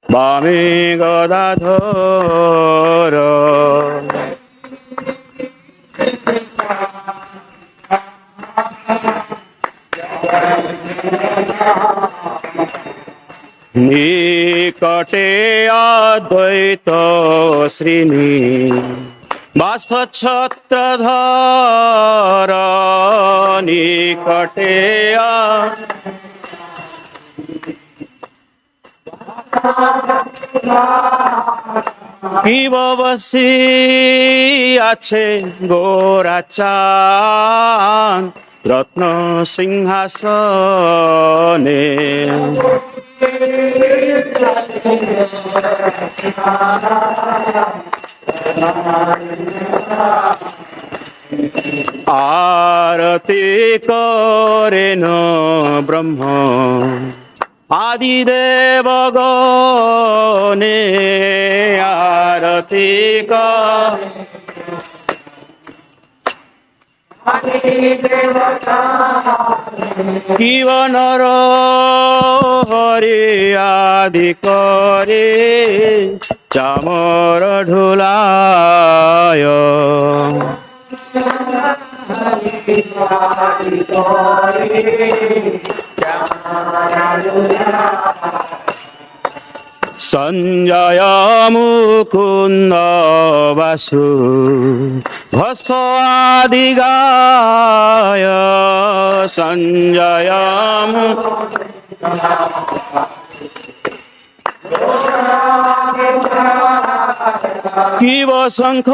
বামে গদাধর নিকটে অদ্বৈত শ্রীনি বাস ছত্রধর নিকটে বসি আছে গোরাচান রত্ন সিংহাসনে আরতি করেন ব্রহ্ম আদিদেব গণে আরতি কিব নর হরি আদি করে চামর ঢুলায় সঞ্জয় মুকুন্দ বাসু ঘোষ আদি গায় সঞ্জয় কিব শঙ্খ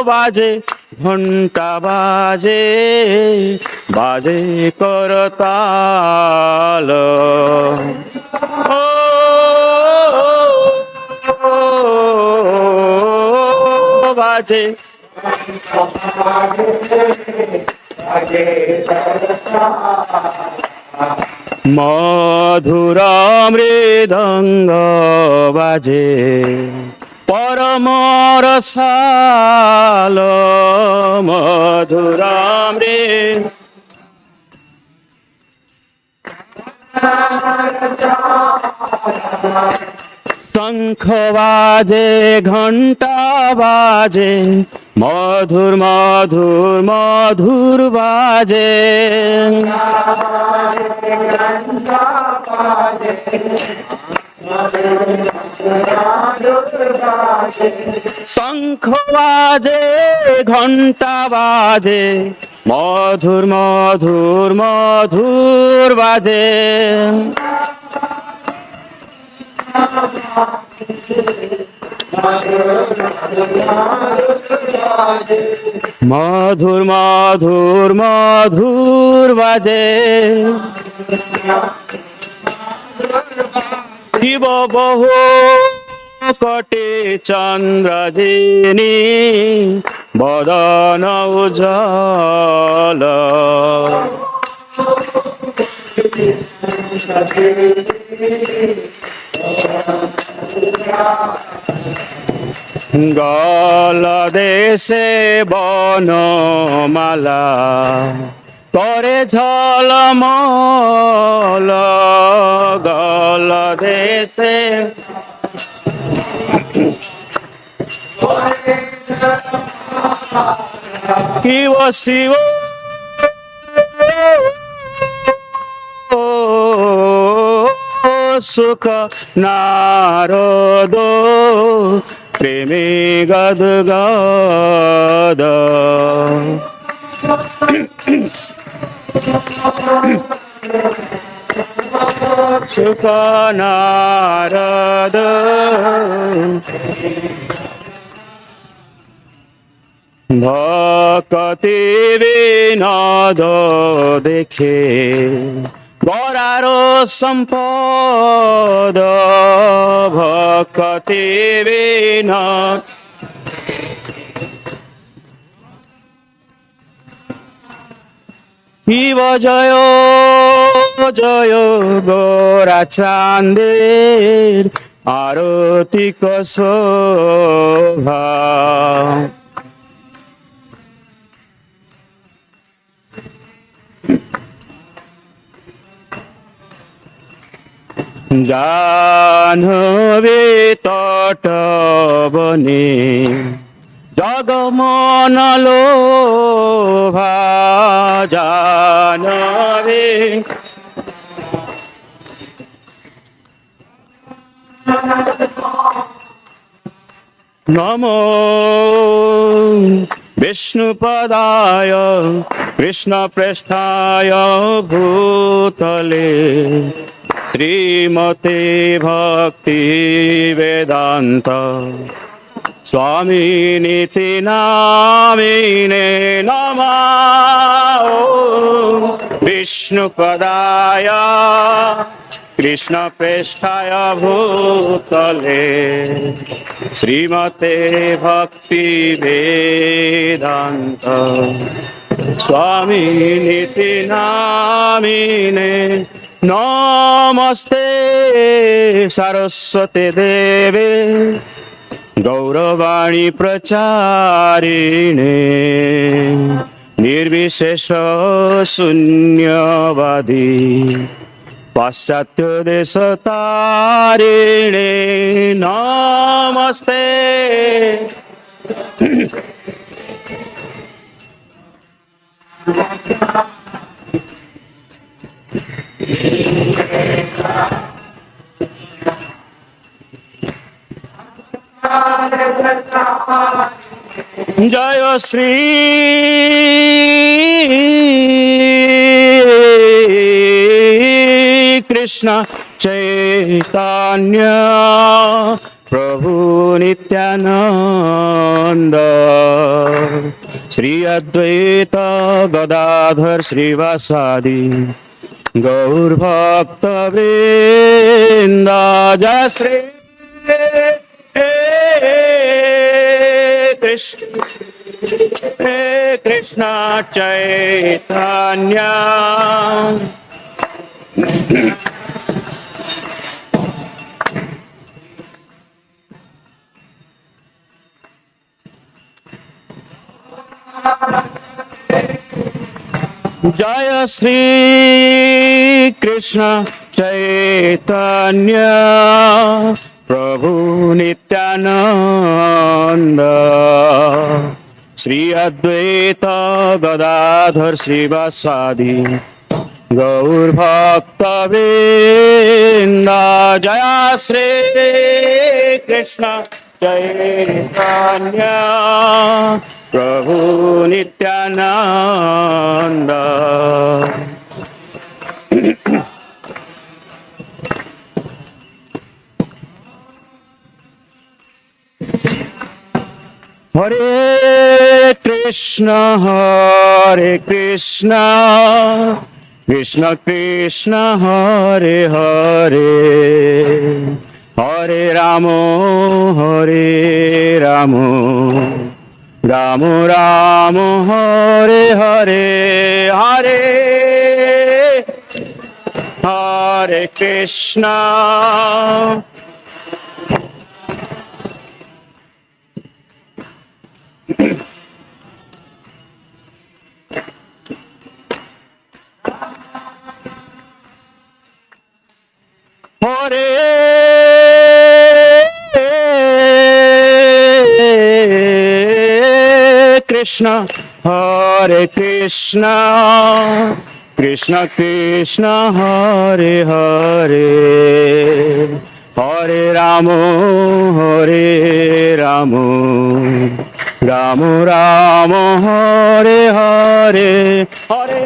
বাজে ঘণ্টা বাজে বাজে করতাল বাজে মধুর মৃদঙ্গ বাজে পরম রসাল মধুর শঙ্খ বাজে ঘণ্টা বাজে মধুর মধুর মধুর বাজে শঙ্খ বাজে ঘণ্টা বাজে মধুর মধুর মধুর বাজে মধুর মধুর মধুর বাজে শিব বহু কোটি চন্দ্রজিনী বদন উজ্জ্বল গল দেশে বনমালা করে ঝলমল গল দেশে শিব শিব সুখ নারদ প্রেমে গদ গদ सुख नारद भक्ति विनोद देखे गरार सम्पद भक्ति विनोद শিব জয় জয় গোরা চাঁদের আরতি শোভা জাহ্নবী তট বনে জগমন লোভা জাহ্নবী নমো বিষ্ণুপদায় কৃষ্ণপ্রেষ্ঠায় ভূতলে শ্রীমতে ভক্তি বেদান্ত स्वामिनीति नामिने नमः विष्णुपदाय कृष्णप्रेष्ठाय भूतले श्रीमते भक्ति वेदांत स्वामिनीति नामिने नमस्ते सरस्वती देवे गौरवाणी प्रचारिणे निर्विशेष शून्यवादी पाश्चात्य देश तारिणे नमस्ते जय श्री कृष्ण चैतन्य प्रभु नित्यानंद श्री अद्वैत गदाधर श्रीवासादि गौर भक्त वृंद जय श्री कृष्ण चैतन्य जय श्री कृष्ण चैतन्य प्रभु नित्यानंद श्री अद्वैत गदाधर श्रीवासादि गौर भक्त वृंद जय श्री कृष्ण चैतन्य प्रभु नित्यानंद हरे कृष्ण कृष्ण कृष्ण हरे हरे हरे राम राम राम हरे हरे हरे हरे कृष्ण हरे Krishna Krishna Krishna Hare Hare Hare Ram Ram Ram Hare Hare Hare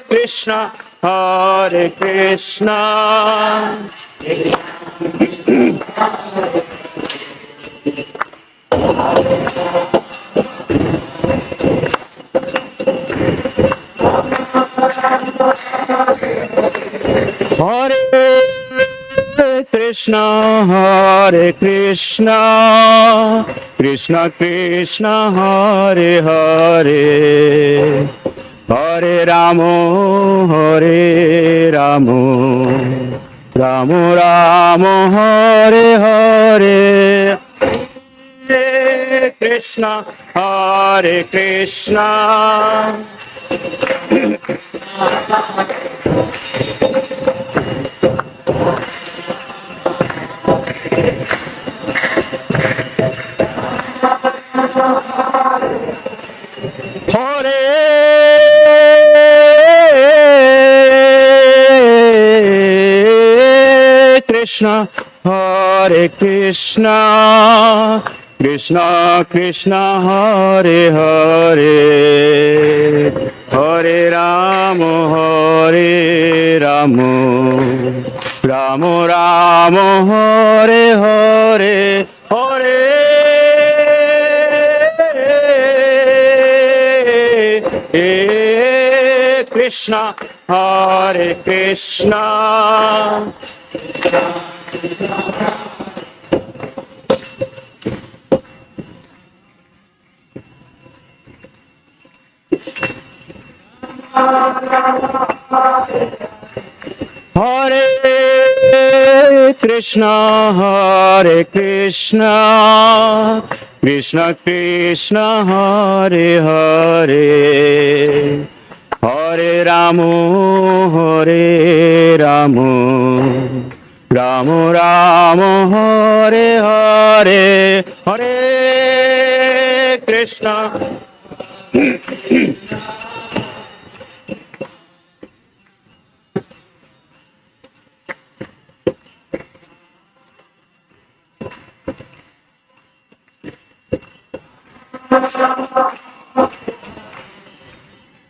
Krishna, Hare Krishna. Hare Krishna, Hare Krishna, Krishna Krishna, Hare Hare, Hare Ramo, Hare Ramo, Ramo Ramo, Hare Hare. Hare Krishna, Hare Krishna. Hare Krishna, Hare Krishna, Krishna Krishna, Hare Hare, Hare Ramo, Hare Ramo, Ramo Ramo, Hare Hare, Hare Krishna, Hare Krishna. Hare Krishna, Hare Krishna, Krishna Krishna, Hare Hare, Hare Ramo, Hare Ramo, Ramo Ramo, Hare Hare, Hare Krishna.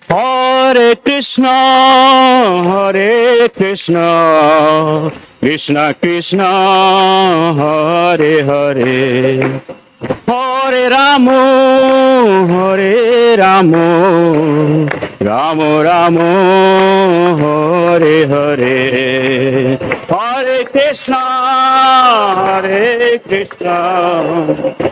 Hare Krishna, Hare Krishna, Krishna Krishna, Hare Hare, Hare Ramo, Hare Ramo, Ramo Ramo, Hare Hare, Hare Krishna, Hare Krishna.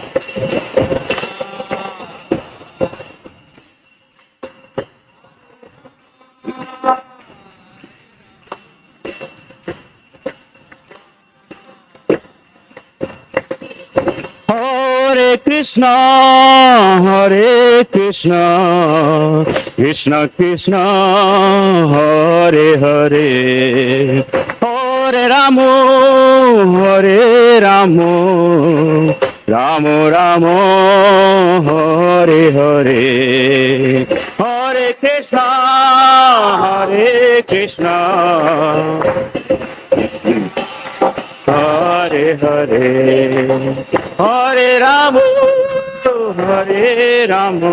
Hare Krishna, Hare Krishna, Krishna Krishna, Hare Hare, Hare Ramo, Hare Ramo, Ramo Ramo, Hare Hare, Hare Krishna, Hare Krishna, Hare Hare, Hare Ramo, Hare Ramo.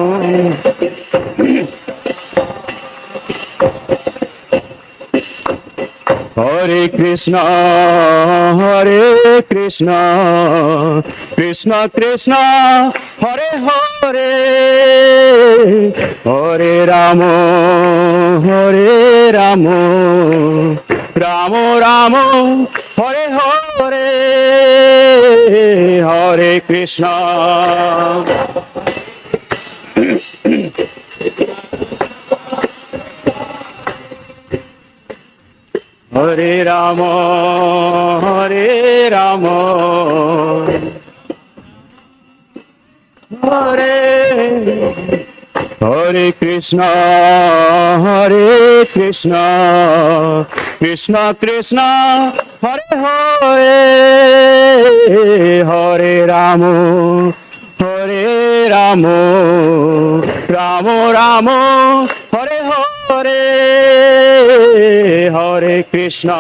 Hare Krishna, Hare Krishna, Krishna Krishna, Hare Hare, Hare Ramo, Hare Ramo, Ramo Ramo, Hare Hare, Hare Krishna. Hare Rama, Hare Rama, Hare Krishna, Hare Krishna, Krishna Krishna, Hare Hare, Hare Rama, Hare Rama, Ramo Ramo, Hare Hare, Hare Krishna.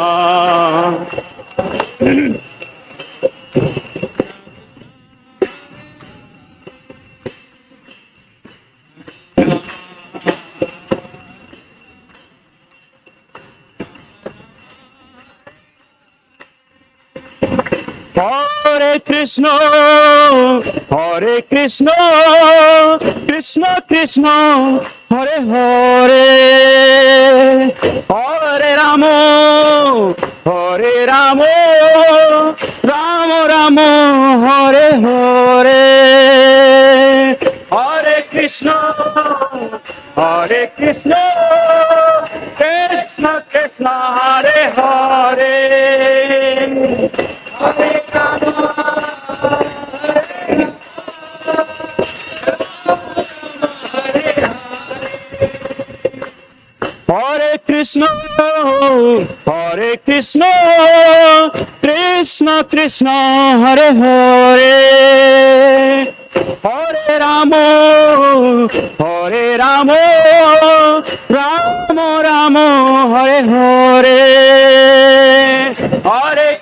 Hare Krishna, Krishna Krishna, Hare Hare, Hare Rama, Rama Rama, Hare Hare, Hare Krishna, Krishna Krishna, Hare Hare, Hare Rama, Hare Krishna, Krishna Krishna, Hare Hare, Hare Rama, Rama Rama, Hare Hare, Hare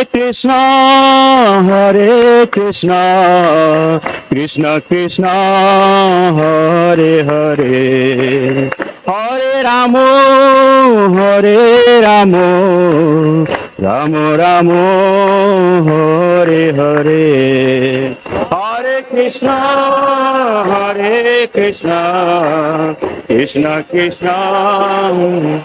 Krishna, Hare Hare Krishna, Krishna Krishna, Hare Hare, Hare Rama, Rama Rama, Hare Hare, Hare Krishna, Krishna Krishna.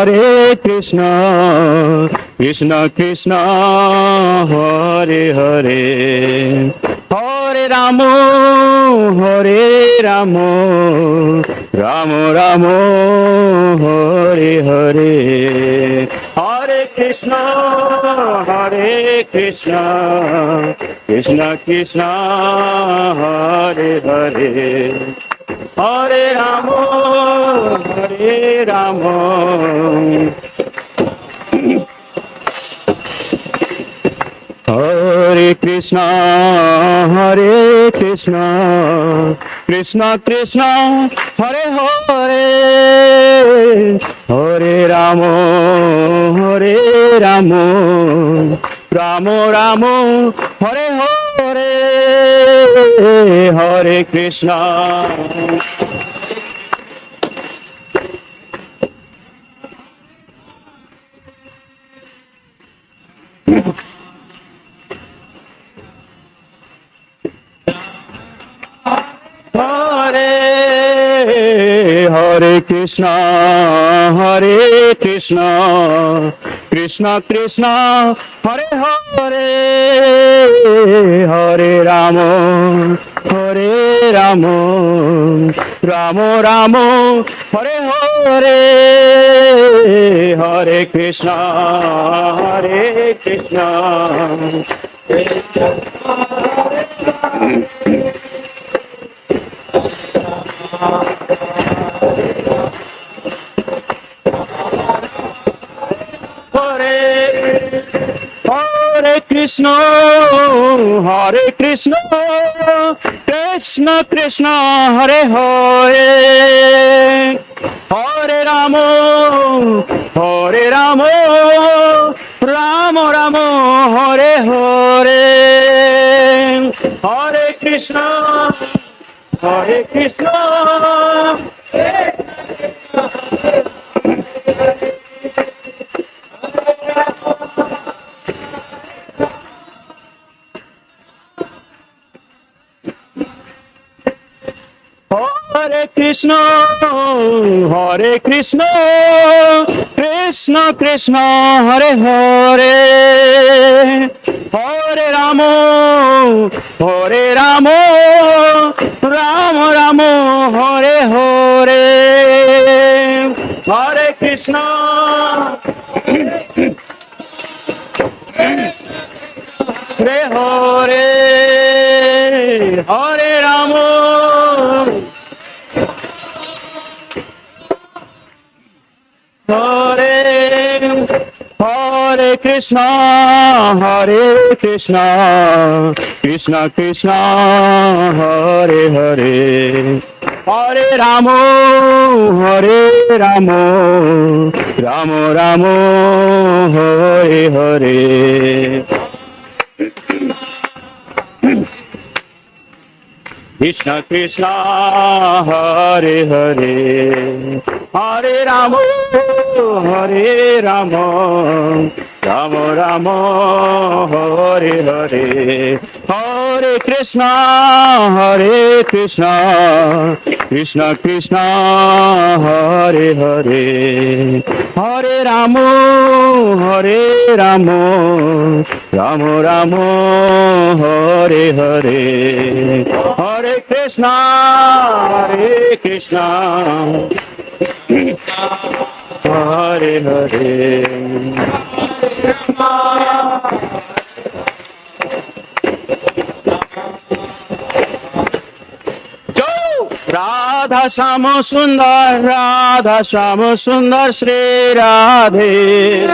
Hare Krishna, Krishna Krishna, Hare Hare, Hare Rama, Rama Rama, Hare Hare, Hare Krishna, Krishna Krishna, Hare Hare, Hare Rama, Hare Krishna, Krishna Krishna, Hare Hare, Hare Rama, Rama Rama, Hare Hare, Hare Krishna. Hare Krishna, Krishna Krishna, Hare Hare, Hare Rama, Rama Rama, Hare Hare, Hare Krishna, Hare Krishna, Krishna Krishna, Hare Hare, Hare Rama, Rama Rama, Hare Hare, Hare Krishna, Hare Krishna, Krishna Krishna, Hare Hare, Hare Rama, Rama Rama, Hare Hare, Hare Krishna, Hare Hare, Hare Rama, Hare Hare Krishna, Krishna Krishna, Hare Hare. Hare Ramo, Ramo Ramo, Hare Hare. Krishna Krishna, Hare Hare. Hare Ramo, Ramo Ramo, Hare Hare. Hare Krishna, Krishna Krishna, Hare Hare. Hare Ramo, Ramo Ramo, Hare Hare. Hare Krishna, Hare Hare. Radha Syamasundar, Shri Radhe.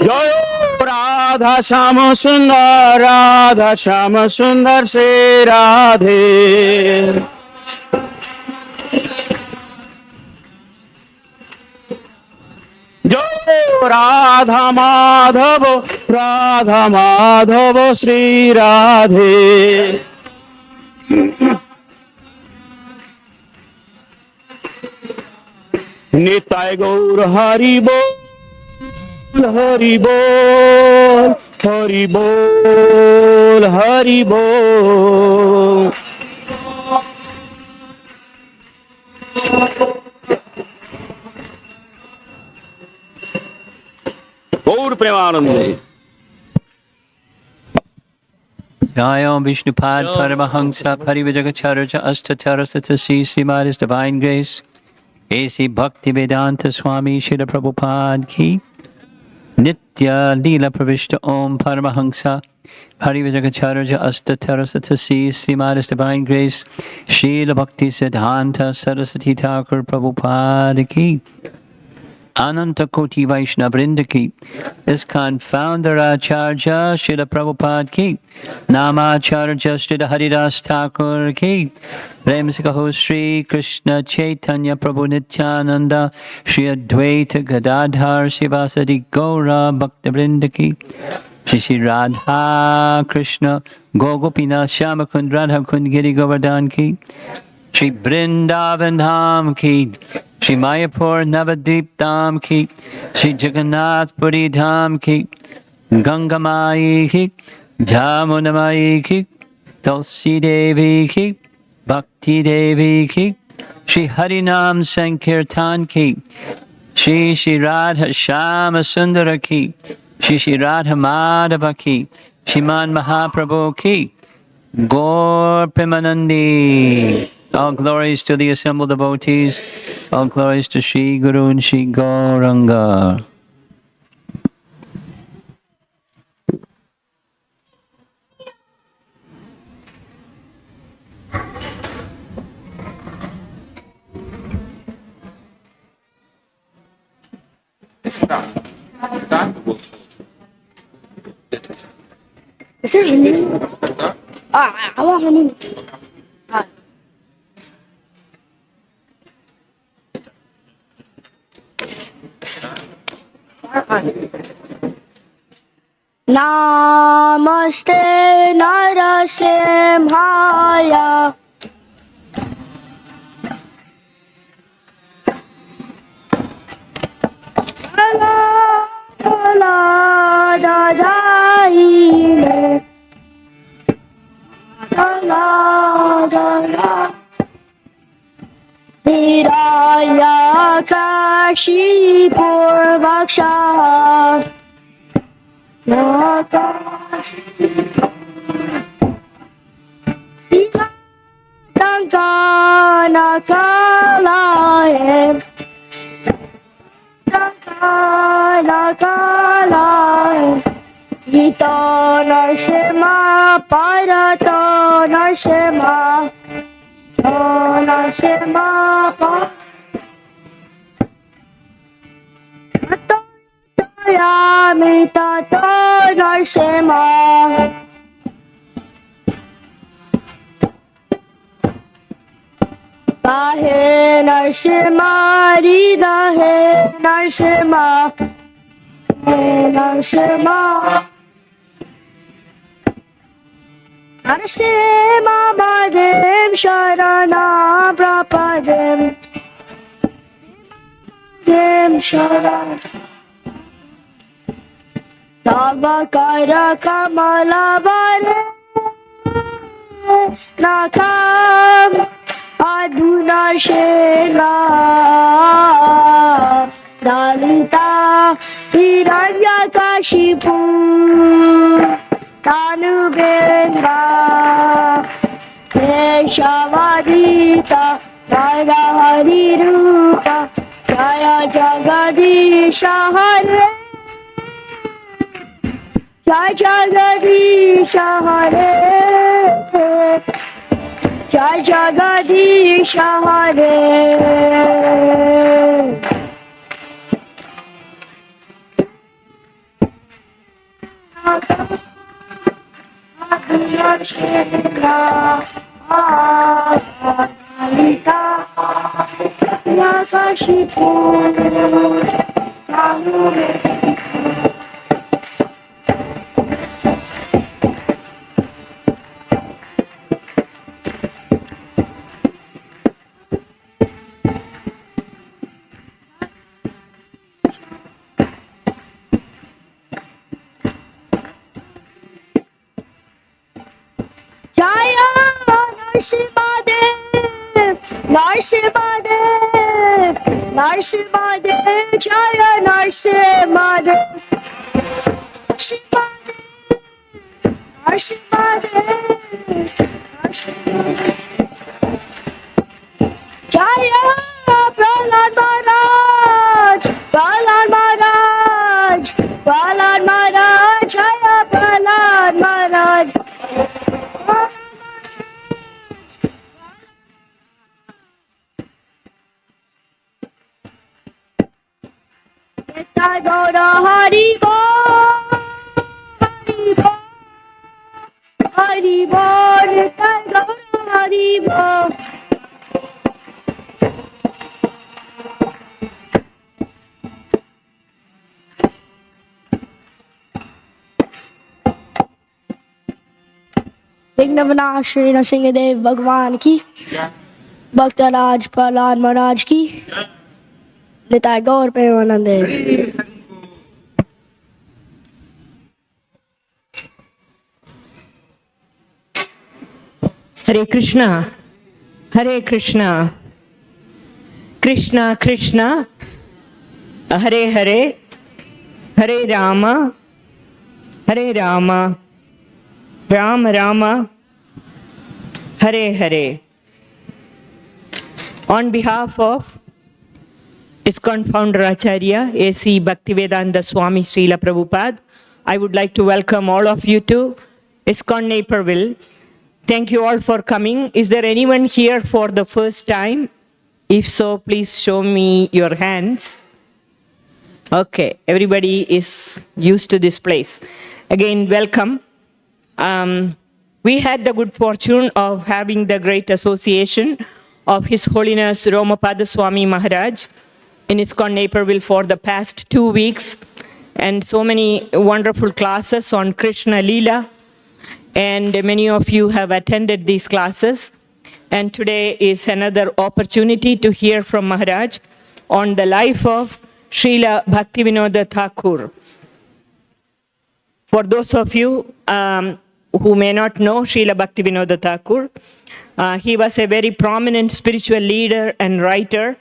Jai Radha Syamasundar, Shri Radhe. Jai Radha Madhava, Shri Radhe. Nitai Gaur Hari Bol, Hari Bol, Hari Bol, Hari Bol. Gaur Premanande. Jayam Vishnupad Paramahamsa Parivajagacharya Astatarasatasi Srimad Divine Grace A.C. Bhakti Vedanta Swami Srila Prabhupada Ki Nitya Leela Pravishta Om Paramahamsa Parivajagacharya Astatarasatasi Srimad Divine Grace Srila Bhakti Siddhanta Saraswati Thakur Prabhupada Ki Ananta Koti Vaishnava Vrinda Ki, ISKCON Founder Acharya Srila Prabhupada Ki, Namacharya Srila Haridas Thakur Ki, Remsika Host Sri Krishna Chaitanya Prabhu Nityananda, Sri Advaita Gadadhar Sivasadi Gaura Bhakta Vrinda Ki, Shri Radha Krishna Gogopina Syamakund Radha Kund Giri Govardhan Ki, Shri Vrindavan Dham Ki, Shri Mayapur Navadip Dham Ki, Shri Jagannath Puri Dham Ki, Ganga Mai Ki, Jamuna Mai Ki, Tulsi Devi Ki, Bhakti Devi Ki, Shri Harinam Sankirtan Ki, Shri Radha Syamasundar Ki, Shri Radha Madhava Ki, Shriman Mahaprabhu Ki, Gaur Premanandi. All glories to the assembled devotees. All glories to Shri Guru and Shri Gauranga. Is there any? I want honey. Namaste Narasimhaya. Niraya Kashi Purvaksha Tankana Kalaye Tankana Kalaye Gita Narsimha Parato Narsimha Narsimha Yami Tato Narsema Dahe Narsema Dahe Narsema Narsema Narsema Madem Sharana Prapadem Dem Sharana Tavakara Kamalabare Nakam Aduna Shela Dalita Hiranya Kashipu Tanu Benga Keshavadita Jaya Hari Rupa Jaya Jagadisha Hare Jai Jagadisha Hare Jai Jagadisha Hare Adalita Yakashipu Jaya Narsimadev, Narsimadev, Narsimadev, Jaya Narsimadev, Narsimadev, Narsimadev, Jaya Prahlad Maharaj, Prahlad Maharaj, Prahlad Maharaj, Jaya Prahlad Maharaj. Nitai Gaura Hari Bol, Hari Bol, Nitai Gaura Hari Bol. विघ्नविनाश Shri Narasimhadeva भगवान की, भक्तराज प्रहलाद महाराज की, निताय गौर प्रेमानंद। हरे कृष्णा कृष्णा कृष्णा हरे हरे, हरे Ram Ram Ram Hare Hare. On behalf of ISKCON founder Acharya A.C. Bhaktivedanta Swami Srila Prabhupada, I would like to welcome all of you to ISKCON Naperville. Thank you all for coming. Is there anyone here for the first time? If so, please show me your hands. Okay, everybody is used to this place. Again, welcome. We had the good fortune of having the great association of His Holiness Romapada Swami Maharaj in ISKCON Naperville for the past 2 weeks, and so many wonderful classes on Krishna Leela, and many of you have attended these classes. And today is another opportunity to hear from Maharaj on the life of Srila Bhaktivinoda Thakur. For those of you who may not know Srila Bhaktivinoda Thakur, he was a very prominent spiritual leader and writer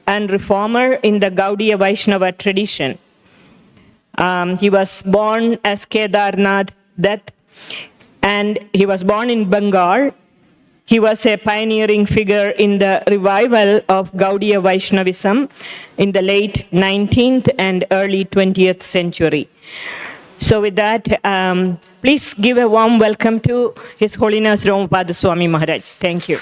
and reformer in the Gaudiya Vaishnava tradition. He was born as Kedarnath Dutt, and he was born in Bengal. He was a pioneering figure in the revival of Gaudiya Vaishnavism in the late 19th and early 20th century. So with that, please give a warm welcome to His Holiness Romapada Swami Maharaj. Thank you.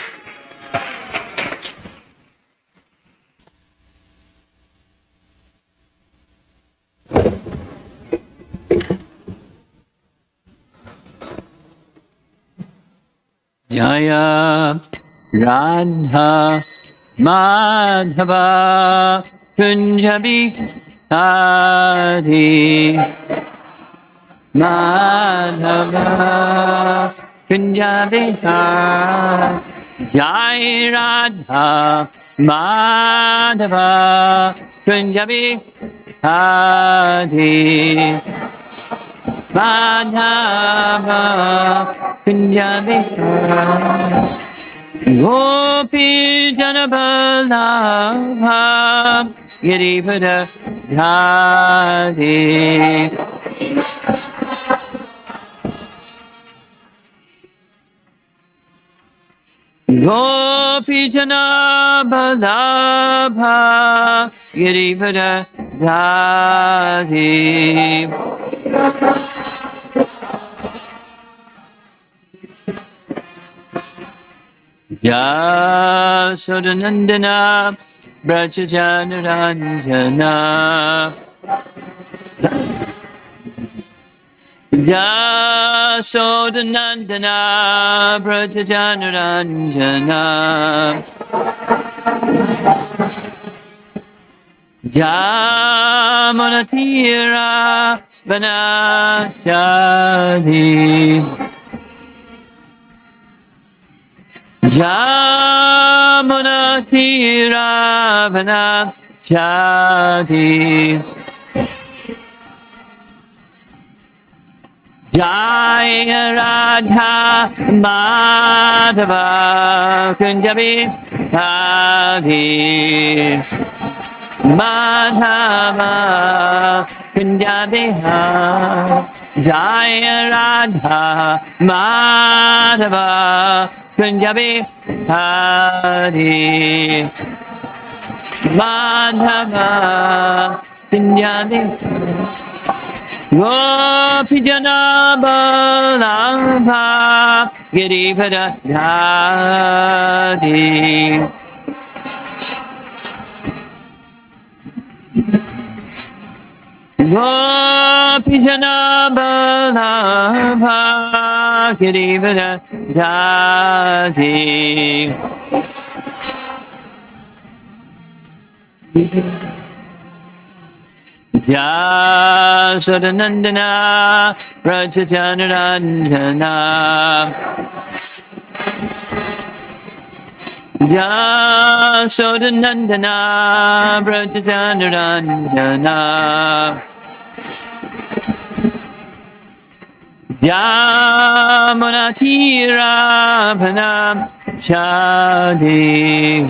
Jaya Radha Madhava Kunjabi Hari Madhava Kunjabi Hari Jai Radha Madhava Kunjabi Hari Madhava Kunjabi Hari Gopi Janabalabha Girivada Dhari Gopi Janabalabha Girivada Dhari Yasodanandana Brajajanaranjana Yasodanandana Brajajanaranjana Yamunatira Vanashadi Jamuna Tiravana Shadi Jaya Radha Madhava Kunjabi Hari Madhava Kunjabi Hari Jaya Radha Madhava Kunjabi Hari Madhava Kunjabi Gopi Janabalabha Girivada Dhari Gopi Janabalabha Girivada Dhari Yasodanandana Brajajanaranjana Yasodanandana Brajajanaranjana Yamunatira Shadi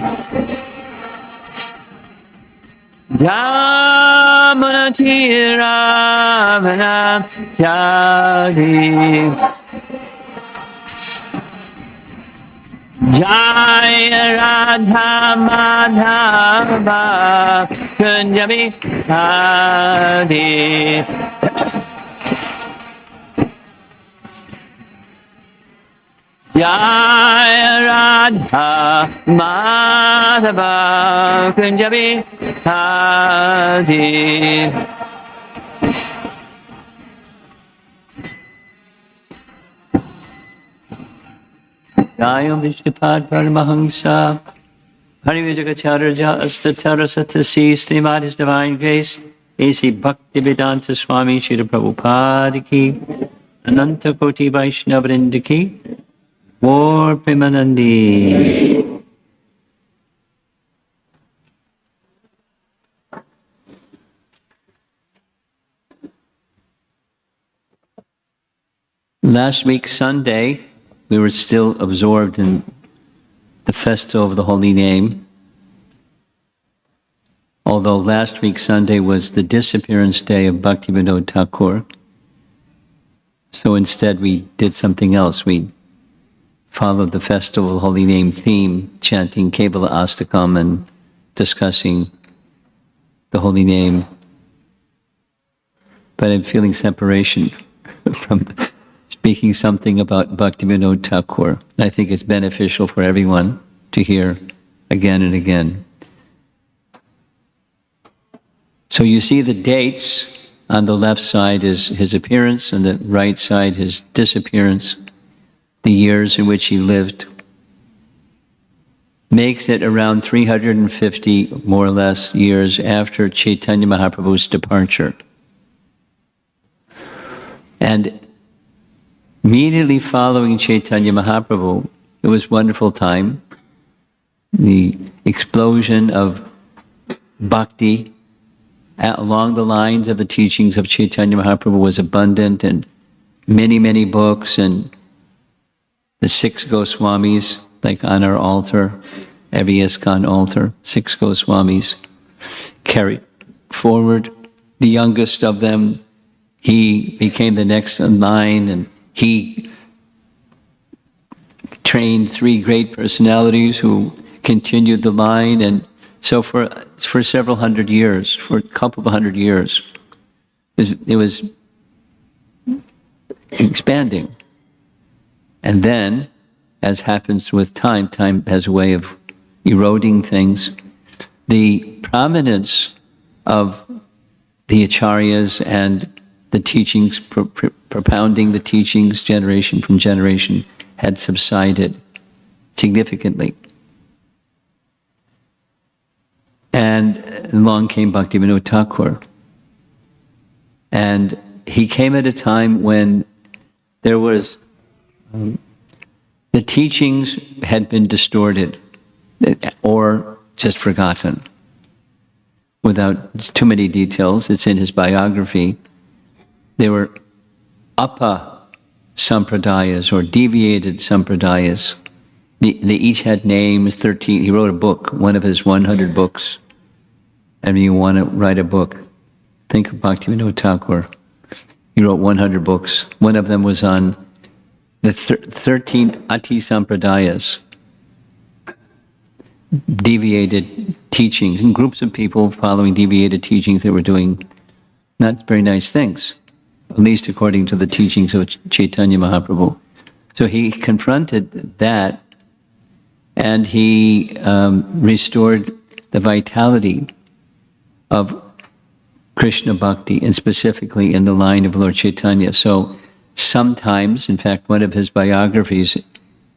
Yamunatira Shadi Jaya Radha Madhava Kunjabi Hari Jaya Radha Madhava Kunjabi Hari Jaya Vishnupad Paramahamsa Parivajagacharya Astatara Satasi Srimad His Divine Grace A.C. Bhaktivedanta Swami Srila Prabhupada Ki Ananta Koti Vaishnavrinda Ki War Premanandi. Last week, Sunday, we were still absorbed in the festival of the Holy Name. Although last week, Sunday, was the disappearance day of Bhaktivinoda Thakur. So instead, we did something else. We followed the festival of the Holy Name theme, chanting Kevala Astakam and discussing the Holy Name. But I'm feeling separation from speaking something about Bhaktivinoda Thakur. I think it's beneficial for everyone to hear again and again. So you see the dates. On the left side is his appearance, and the right side his disappearance. the years in which he lived, makes it around 350, more or less, years after Chaitanya Mahaprabhu's departure. And immediately following Chaitanya Mahaprabhu, it was a wonderful time. The explosion of bhakti along the lines of the teachings of Chaitanya Mahaprabhu was abundant, and many, many books, and the 6 Goswamis, like on our altar, every ISKCON altar, 6 Goswamis carried forward. The youngest of them, he became the next in line, and he trained 3 great personalities who continued the line, and so for several hundred years, for a couple of 100 years, it was expanding. And then, as happens with time has a way of eroding things. The prominence of the acharyas and the teachings, propounding the teachings generation from generation, had subsided significantly. And along came Bhaktivinoda Thakur. And he came at a time when there was the teachings had been distorted or just forgotten. Without too many details, it's in his biography. There were apa sampradayas or deviated sampradayas. They each had names, 13. He wrote a book, one of his 100 books. And you want to write a book, think of Bhaktivinoda Thakur. He wrote 100 books. One of them was on the 13 Ati Sampradayas, deviated teachings, and groups of people following deviated teachings that were doing not very nice things, at least according to the teachings of Chaitanya Mahaprabhu. So he confronted that, and he restored the vitality of Krishna Bhakti, and specifically in the line of Lord Chaitanya. So sometimes, in fact, one of his biographies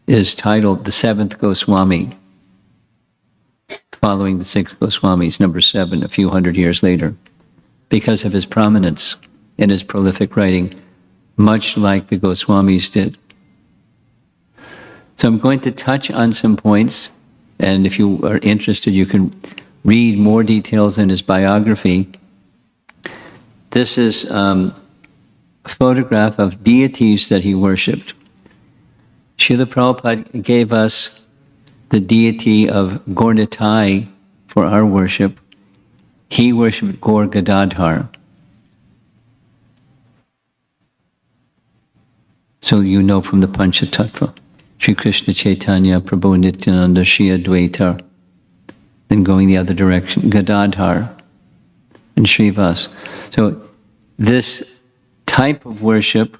is titled The Seventh Goswami, following the 6 Goswamis, number 7, a few hundred years later, because of his prominence in his prolific writing, much like the Goswamis did. So I'm going to touch on some points, and if you are interested, you can read more details in his biography. This is a photograph of deities that he worshipped. Srila Prabhupada gave us the deity of Gaur-Nitai for our worship. He worshipped Gaur Gadadhar. So you know from the Panchatattva, Sri Krishna Chaitanya, Prabhu Nityananda, Shri Advaita, then going the other direction, Gadadhar and Srivas. So this type of worship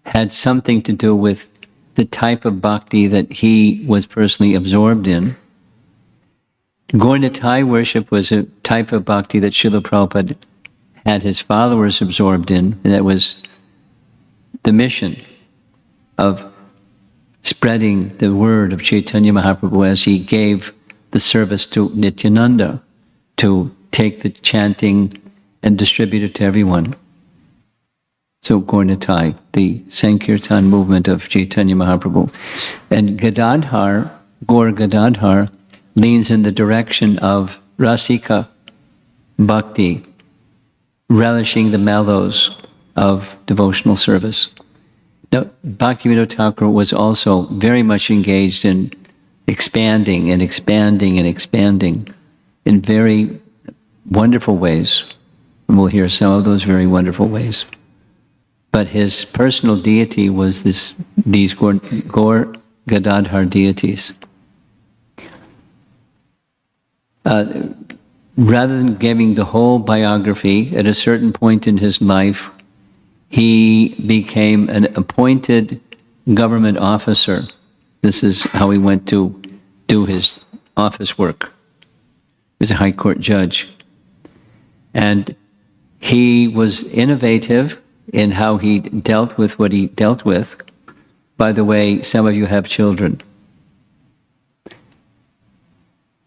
had something to do with the type of bhakti that he was personally absorbed in. Gaur-Nitai worship was a type of bhakti that Srila Prabhupada had his followers absorbed in, and that was the mission of spreading the word of Chaitanya Mahaprabhu as he gave the service to Nityananda to take the chanting and distribute it to everyone. So Gaur-Nitai, the Sankirtan movement of Chaitanya Mahaprabhu. And Gadadhar, Gaur Gadadhar, leans in the direction of Rasika Bhakti, relishing the mellows of devotional service. Now, Bhaktivinoda Thakur was also very much engaged in expanding and expanding and expanding in very wonderful ways. And we'll hear some of those very wonderful ways. But his personal deity was these Gaur Gadadhar deities. Rather than giving the whole biography, at a certain point in his life, he became an appointed government officer. This is how he went to do his office work. He was a high court judge. And he was innovative in how he dealt with what he dealt with. By the way, some of you have children.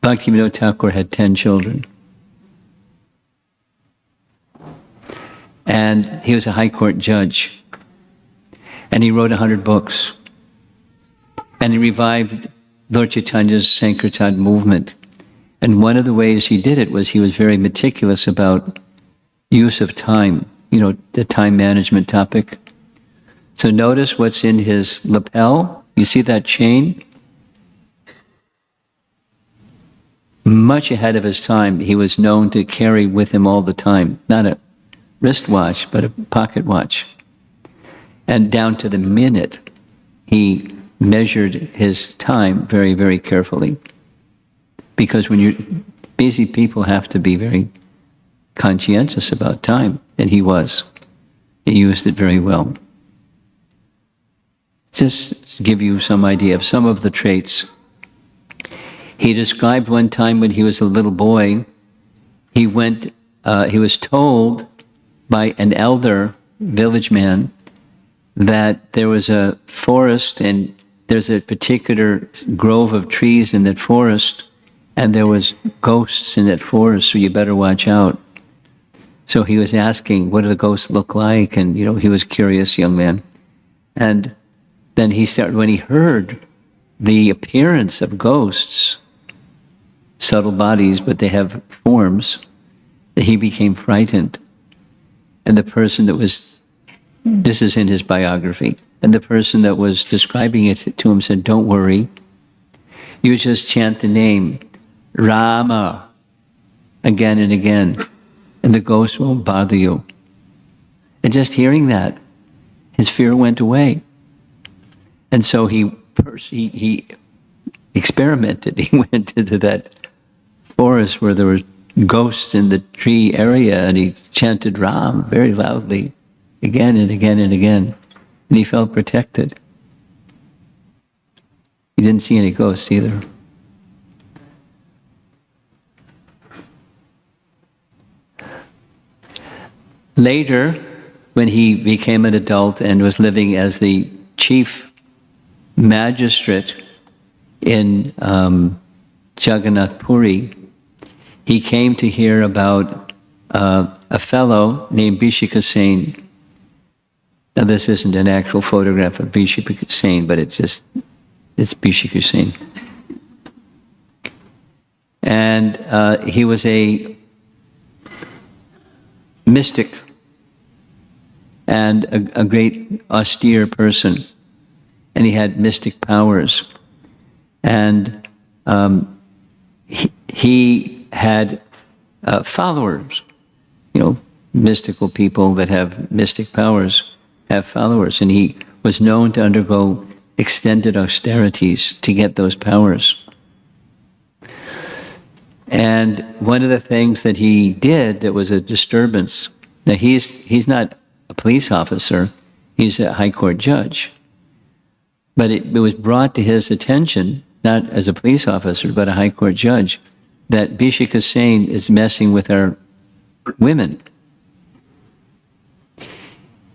Bhaktivinoda Thakur had 10 children. And he was a high court judge. And he wrote 100 books. And he revived Lord Chaitanya's Sankirtan movement. And one of the ways he did it was he was very meticulous about use of time, the time management topic. So notice what's in his lapel. You see that chain? Much ahead of his time, he was known to carry with him all the time. Not a wristwatch, but a pocket watch. And down to the minute, he measured his time very, very carefully. Because when you're busy, people have to be very conscientious about time. And he was. He used it very well. Just to give you some idea of some of the traits. He described one time when he was a little boy, he was told by an elder village man that there was a forest and there's a particular grove of trees in that forest and there was ghosts in that forest, so you better watch out. So he was asking, what do the ghosts look like? And, he was a curious young man. And then when he heard the appearance of ghosts, subtle bodies, but they have forms, he became frightened. And the person this is in his biography, and the person that was describing it to him said, don't worry, you just chant the name, Rama, again and again, and the ghost won't bother you. And just hearing that, his fear went away. And so he experimented. He went into that forest where there were ghosts in the tree area, and he chanted Ram very loudly, again and again and again, and he felt protected. He didn't see any ghosts either. Later, when he became an adult and was living as the chief magistrate in Jagannath Puri, he came to hear about a fellow named Bhishika Sen. Now this isn't an actual photograph of Bhishika Sen, but it's Bhishika Sen. And he was a mystic and a great austere person. And he had mystic powers. And he had followers. Mystical people that have mystic powers have followers. And he was known to undergo extended austerities to get those powers. And one of the things that he did that was a disturbance, now he's not a police officer, he's a high court judge. But it was brought to his attention, not as a police officer, but a high court judge, that Bhishika Sen is messing with our women.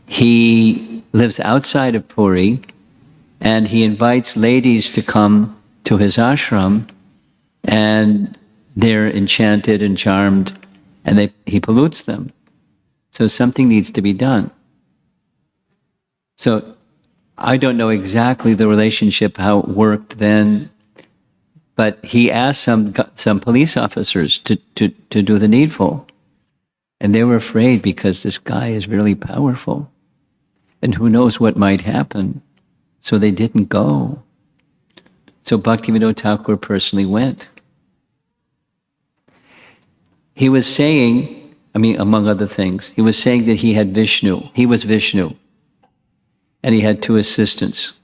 He lives outside of Puri, and he invites ladies to come to his ashram, and they're enchanted and charmed, and he pollutes them. So something needs to be done. So I don't know exactly the relationship, how it worked then, but he asked some police officers to do the needful. And they were afraid because this guy is really powerful. And who knows what might happen. So they didn't go. So Bhaktivinoda Thakur personally went. He was saying, among other things, he was saying that he had Vishnu. He was Vishnu. And he had two assistants.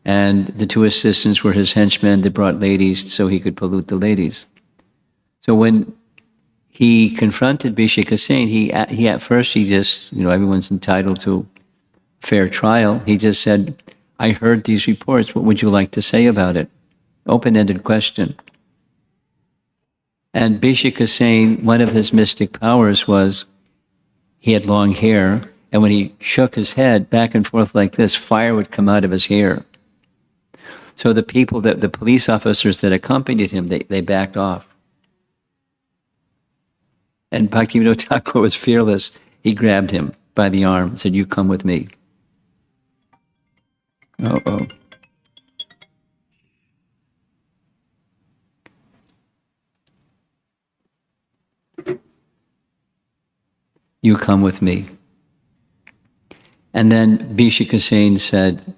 And the two assistants were his henchmen that brought ladies so he could pollute the ladies. So when he confronted Bhishika Sen, he at first just, everyone's entitled to fair trial. He just said, I heard these reports. What would you like to say about it? Open-ended question. And Bhishika Sen, one of his mystic powers was he had long hair, And when he shook his head back and forth like this, fire would come out of his hair. So the people, the police officers that accompanied him, they backed off. And Bhaktivinoda Thakur was fearless. He grabbed him by the arm and said, "You come with me." Uh-oh. "You come with me." And then Bhishikasen said,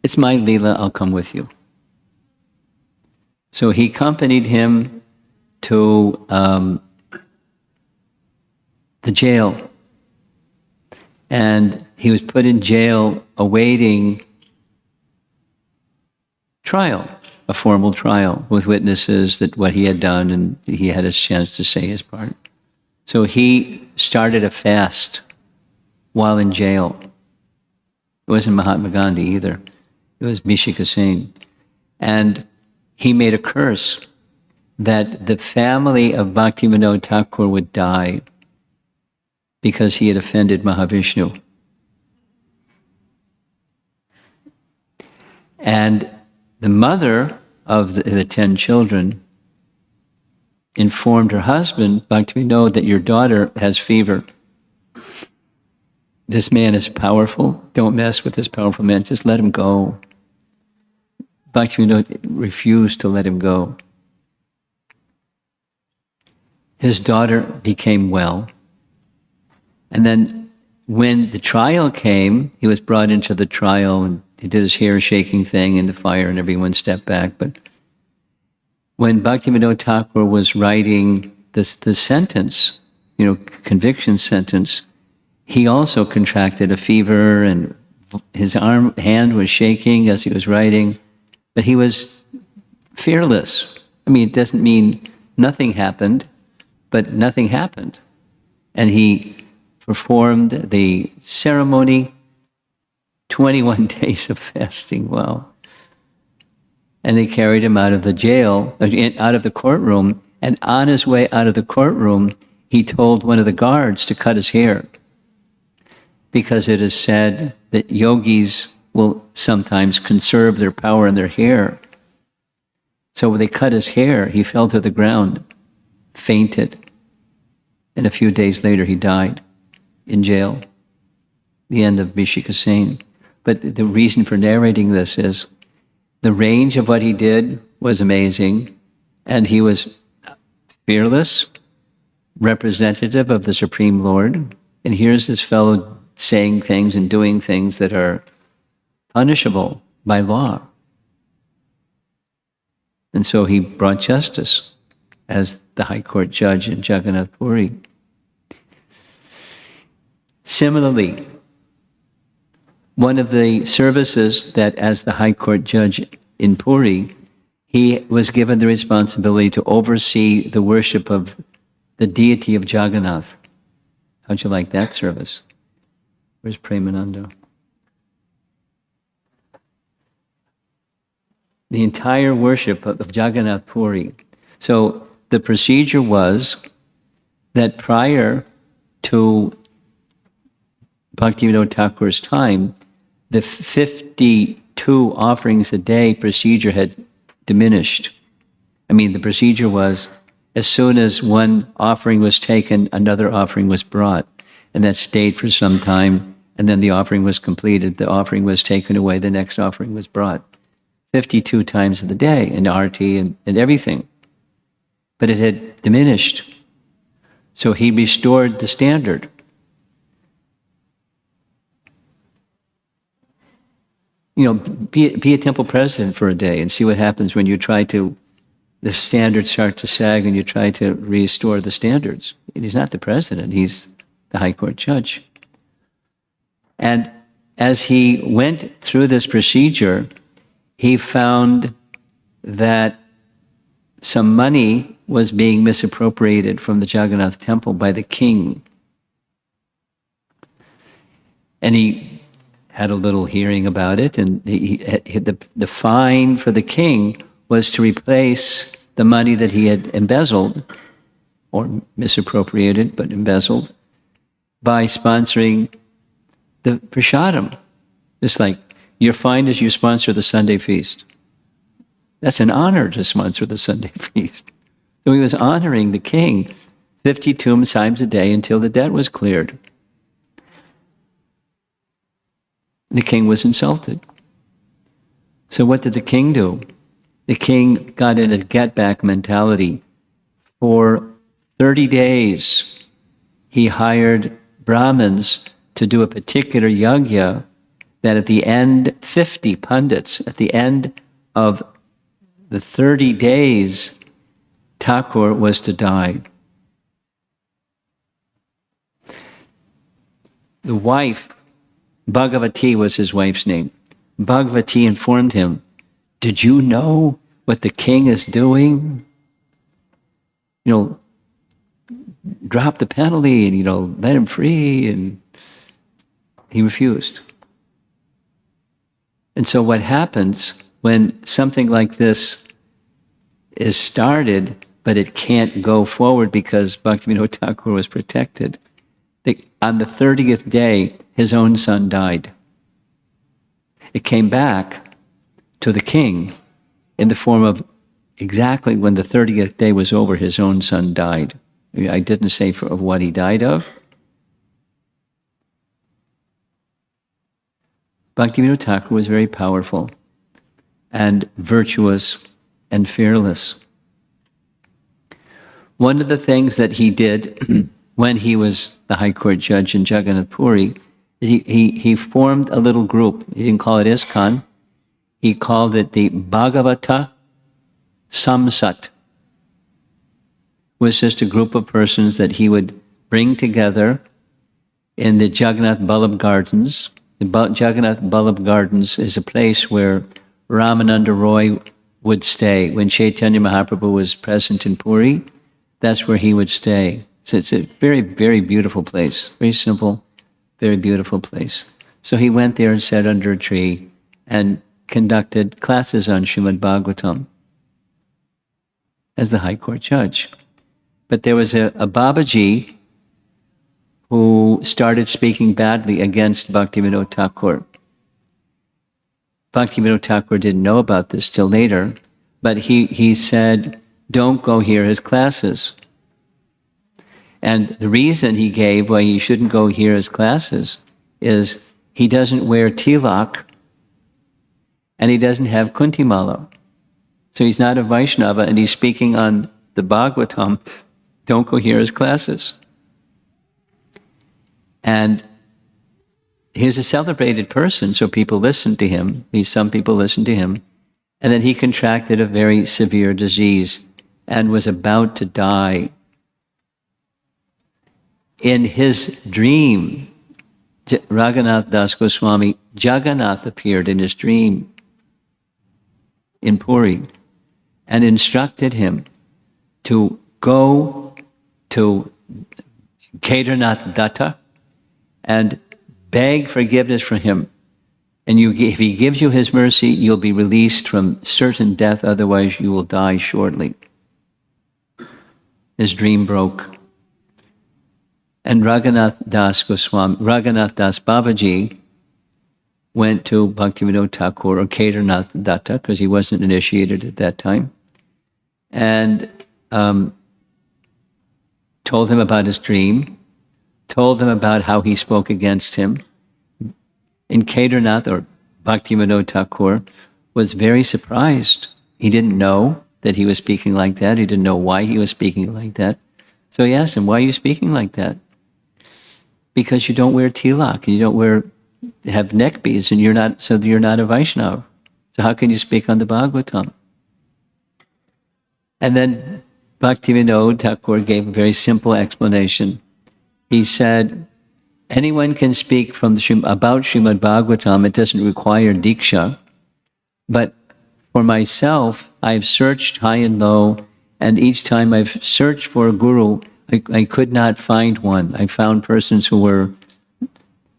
"It's my Leela, I'll come with you." So he accompanied him to the jail. And he was put in jail awaiting trial, a formal trial with witnesses that what he had done, and he had his chance to say his part. So he started a fast while in jail. It wasn't Mahatma Gandhi either. It was Bhishikasen. And he made a curse that the family of Bhaktivinoda Thakur would die because he had offended Mahavishnu. And the mother of the 10 children informed her husband, Bhaktivinoda, that your daughter has fever. This man is powerful. Don't mess with this powerful man. Just let him go. Bhaktivinoda refused to let him go. His daughter became well. And then when the trial came, he was brought into the trial and he did his hair shaking thing in the fire and everyone stepped back. But when Bhaktivinoda Thakur was writing the sentence, conviction sentence, he also contracted a fever and his hand was shaking as he was writing, but he was fearless. I mean, it doesn't mean nothing happened, but nothing happened. And he performed the ceremony, 21 days of fasting, wow. And they carried him out of the jail, out of the courtroom, and on his way out of the courtroom, he told one of the guards to cut his hair, because it is said that yogis will sometimes conserve their power in their hair. So when they cut his hair, he fell to the ground, fainted, and a few days later he died in jail. The end of Bhishikasen. But the reason for narrating this is the range of what he did was amazing, and he was fearless, representative of the Supreme Lord. And here's this fellow saying things and doing things that are punishable by law. And so he brought justice as the High Court judge in Jagannath Puri. Similarly, one of the services that as the High Court judge in Puri, he was given the responsibility to oversee the worship of the deity of Jagannath. How'd you like that service? Where's Premananda? The entire worship of Jagannath Puri. So the procedure was that prior to Bhaktivinoda Thakur's time, the 52 offerings a day procedure had diminished. I mean, the procedure was as soon as one offering was taken, another offering was brought, and that stayed for some time, and then the offering was completed, the offering was taken away, the next offering was brought. 52 times of the day in arti and everything. But it had diminished. So he restored the standard. Be a temple president for a day and see what happens when you try to, the standards start to sag and you try to restore the standards. He's not the president, he's the High Court judge. And as he went through this procedure, he found that some money was being misappropriated from the Jagannath temple by the king. And he had a little hearing about it, and the fine for the king was to replace the money that he had embezzled, or misappropriated, but embezzled, by sponsoring the prasadam. It's like, you're fine as you sponsor the Sunday feast. That's an honor to sponsor the Sunday feast. So he was honoring the king 52 times a day until the debt was cleared. The king was insulted. So what did the king do? The king got in a get-back mentality. For 30 days, he hired Brahmins to do a particular yajna that at the end, 50 pundits, at the end of the 30 days, Thakur was to die. The wife, Bhagavati was his wife's name. Bhagavati informed him, did you know what the king is doing? Drop the penalty and, let him free. And he refused. And so what happens when something like this is started, but it can't go forward because Bhaktivinoda Thakur was protected, on the 30th day, his own son died. It came back to the king in the form of exactly when the 30th day was over, his own son died. I didn't say of what he died of. Bhaktivinoda Thakur was very powerful and virtuous and fearless. One of the things that he did when he was the High Court judge in Jagannath Puri is he formed a little group. He didn't call it ISKCON. He called it the Bhagavata Samsat. It was just a group of persons that he would bring together in the Jagannath Ballabh Gardens. The Jagannath Ballabh Gardens is a place where Ramananda Roy would stay. When Chaitanya Mahaprabhu was present in Puri, that's where he would stay. So it's a very, very beautiful place. Very simple, very beautiful place. So he went there and sat under a tree and conducted classes on Srimad Bhagavatam as the High Court judge. But there was a Babaji who started speaking badly against Bhaktivinoda Thakur. Bhaktivinoda Thakur didn't know about this till later, but he said, don't go hear his classes. And the reason he gave why he shouldn't go hear his classes is he doesn't wear tilak and he doesn't have kuntimala. So he's not a Vaishnava and he's speaking on the Bhagavatam. Don't go hear his classes. And he's a celebrated person, so people listen to him. Some people listen to him. And then he contracted a very severe disease and was about to die. In his dream, Raghunath Das Goswami, Jagannath appeared in his dream in Puri and instructed him to go to Kedarnath Datta and beg forgiveness from him. And if he gives you his mercy, you'll be released from certain death, otherwise you will die shortly. His dream broke. And Raghunath Das Babaji went to Bhaktivinoda Thakur or Kedarnath Datta, because he wasn't initiated at that time, and told him about his dream, told him about how he spoke against him. In Kedarnath, or Bhaktivinoda Thakur, was very surprised. He didn't know that he was speaking like that. He didn't know why he was speaking like that. So he asked him, why are you speaking like that? Because you don't wear tilak, and you don't have neck beads, and you're not a Vaishnava. So how can you speak on the Bhagavatam? And then Bhaktivinoda Thakur gave a very simple explanation. He said, anyone can speak about Srimad Bhagavatam. It doesn't require diksha. But for myself, I've searched high and low, and each time I've searched for a guru, I could not find one. I found persons who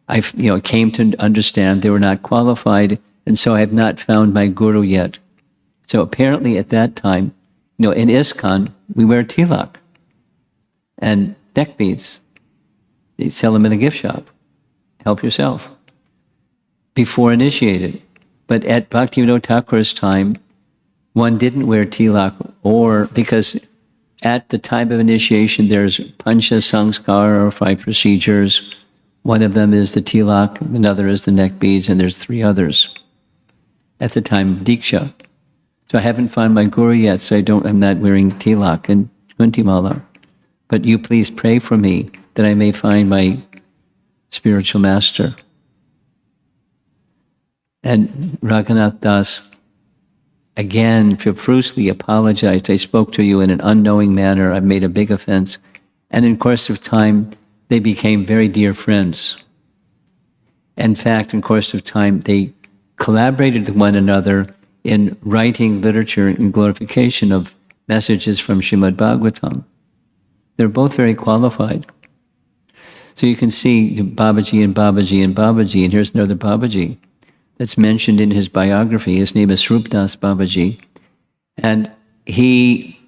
came to understand they were not qualified, and so I have not found my guru yet. So apparently at that time, in ISKCON, we wear tilak and neck beads. They sell them in the gift shop. Help yourself. before initiated. But at Bhaktivinoda Thakur's time, one didn't wear tilak, or because at the time of initiation, there's pancha sanskara, or 5 procedures. One of them is the tilak, another is the neck beads, and there's 3 others at the time of Diksha. So I haven't found my guru yet, so I'm not wearing tilak and kuntimala. But you please pray for me that I may find my spiritual master. And Raghunath Das again profusely apologized. I spoke to you in an unknowing manner. I've made a big offense. And in course of time, they became very dear friends. In fact, in course of time, they collaborated with one another in writing literature in glorification of messages from Srimad Bhagavatam. They're both very qualified. So you can see Babaji and Babaji and Babaji, and here's another Babaji that's mentioned in his biography. His name is Srupdas Babaji. And he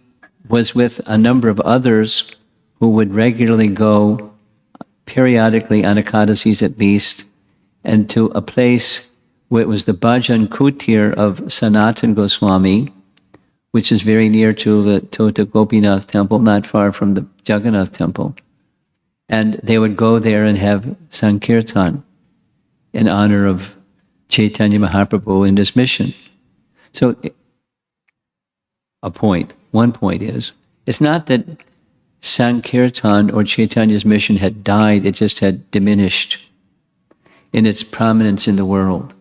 was with a number of others who would regularly go periodically on Ekadasis at least, and to a place where it was the Bhajan Kutir of Sanatan Goswami, which is very near to the Tota Gopinath temple, not far from the Jagannath temple. And they would go there and have Sankirtan in honor of Chaitanya Mahaprabhu and his mission. So one point is, it's not that Sankirtan or Chaitanya's mission had died, it just had diminished in its prominence in the world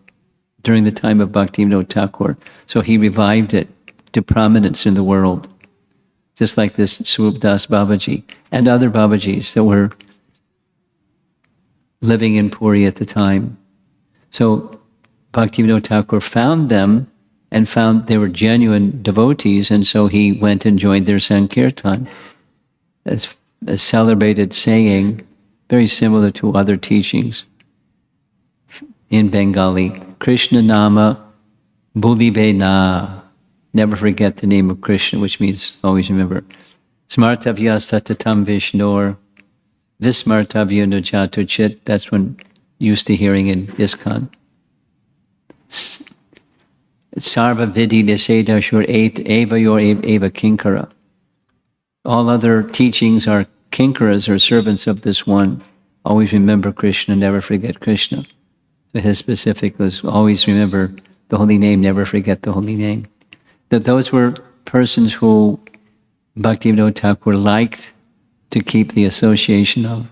during the time of Bhaktivinoda Thakur. So he revived it to prominence in the world, just like this Swarup-Das Babaji and other Babajis that were living in Puri at the time. So Bhaktivinoda Thakur found them and found they were genuine devotees, and so he went and joined their Sankirtan. As a celebrated saying, very similar to other teachings in Bengali, Krishna Nama Bulibe Na. Never forget the name of Krishna, which means always remember. Smartavya Satatam Vishnor Vismartavya Nujatu Chit. That's one used to hearing in ISKCON. Sarva Vidhi Niseda Shur Eva Yor Eva Kinkara. All other teachings are kinkaras, or servants of this one. Always remember Krishna, never forget Krishna. So his specific was always remember the holy name, never forget the holy name. That those were persons who Bhaktivinoda Thakur liked to keep the association of,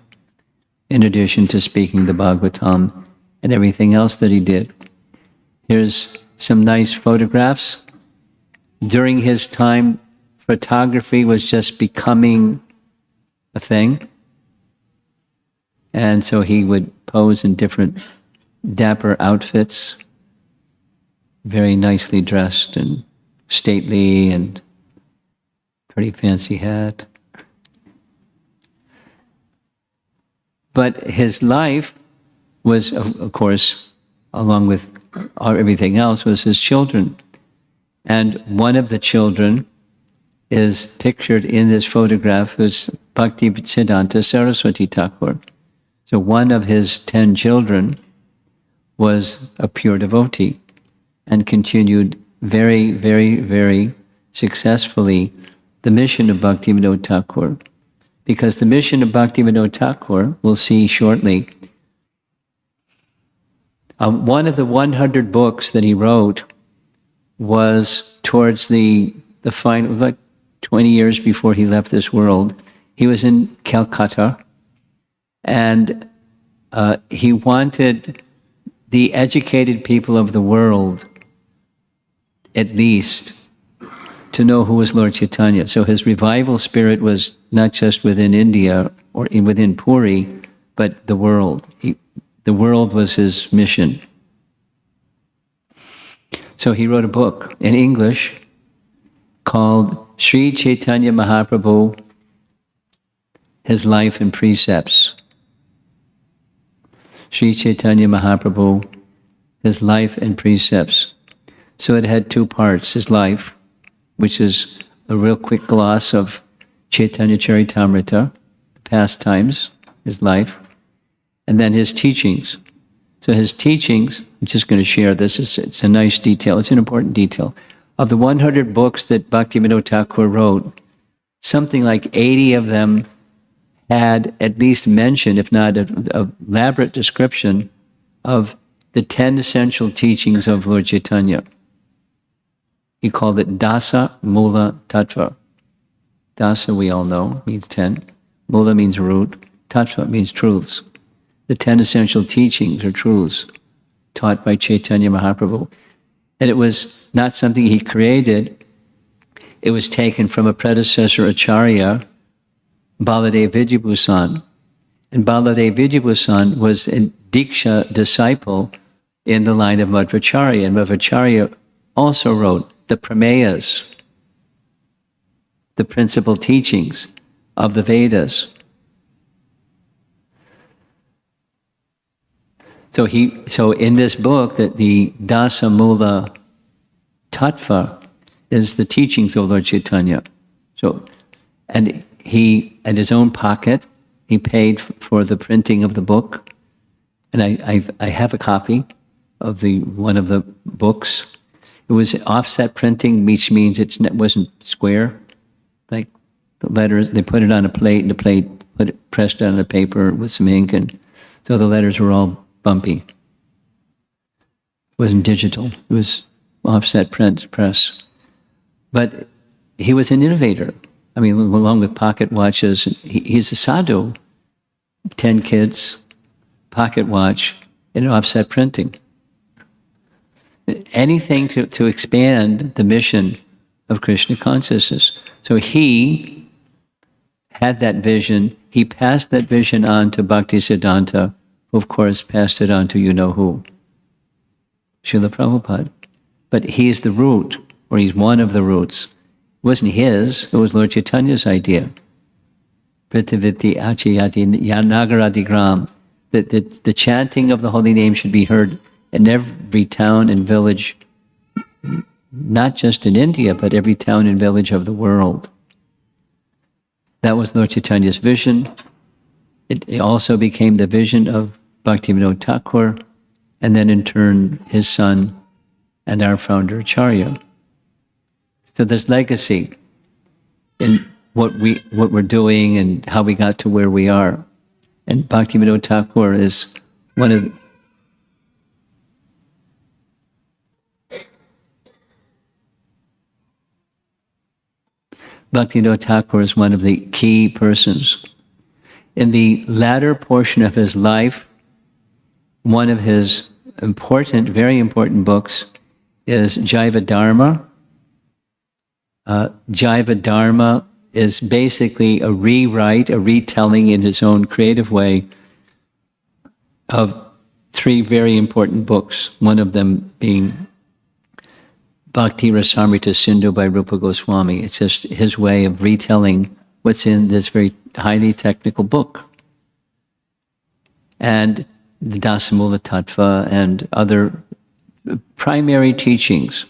in addition to speaking the Bhagavatam and everything else that he did. Here's some nice photographs. During his time, photography was just becoming a thing. And so he would pose in different dapper outfits, very nicely dressed and stately and pretty fancy hat. But his life was, of course, along with everything else, was his children. And one of the children is pictured in this photograph as Bhakti Siddhanta Saraswati Thakur. So one of his 10 children was a pure devotee and continued very, very, very successfully the mission of Bhaktivinoda Thakur. Because the mission of Bhaktivinoda Thakur, we'll see shortly, one of the 100 books that he wrote was towards the final, like 20 years before he left this world. He was in Calcutta, and he wanted the educated people of the world, at least, to know who was Lord Chaitanya. So his revival spirit was not just within India or within Puri, but the world. The world was his mission. So he wrote a book in English called Sri Chaitanya Mahaprabhu, His Life and Precepts. Sri Chaitanya Mahaprabhu, His Life and Precepts. So it had 2 parts, his life, which is a real quick gloss of Chaitanya Charitamrita, the pastimes, his life, and then his teachings. So his teachings, I'm just going to share this, it's a nice detail, it's an important detail. Of the 100 books that Bhaktivinoda Thakur wrote, something like 80 of them had at least mentioned, if not a elaborate description, of the 10 essential teachings of Lord Chaitanya. He called it Dasa Mula Tattva. Dasa, we all know, means 10. Mula means root. Tattva means truths. The 10 essential teachings or truths taught by Chaitanya Mahaprabhu. And it was not something he created. It was taken from a predecessor Acharya, Baladev Vidyabhusan. And Baladev Vidyabhusan was a Diksha disciple in the line of Madhvacharya. And Madhvacharya also wrote the Prameyas, the principal teachings of the Vedas. So in this book, that the Dasa Mula Tattva is the teachings of Lord Chaitanya. So, and he, at his own pocket, he paid for the printing of the book. And I have a copy of one of the books. It was offset printing, which means it wasn't square. Like the letters, they put it on a plate, and the plate pressed it on the paper with some ink, and so the letters were all bumpy. It wasn't digital. It was offset press. But he was an innovator. I mean, along with pocket watches, he's a sadhu. 10 kids, pocket watch, and offset printing. Anything to expand the mission of Krishna consciousness. So he had that vision. He passed that vision on to Bhaktisiddhanta, who of course passed it on to you-know-who, Srila Prabhupada. But he's the root, or he's one of the roots. It wasn't his, it was Lord Chaitanya's idea. Pritiviti achayati nagaradigram. That the chanting of the holy name should be heard in every town and village, not just in India, but every town and village of the world. That was Lord Chaitanya's vision. It also became the vision of Bhaktivinoda Thakur, and then in turn his son and our founder Acharya. So there's legacy in what we're doing and how we got to where we are. And Bhaktivinoda Thakur is one of the key persons. In the latter portion of his life, one of his very important books is Jaiva Dharma. Jaiva Dharma is basically a retelling in his own creative way of 3 very important books, one of them being Bhakti Rasamrita Sindhu by Rupa Goswami. It's just his way of retelling what's in this very highly technical book. And the Dasamula Tattva and other primary teachings,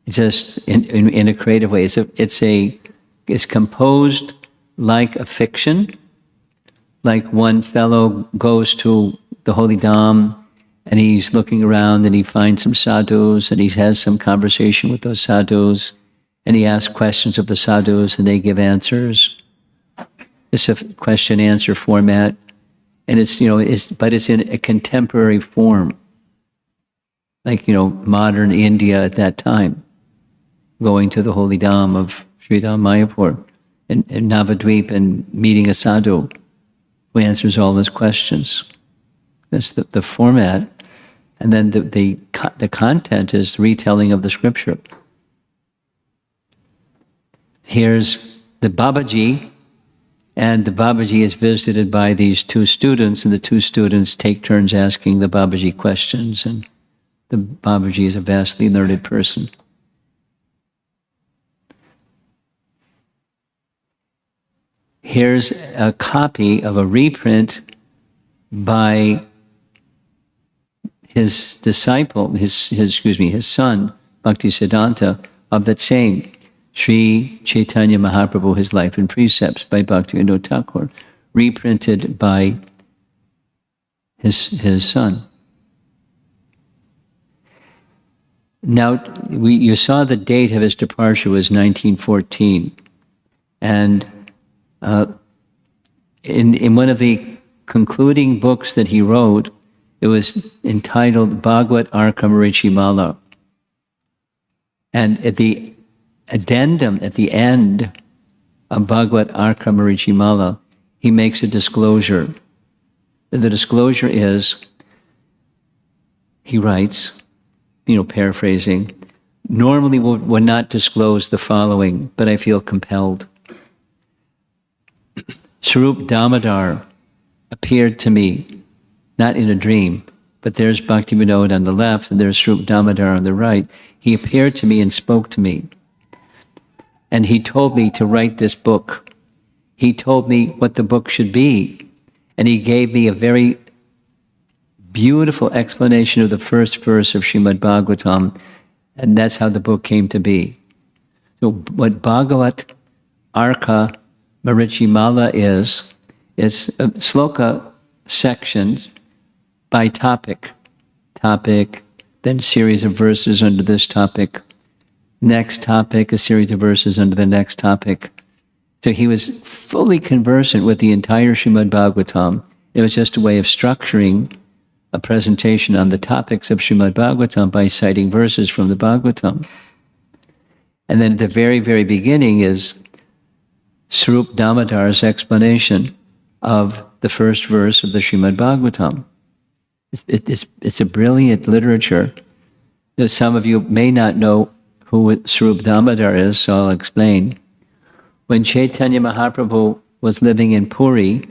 just in a creative way. It's composed like a fiction, like one fellow goes to the Holy Dham and he's looking around and he finds some sadhus and he has some conversation with those sadhus and he asks questions of the sadhus and they give answers. It's a question-answer format, and it's in a contemporary form, like modern India at that time, going to the Holy Dham of Sridham Mayapur in Navadvip and meeting a sadhu who answers all his questions. That's the format. And then the content is retelling of the scripture. Here's the Babaji, and the Babaji is visited by these 2 students, and the 2 students take turns asking the Babaji questions, and the Babaji is a vastly learned person. Here's a copy of a reprint by his disciple, his son, Bhaktisiddhanta, of that same Sri Chaitanya Mahaprabhu, His Life and Precepts by Bhaktivinoda Thakur, reprinted by his son. Now, you saw the date of his departure was 1914. And in one of the concluding books that he wrote, it was entitled Bhagavad Arka Marichimala. And at the addendum, at the end of Bhagavad Arka Marichimala, he makes a disclosure. The disclosure is, he writes, paraphrasing, normally would not disclose the following, but I feel compelled. Swarup Damodar appeared to me, not in a dream, but there's Bhakti Vinod on the left and there's Swarup Damodar on the right. He appeared to me and spoke to me. And he told me to write this book. He told me what the book should be. And he gave me a very beautiful explanation of the first verse of Srimad Bhagavatam, and that's how the book came to be. So what Bhagavat Arka Marichimala is sloka sections by topic, then series of verses under this topic, next topic, a series of verses under the next topic. So he was fully conversant with the entire Srimad Bhagavatam. It was just a way of structuring a presentation on the topics of Srimad Bhagavatam by citing verses from the Bhagavatam. And then at the very, very beginning is Swarup Damodar's explanation of the first verse of the Srimad Bhagavatam. It's a brilliant literature. Some of you may not know who Swarup Damodar is, so I'll explain. When Chaitanya Mahaprabhu was living in Puri,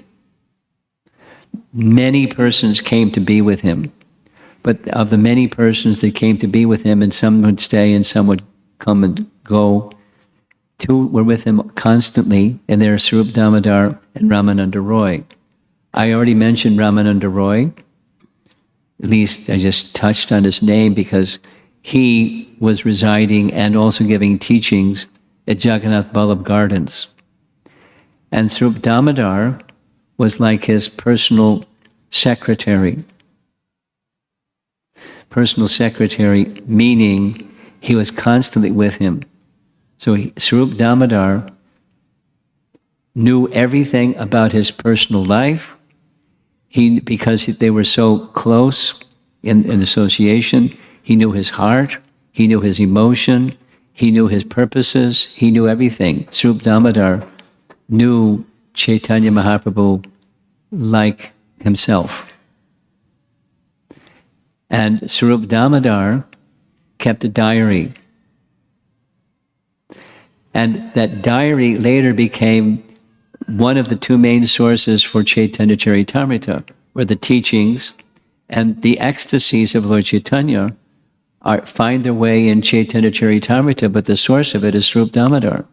many persons came to be with him. But of the many persons that came to be with him, and some would stay and some would come and go, two were with him constantly, and they're Swarup Damodar and Ramananda Roy. I already mentioned Ramananda Roy. At least I just touched on his name because he was residing and also giving teachings at Jagannath Ballabh Gardens. And Swarup Damodar was like his personal secretary. Personal secretary, meaning he was constantly with him. So Swarup Damodar knew everything about his personal life. Because they were so close in association, he knew his heart, he knew his emotion, he knew his purposes, he knew everything. Swarup Damodar knew Chaitanya Mahaprabhu like himself. And Swarup Damodar kept a diary. And that diary later became one of the two main sources for Chaitanya Charitamrita, where the teachings and the ecstasies of Lord Chaitanya find their way in Chaitanya Charitamrita, but the source of it is Swarup Damodar.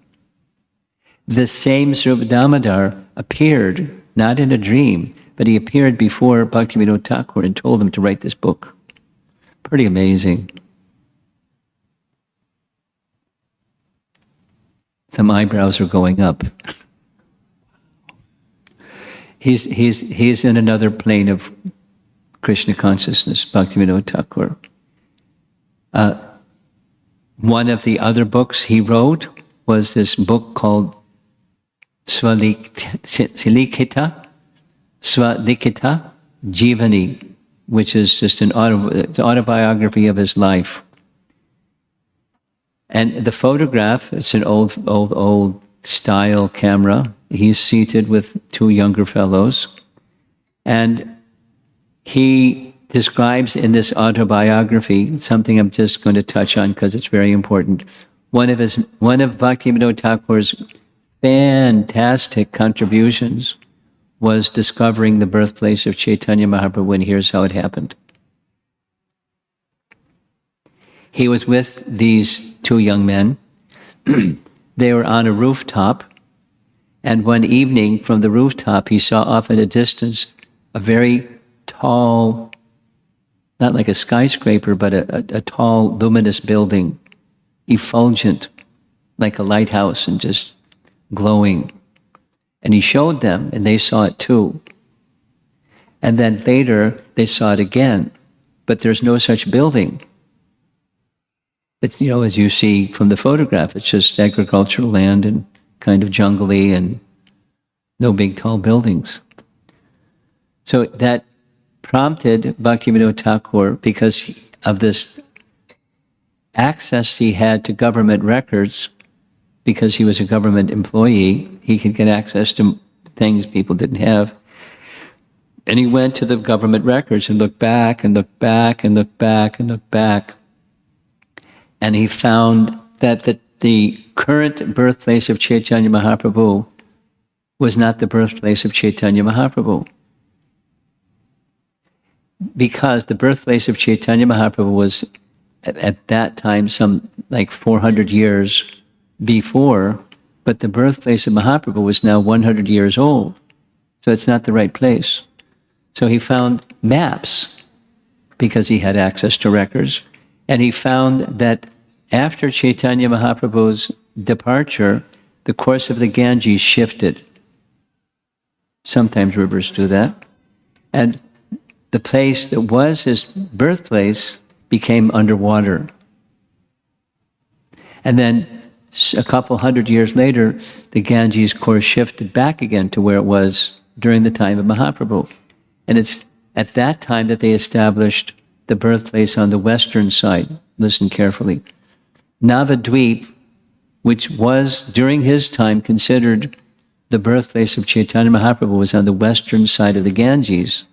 The same Swarup Damodar appeared, not in a dream, but he appeared before Bhaktivinoda Thakur and told him to write this book. Pretty amazing. Some eyebrows are going up. He's in another plane of Krishna consciousness, Bhaktivinoda Thakur. One of the other books he wrote was this book called Swalikita Jivani, which is just an autobiography of his life. And the photograph, it's an old style camera. He's seated with two younger fellows. And he describes in this autobiography something I'm just going to touch on because it's very important. One of Bhaktivinoda Thakur's fantastic contributions was discovering the birthplace of Chaitanya Mahaprabhu, and here's how it happened. He was with these two young men. They were on a rooftop, and one evening from the rooftop he saw off in a distance a very tall, not like a skyscraper, but a tall luminous building, effulgent, like a lighthouse and just glowing. And he showed them, and they saw it too. And then later, they saw it again, but there's no such building. It's, as you see from the photograph, it's just agricultural land and kind of jungly and no big tall buildings. So that prompted Bhaktivinoda Thakur, because of this access he had to government records, because he was a government employee, he could get access to things people didn't have. And he went to the government records and looked back and looked back and looked back and looked back. And he found that the current birthplace of Chaitanya Mahaprabhu was not the birthplace of Chaitanya Mahaprabhu. Because the birthplace of Chaitanya Mahaprabhu was at that time some like 400 years before, but the birthplace of Mahaprabhu was now 100 years old. So it's not the right place. So he found maps, because he had access to records, and he found that after Chaitanya Mahaprabhu's departure, the course of the Ganges shifted. Sometimes rivers do that. And the place that was his birthplace became underwater. And then a couple hundred years later, the Ganges course shifted back again to where it was during the time of Mahaprabhu. And it's at that time that they established the birthplace on the western side. Listen carefully. Navadvip, which was during his time considered the birthplace of Chaitanya Mahaprabhu, was on the western side of the Ganges.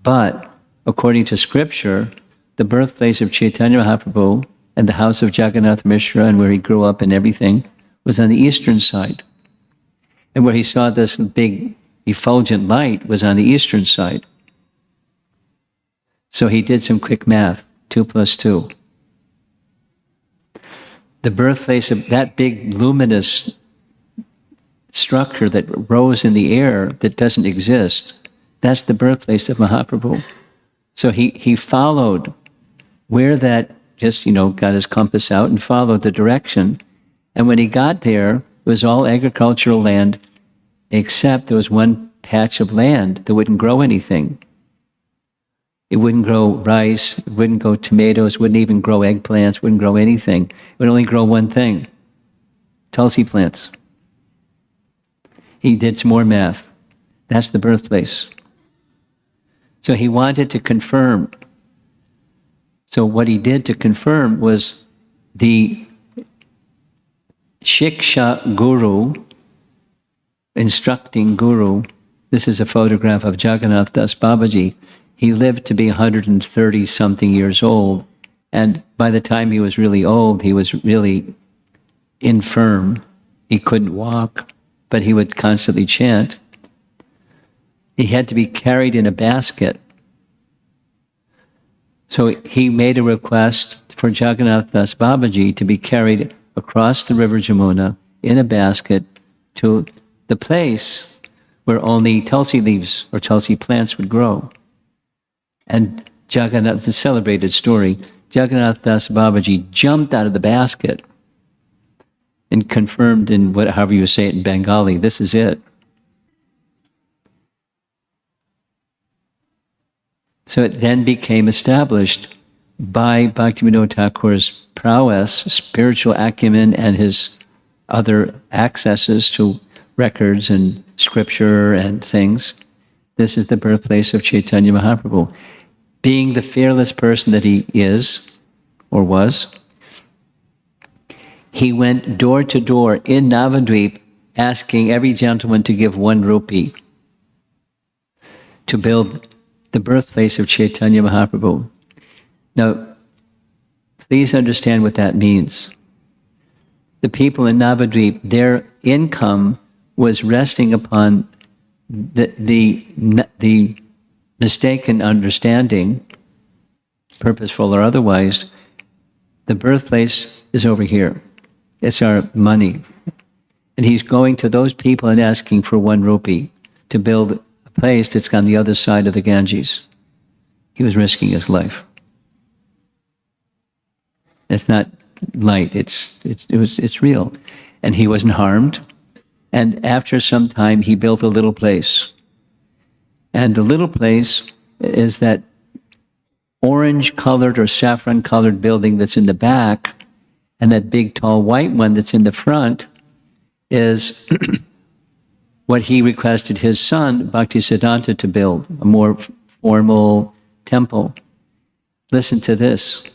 But according to scripture, the birthplace of Chaitanya Mahaprabhu and the house of Jagannath Mishra and where he grew up and everything was on the eastern side. And where he saw this big effulgent light was on the eastern side. So he did some quick math, 2 + 2. The birthplace of that big luminous structure that rose in the air that doesn't exist, that's the birthplace of Mahaprabhu. So he followed where that, just, got his compass out and followed the direction. And when he got there, it was all agricultural land, except there was one patch of land that wouldn't grow anything. It wouldn't grow rice, it wouldn't grow tomatoes, wouldn't even grow eggplants, wouldn't grow anything. It would only grow one thing, tulsi plants. He did some more math. That's the birthplace. So he wanted to confirm. So what he did to confirm was the Shiksha Guru, instructing Guru. This is a photograph of Jagannath Das Babaji. He lived to be 130 something years old. And by the time he was really old, he was really infirm. He couldn't walk, but he would constantly chant. He had to be carried in a basket. So he made a request for Jagannath Das Babaji to be carried across the river Jamuna in a basket to the place where only tulsi leaves or tulsi plants would grow. And Jagannath, the celebrated story, Jagannath Das Babaji jumped out of the basket and confirmed in however you say it in Bengali, this is it. So it then became established by Bhaktivinoda Thakur's prowess, spiritual acumen, and his other accesses to records and scripture and things. This is the birthplace of Chaitanya Mahaprabhu. Being the fearless person that he is, or was, he went door to door in Navadvip asking every gentleman to give 1 rupee to build the birthplace of Chaitanya Mahaprabhu. Now, please understand what that means. The people in Navadvip, their income was resting upon the mistaken understanding, purposeful or otherwise, the birthplace is over here. It's our money. And he's going to those people and asking for 1 rupee to build a place that's on the other side of the Ganges. He was risking his life. It's not light, it's real. And he wasn't harmed. And after some time, he built a little place. And the little place is that orange-colored or saffron-colored building that's in the back, and that big, tall, white one that's in the front is what he requested his son, Bhaktisiddhanta, to build, a more formal temple. Listen to this.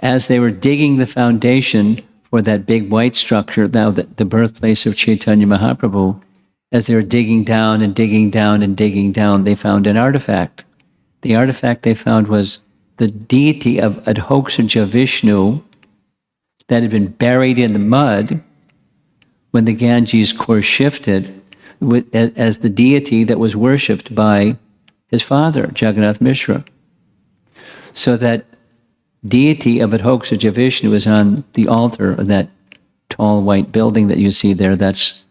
As they were digging the foundation for that big white structure, now the birthplace of Chaitanya Mahaprabhu, as they were digging down and digging down and digging down, they found an artifact. The artifact they found was the deity of Adhokshaja Vishnu that had been buried in the mud when the Ganges course shifted as the deity that was worshipped by his father, Jagannath Mishra. So that deity of Adhokshaja Vishnu is on the altar of that tall white building that you see there. That's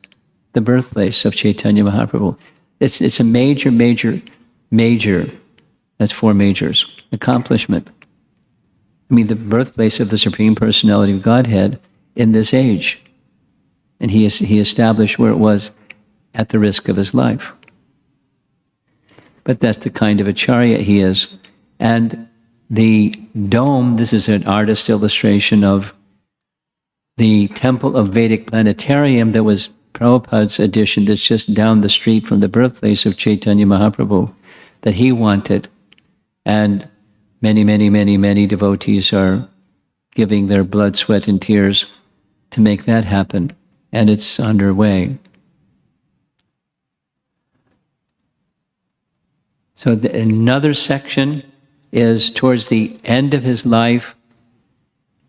the birthplace of Chaitanya Mahaprabhu. It's a major, that's 4 majors, accomplishment. I mean, the birthplace of the Supreme Personality of Godhead in this age. And he established where it was at the risk of his life. But that's the kind of acharya he is. And the dome, this is an artist illustration of the Temple of Vedic Planetarium that was Prabhupada's addition, that's just down the street from the birthplace of Chaitanya Mahaprabhu, that he wanted. And many devotees are giving their blood, sweat, and tears to make that happen. And it's underway. So another section is towards the end of his life,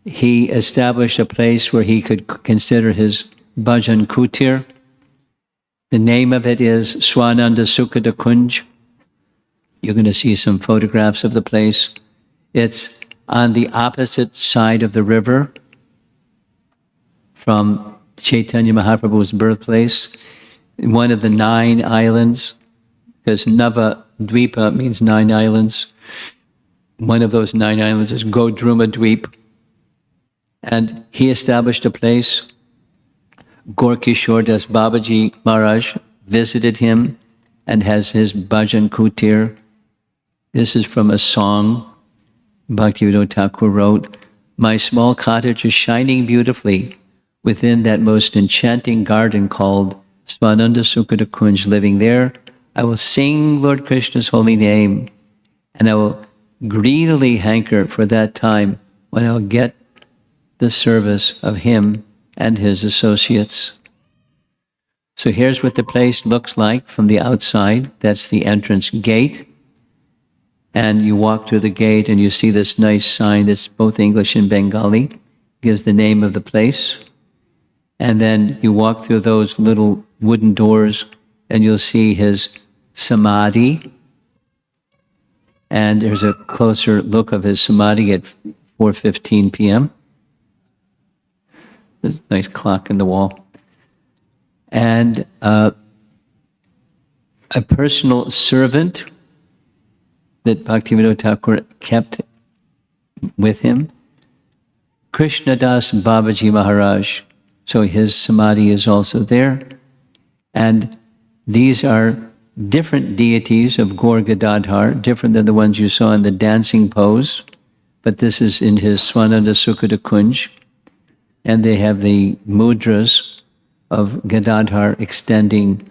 he established a place where he could consider his bhajan kutir. The name of it is Swananda Sukhada Kunj. You're going to see some photographs of the place. It's on the opposite side of the river from Chaitanya Mahaprabhu's birthplace, one of the 9 islands, because Nava Dvipa means 9 islands. One of those 9 islands is Godruma Dweep. And he established a place. Gorkishore Das Babaji Maharaj visited him and has his bhajan kutir. This is from a song Bhaktivinoda Thakur wrote. My small cottage is shining beautifully within that most enchanting garden called Swananda Sukhada Kunj. Living there, I will sing Lord Krishna's holy name, and I will greedily hanker for that time when I'll get the service of him and his associates. So here's what the place looks like from the outside. That's the entrance gate. And you walk through the gate and you see this nice sign that's both English and Bengali, gives the name of the place. And then you walk through those little wooden doors and you'll see his samadhi. And there's a closer look of his samadhi at 4:15 p.m. There's a nice clock in the wall. And a personal servant that Bhaktivinoda Thakur kept with him, Krishnadas Babaji Maharaj. So his samadhi is also there. And these are different deities of Gaur Gadadhar, different than the ones you saw in the dancing pose. But this is in his Swananda Sukhada Kunj. And they have the mudras of Gadadhar extending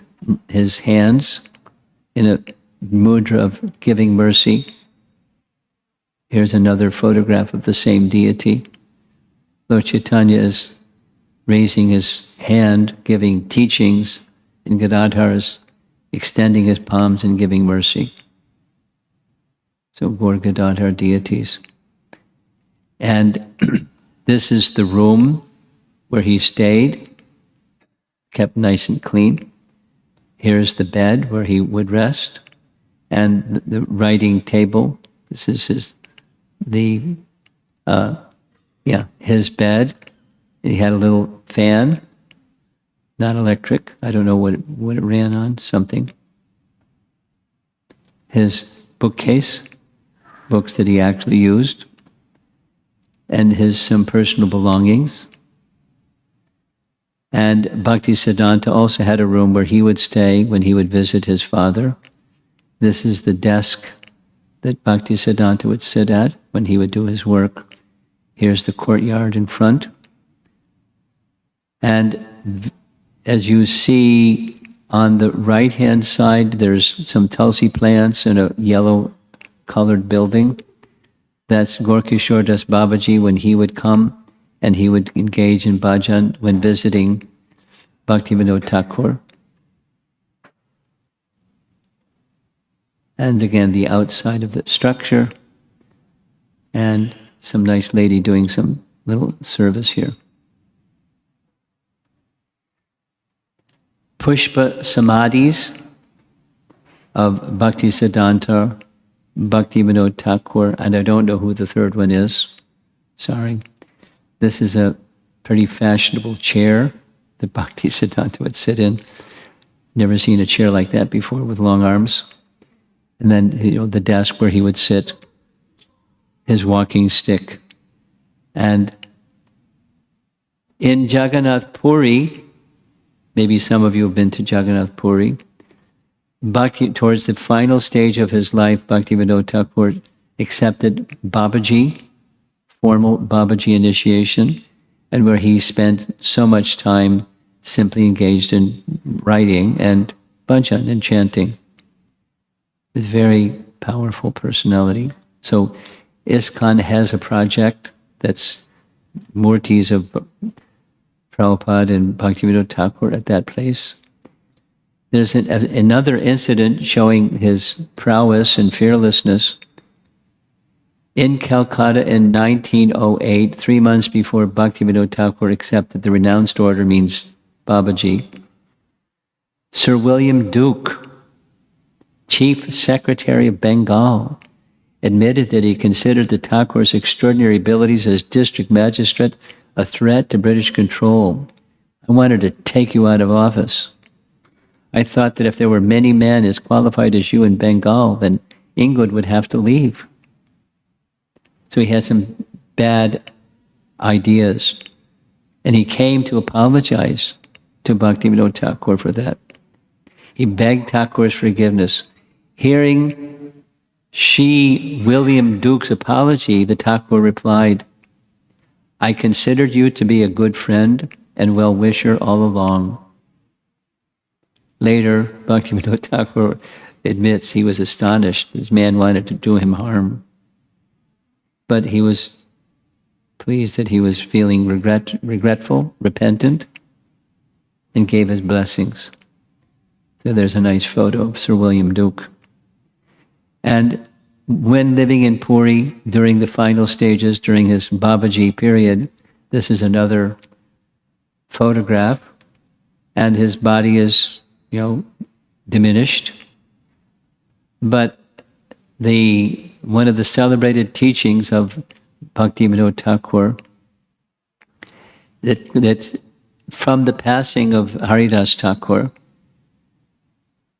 his hands in a mudra of giving mercy. Here's another photograph of the same deity. Lord Chaitanya is raising his hand, giving teachings, and Gadadhar is extending his palms and giving mercy. So Gaur Gadadhar deities. And this is the room where he stayed, kept nice and clean. Here's the bed where he would rest, and the writing table. This is his bed. He had a little fan, not electric. I don't know what it ran on, something. His bookcase, books that he actually used, and some personal belongings. And Bhaktisiddhanta also had a room where he would stay when he would visit his father. This is the desk that Bhaktisiddhanta would sit at when he would do his work. Here's the courtyard in front. And as you see on the right-hand side, there's some tulsi plants and a yellow-colored building. That's Gorkishore Das Babaji when he would come and he would engage in bhajan when visiting Bhaktivinoda Thakur. And again, the outside of the structure, and some nice lady doing some little service here. Pushpa Samadhis of Bhaktisiddhanta, Bhaktivinoda Thakur, and I don't know who the third one is. Sorry. This is a pretty fashionable chair that Bhaktisiddhanta would sit in. Never seen a chair like that before with long arms. And then, the desk where he would sit, his walking stick. And in Jagannath Puri, maybe some of you have been to Jagannath Puri, towards the final stage of his life, Bhaktivinoda Thakur accepted Babaji, formal Babaji initiation, and where he spent so much time simply engaged in writing and bhajan and chanting. With very powerful personality. So ISKCON has a project that's Murtis of Prabhupada and Bhaktivinoda Thakur at that place. There's another incident showing his prowess and fearlessness. In Calcutta in 1908, 3 months before Bhaktivinoda Thakur accepted the renounced order, means Babaji, Sir William Duke, Chief Secretary of Bengal, admitted that he considered the Thakur's extraordinary abilities as district magistrate a threat to British control. I wanted to take you out of office. I thought that if there were many men as qualified as you in Bengal, then England would have to leave. So he had some bad ideas. And he came to apologize to Bhaktivinoda Thakur for that. He begged Thakur's forgiveness. Hearing William Duke's apology, the Thakur replied, I considered you to be a good friend and well-wisher all along. Later, Bhaktivinoda Thakur admits he was astonished. This man wanted to do him harm. But he was pleased that he was feeling regretful, repentant, and gave his blessings. So there's a nice photo of Sir William Duke. And when living in Puri during the final stages, during his Babaji period, this is another photograph, and his body is, diminished. But one of the celebrated teachings of Bhaktivinoda Thakur, that from the passing of Haridas Thakur,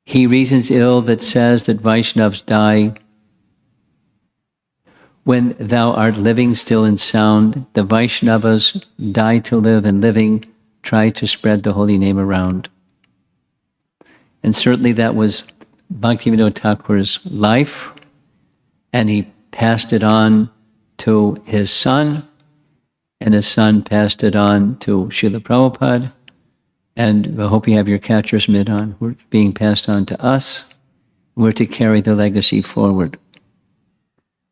he reasons ill that says that Vaishnavas die when thou art living still and sound. The Vaishnavas die to live, and living try to spread the holy name around. And certainly that was Bhaktivinoda Thakur's life, and he passed it on to his son, and his son passed it on to Srila Prabhupada. And I hope you have your catcher's mitt on. We're being passed on to us. We're to carry the legacy forward.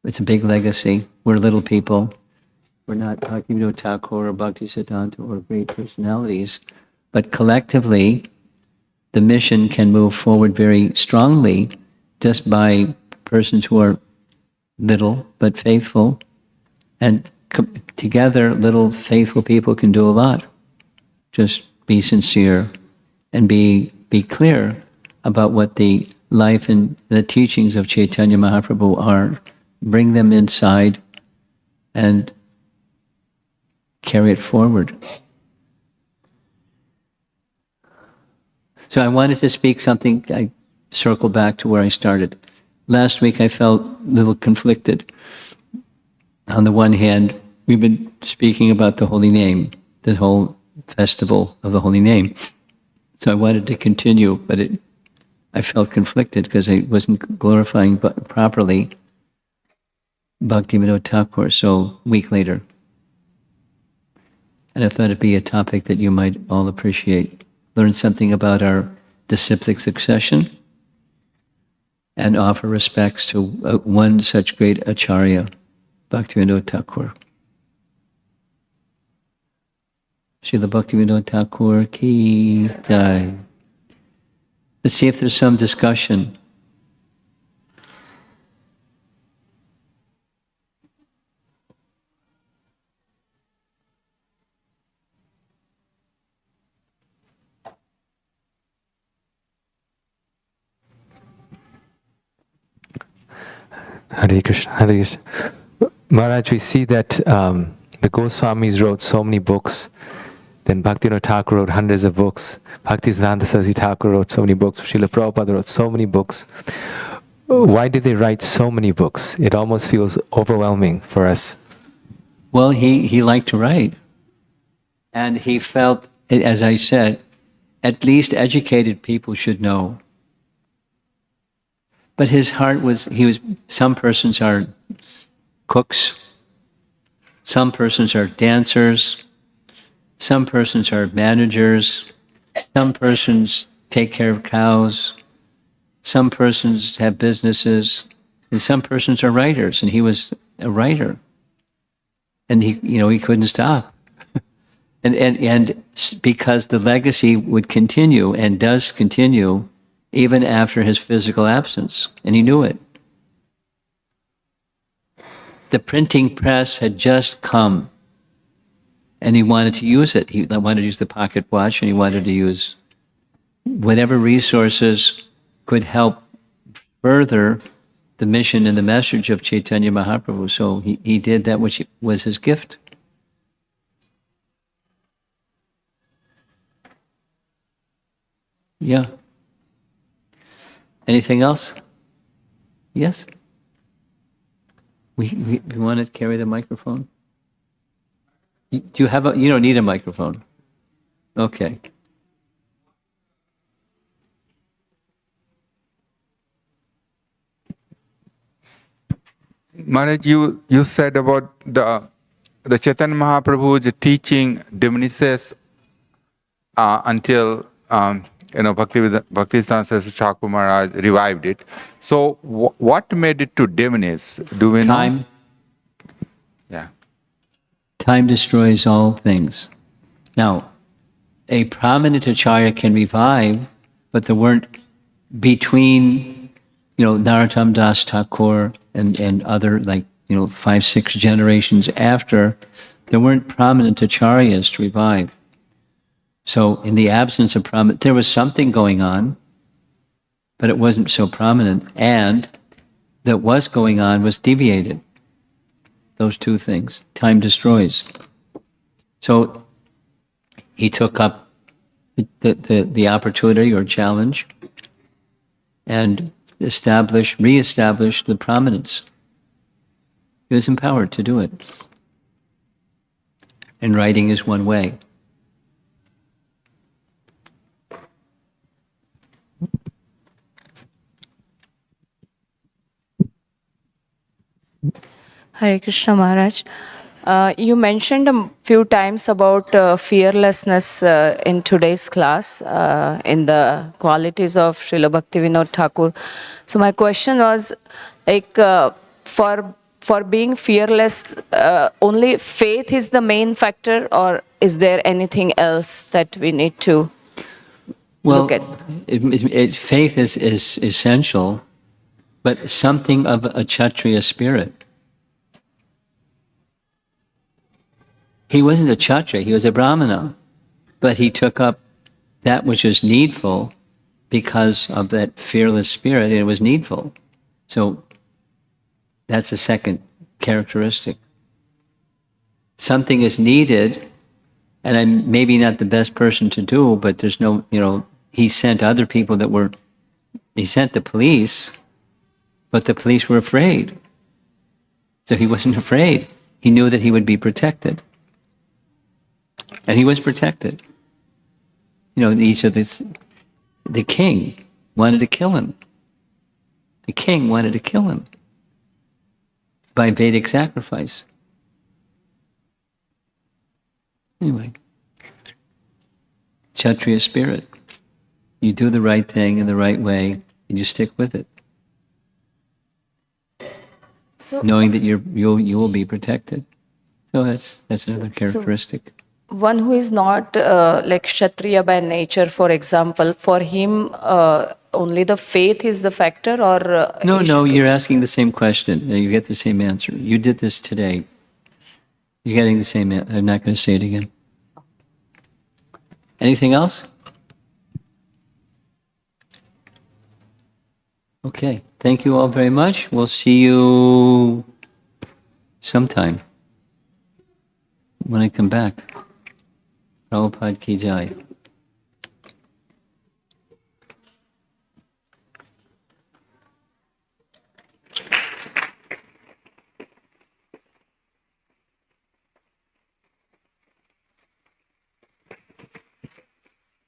It's a big legacy. We're little people. We're not Bhaktivinoda Thakur or Bhaktisiddhanta or great personalities. But collectively, the mission can move forward very strongly just by persons who are little but faithful. And together, little faithful people can do a lot. Just be sincere and be clear about what the life and the teachings of Chaitanya Mahaprabhu are. Bring them inside and carry it forward. So I wanted to speak something, I circle back to where I started. Last week I felt a little conflicted. On the one hand, we've been speaking about the holy name, the whole festival of the holy name. So I wanted to continue, but I felt conflicted because I wasn't glorifying properly Bhaktivinoda Thakur, so a week later. And I thought it'd be a topic that you might all appreciate. Learn something about our disciplic succession and offer respects to one such great acharya, Bhaktivinoda Thakur. Srila Bhaktivinoda Thakur ki jai. Let's see if there's some discussion. Hare Krishna, Hare Krishna. Maharaj, we see that the Goswamis wrote so many books. Then Bhaktivinoda Thakur wrote hundreds of books. Bhaktisiddhanta Saraswati Thakur wrote so many books. Srila Prabhupada wrote so many books. Why did they write so many books? It almost feels overwhelming for us. Well, he liked to write. And he felt, as I said, at least educated people should know. But his heart was, some persons are cooks, some persons are dancers, some persons are managers, some persons take care of cows, some persons have businesses, and some persons are writers, and he was a writer. And he couldn't stop. and because the legacy would continue and does continue even after his physical absence, and he knew it. The printing press had just come, and he wanted to use it. He wanted to use the pocket watch, and he wanted to use whatever resources could help further the mission and the message of Chaitanya Mahaprabhu. So he did that which was his gift. Yeah. Anything else? Yes? We want to carry the microphone? Do you have you don't need a microphone. Okay. Maharaj, you said about the Chaitanya Mahaprabhu's teaching diminishes until Bhaktisiddhanta Saraswati Thakur Maharaj revived it. So what made it to diminish? Do we know? Time. Yeah. Time destroys all things. Now, a prominent acharya can revive, but there weren't between, Narottam Das Thakur and other 5-6 generations after, there weren't prominent acharyas to revive. So in the absence of prominent, there was something going on, but it wasn't so prominent, and that was going on was deviated. Those two things. Time destroys. So he took up the opportunity or challenge and reestablished the prominence. He was empowered to do it. And writing is one way. Hare Krishna Maharaj. You mentioned a few times about fearlessness in today's class, in the qualities of Srila Bhaktivinoda Thakur. So my question was, for being fearless, only faith is the main factor, or is there anything else that we need to look at? Faith is essential, but something of a Kshatriya spirit. He wasn't a Kshatriya, he was a Brahmana, but he took up that which was needful because of that fearless spirit, and it was needful. So that's the second characteristic. Something is needed, and I'm maybe not the best person to do, but there's no, he sent other people he sent the police, but the police were afraid. So he wasn't afraid. He knew that he would be protected. And he was protected. The king wanted to kill him. The king wanted to kill him. by Vedic sacrifice. Anyway, Kshatriya spirit. You do the right thing in the right way, and you stick with it, So, knowing that you will be protected. So that's another characteristic. one who is not like Kshatriya by nature, for example, for him only the faith is the factor, or No, he no, should- you're asking the same question. You get the same answer. You did this today. You're getting the same answer. I'm not going to say it again. Anything else? Okay. Thank you all very much. We'll see you sometime when I come back. Prabhupada ki jai.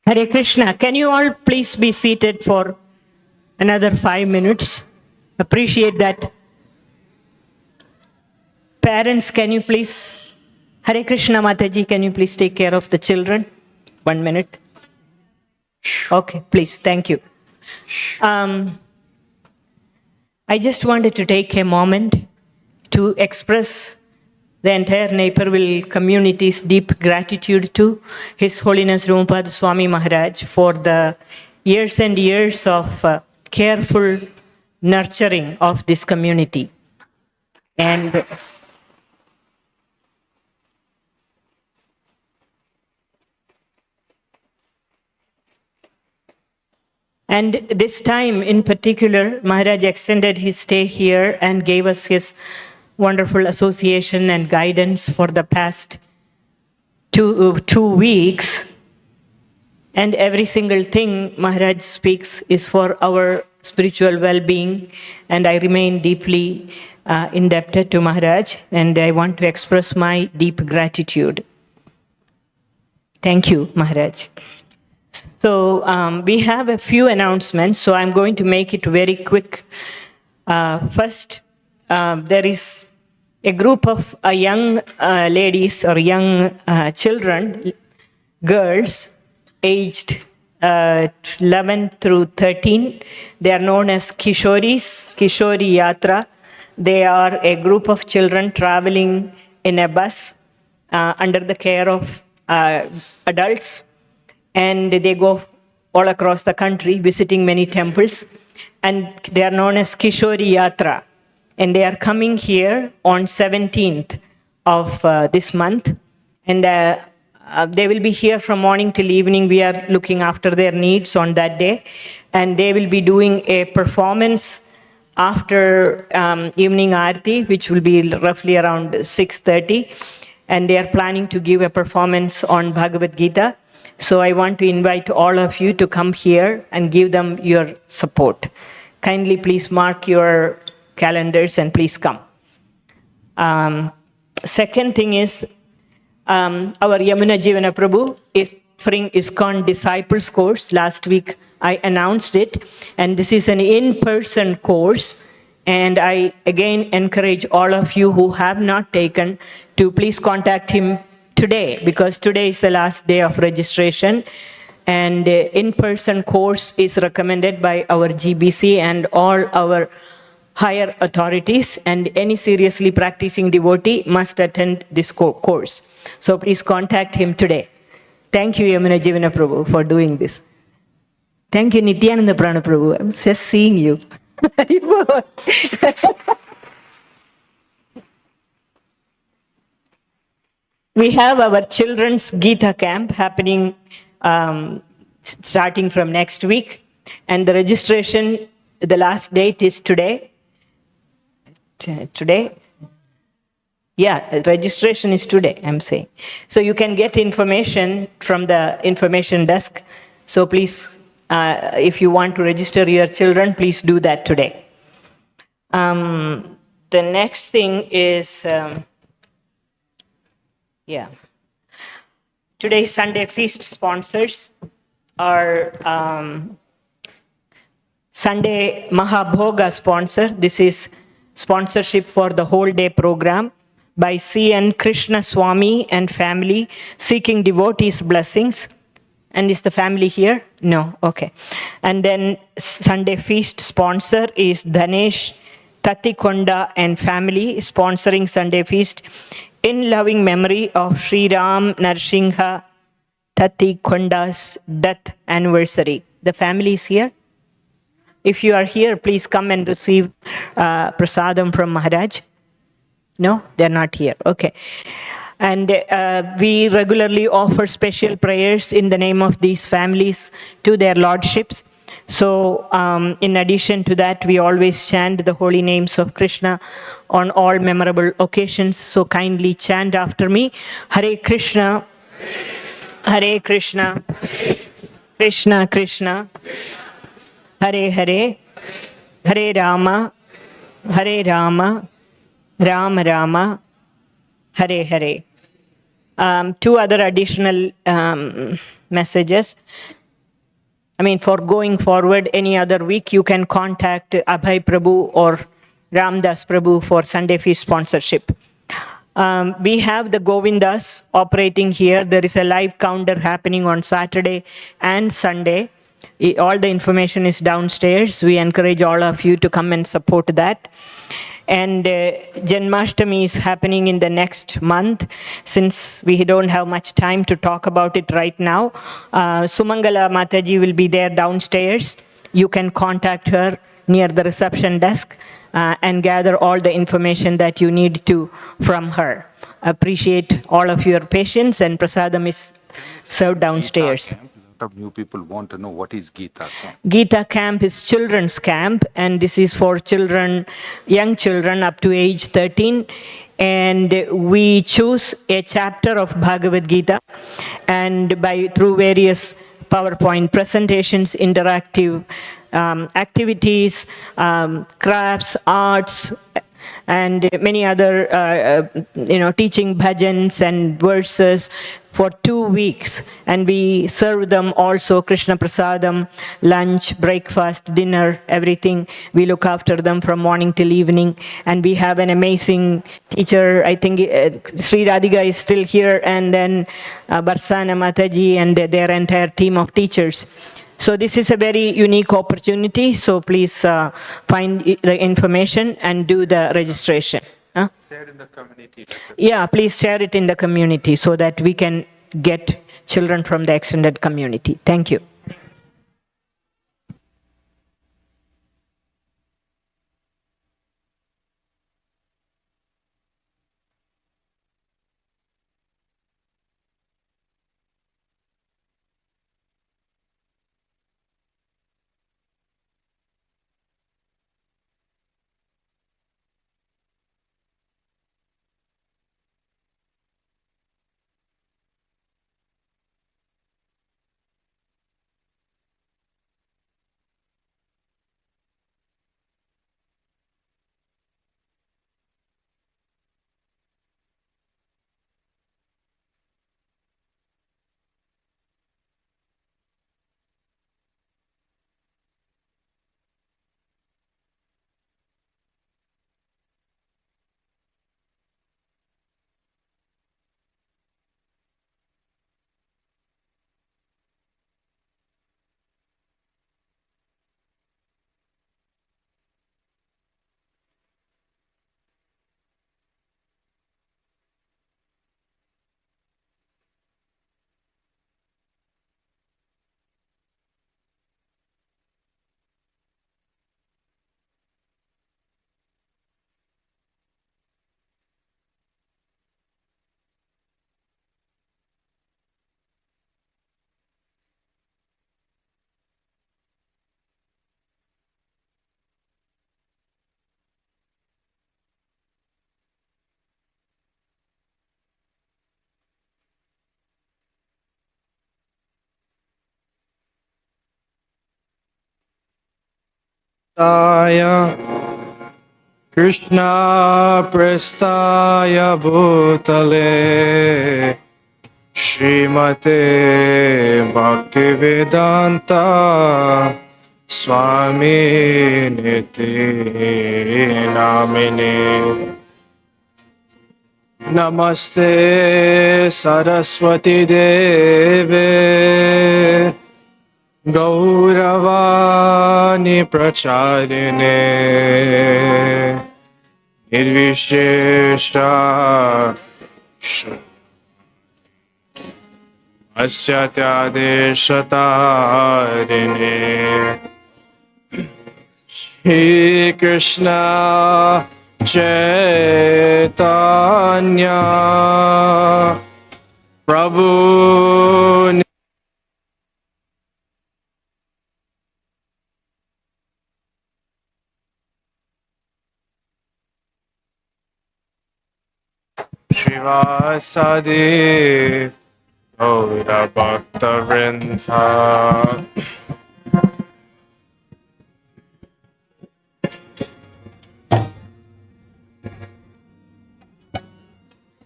Hare Krishna. Can you all please be seated for another 5 minutes? Appreciate that. Parents, can you please? Hare Krishna Mataji, can you please take care of the children? 1 minute. Okay, please. Thank you. I just wanted to take a moment to express the entire Naperville community's deep gratitude to His Holiness Rupada Swami Maharaj for the years and years of careful nurturing of this community. And this time in particular, Maharaj extended his stay here and gave us his wonderful association and guidance for the past two weeks. And every single thing Maharaj speaks is for our spiritual well-being. And I remain deeply indebted to Maharaj. And I want to express my deep gratitude. Thank you, Maharaj. So we have a few announcements, so I'm going to make it very quick. First, there is a group of young ladies or young children, girls, aged 11 through 13. They are known as Kishoris, Kishori Yatra. They are a group of children traveling in a bus under the care of adults. And they go all across the country visiting many temples. And they are known as Kishori Yatra. And they are coming here on 17th of this month. And they will be here from morning till evening. We are looking after their needs on that day. And they will be doing a performance after evening aarti, which will be roughly around 6:30. And they are planning to give a performance on Bhagavad Gita. So I want to invite all of you to come here and give them your support. Kindly please mark your calendars and please come. Second thing is, our Yamuna Jivana Prabhu is offering ISKCON Disciples course. Last week I announced it, and this is an in-person course. And I again encourage all of you who have not taken to please contact him today, because today is the last day of registration. And in-person course is recommended by our GBC and all our higher authorities, and any seriously practicing devotee must attend this course. So please contact him today. Thank you, Yamuna Jivana Prabhu, for doing this. Thank you, Nityananda Prana Prabhu. I'm just seeing you. We have our children's Gita camp happening starting from next week. And the registration, the last date is today. Today? Yeah, registration is today, I'm saying. So you can get information from the information desk. So please, if you want to register your children, please do that today. The next thing is, today's Sunday feast sponsors are Sunday Mahabhoga sponsor. This is sponsorship for the whole day program by C.N. Krishna Swami and family, seeking devotees' blessings. And is the family here? No, okay. And then Sunday feast sponsor is Dhanesh Tatikonda and family, sponsoring Sunday feast in loving memory of Sri Ram Narsingha Tatikonda's death anniversary. The family is here. If you are here, please come and receive prasadam from Maharaj. No, they're not here. Okay. And we regularly offer special prayers in the name of these families to their lordships. So in addition to that, we always chant the holy names of Krishna on all memorable occasions. So kindly chant after me. Hare Krishna, Hare Krishna, Krishna Krishna, Hare Hare, Hare Rama, Hare Rama, Rama Rama, Hare Hare. Two other additional messages. I mean, for going forward, any other week, you can contact Abhay Prabhu or Ramdas Prabhu for Sunday feast sponsorship. We have the Govindas operating here. There is a live counter happening on Saturday and Sunday. All the information is downstairs. We encourage all of you to come and support that. And Janmashtami is happening in the next month. Since we don't have much time to talk about it right now, Sumangala Mataji will be there downstairs. You can contact her near the reception desk and gather all the information that you need to from her. Appreciate all of your patience, and prasadam is served downstairs. A lot of new people want to know what is Gita Camp. Gita Camp is children's camp, and this is for children, young children up to age 13. And we choose a chapter of Bhagavad Gita, and through various PowerPoint presentations, interactive activities, crafts, arts, and many other, teaching bhajans and verses for 2 weeks. And we serve them also Krishna Prasadam, lunch, breakfast, dinner, everything. We look after them from morning till evening. And we have an amazing teacher. I think Sri Radhika is still here, and then Barsana Mataji and their entire team of teachers. So this is a very unique opportunity. So please find the information and do the registration. Share in the community. Yeah, please share it in the community so that we can get children from the extended community. Thank you. Krishna prestaya bhutale Srimate Bhaktivedanta Swami Niti Namine Namaste Saraswati Deve Gauravani Pracharine Nirvishesha Asyatyadeshatarine Shri Krishna Chaitanya Prabhu Srivasadi Gaura Bhakta Vrinda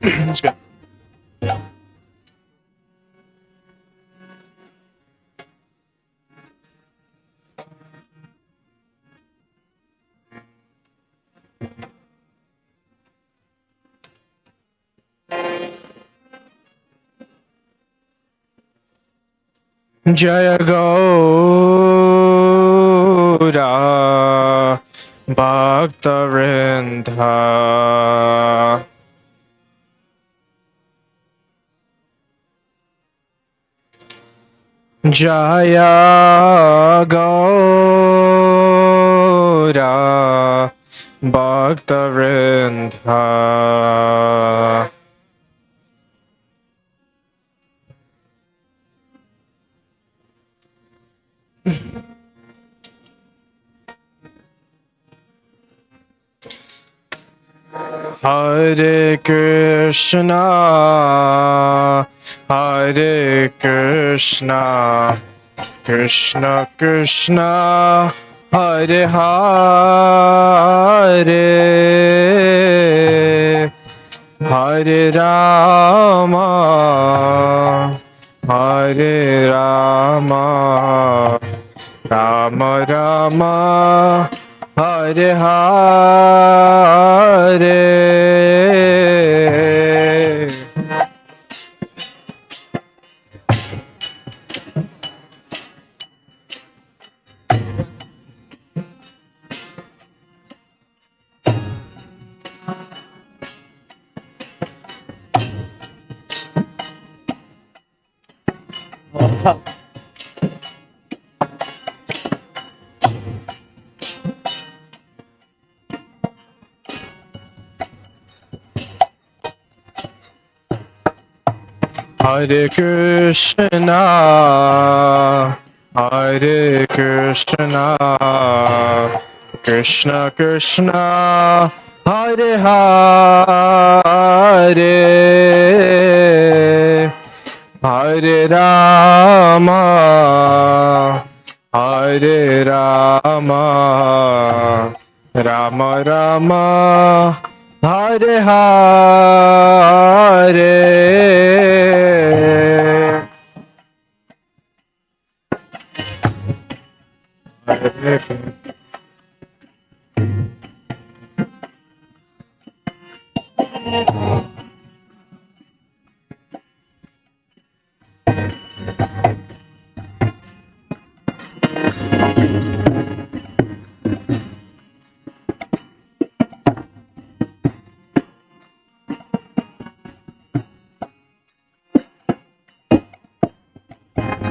Let's go. Jaya Gaura Bhakta Vrinda Jaya Gaura Bhakta Vrinda Hare Krishna, Hare Krishna, Krishna Krishna, Hare Hare, Hare Rama, Hare Rama, Rama Rama, Hare Hare. Hare Krishna, Hare Krishna, Krishna Krishna, Hare Hare, Hare Rama, Hare Rama, Rama Rama, Hare Hare.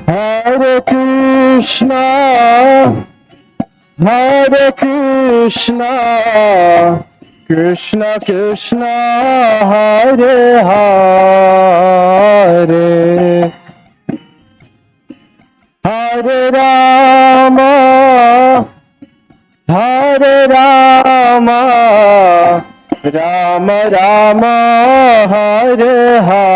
Hare Krishna, Hare Krishna, Krishna Krishna, Hare Hare, Hare Rama, Hare Rama, Rama Rama, Hare Hare.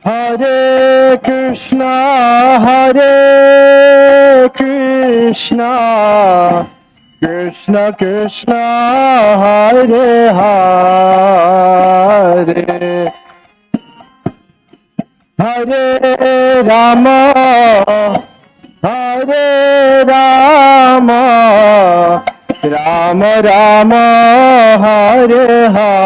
Hare Krishna, Hare Krishna, Krishna Krishna, Hare Hare, Hare Rama, Hare Rama, Rama Rama, Hare Hare.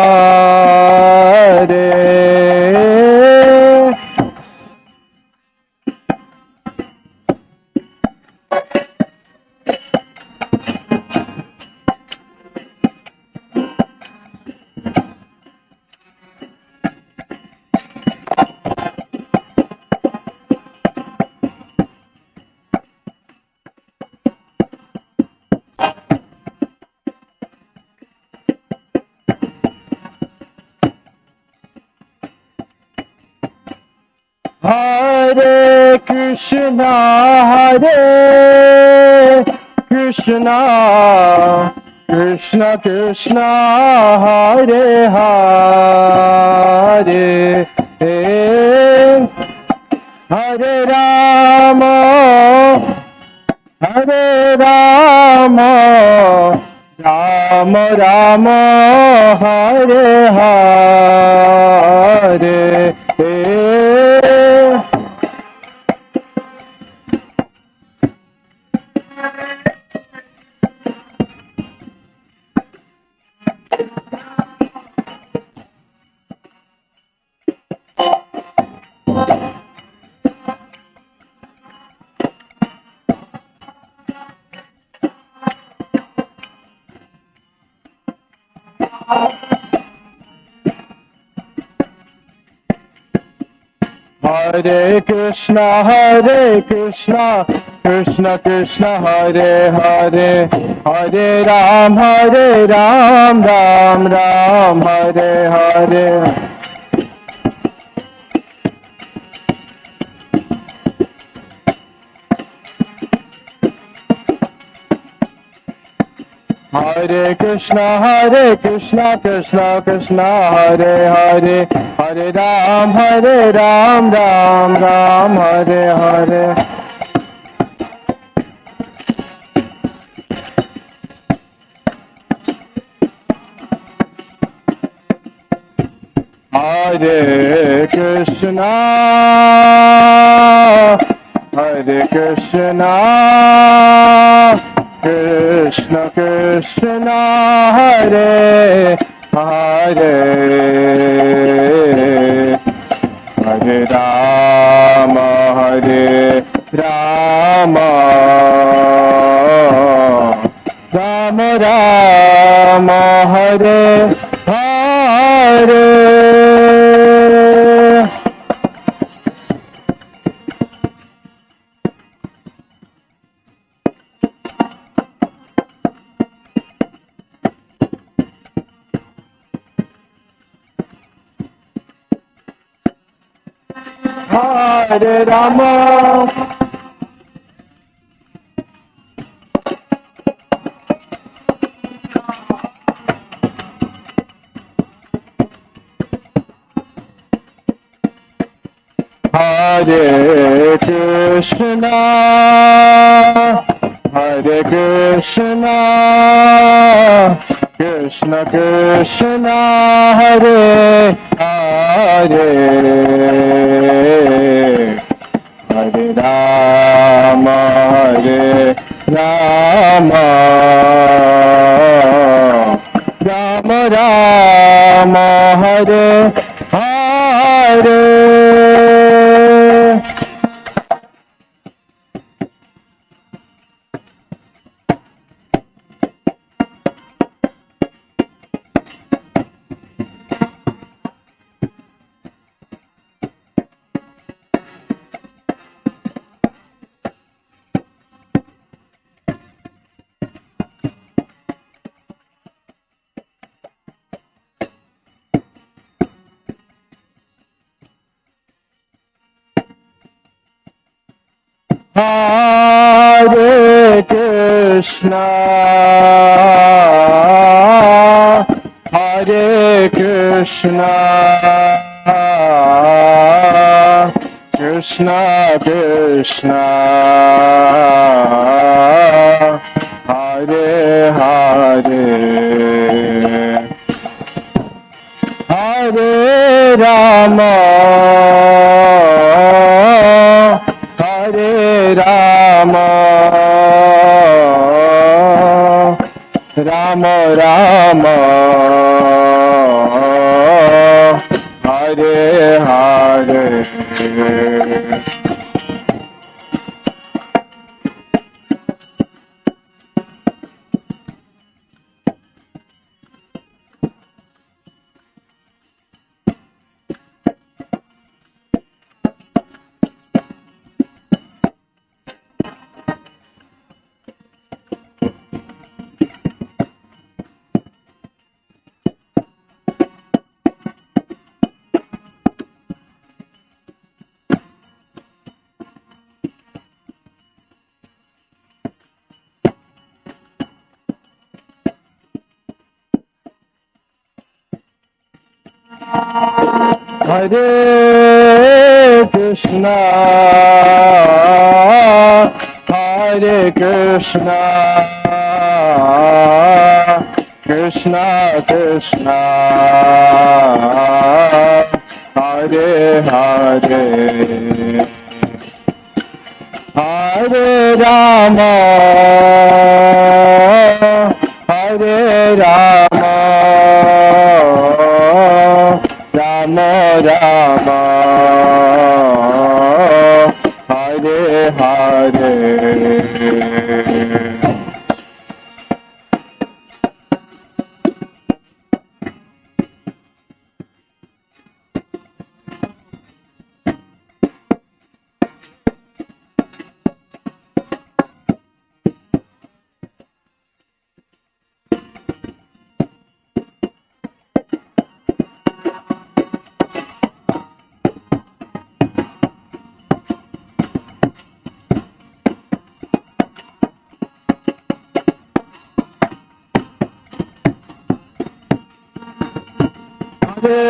Hare Krishna, Hare Krishna, Krishna Krishna, Hare Hare, Hare Rama, Hare Rama, Rama Rama, Hare Hare. Hare Krishna, Krishna Krishna, Hare Hare, Hare Ram, Ram Ram, Hare Hare. Hare Krishna, Krishna Krishna, Hare Hare, Hare Ram, Ram Ram, Hare Hare. Hare Krishna, Krishna Krishna, Hare Hare, Hare Rama, Rama Rama, Hare Hare. Hare Rama, Hare Krishna, Krishna Krishna, Hare Hare, Hare Rama, Rama Rama, Hare Hare. Hare Krishna, Hare Krishna, Krishna Krishna Hare Hare Hare Rama Hare Rama Rama Rama Hare Hare Hare Krishna, Hare Krishna, Krishna Krishna, Hare Hare, Hare Rama, Hare Rama. Rama Rama Hare Hare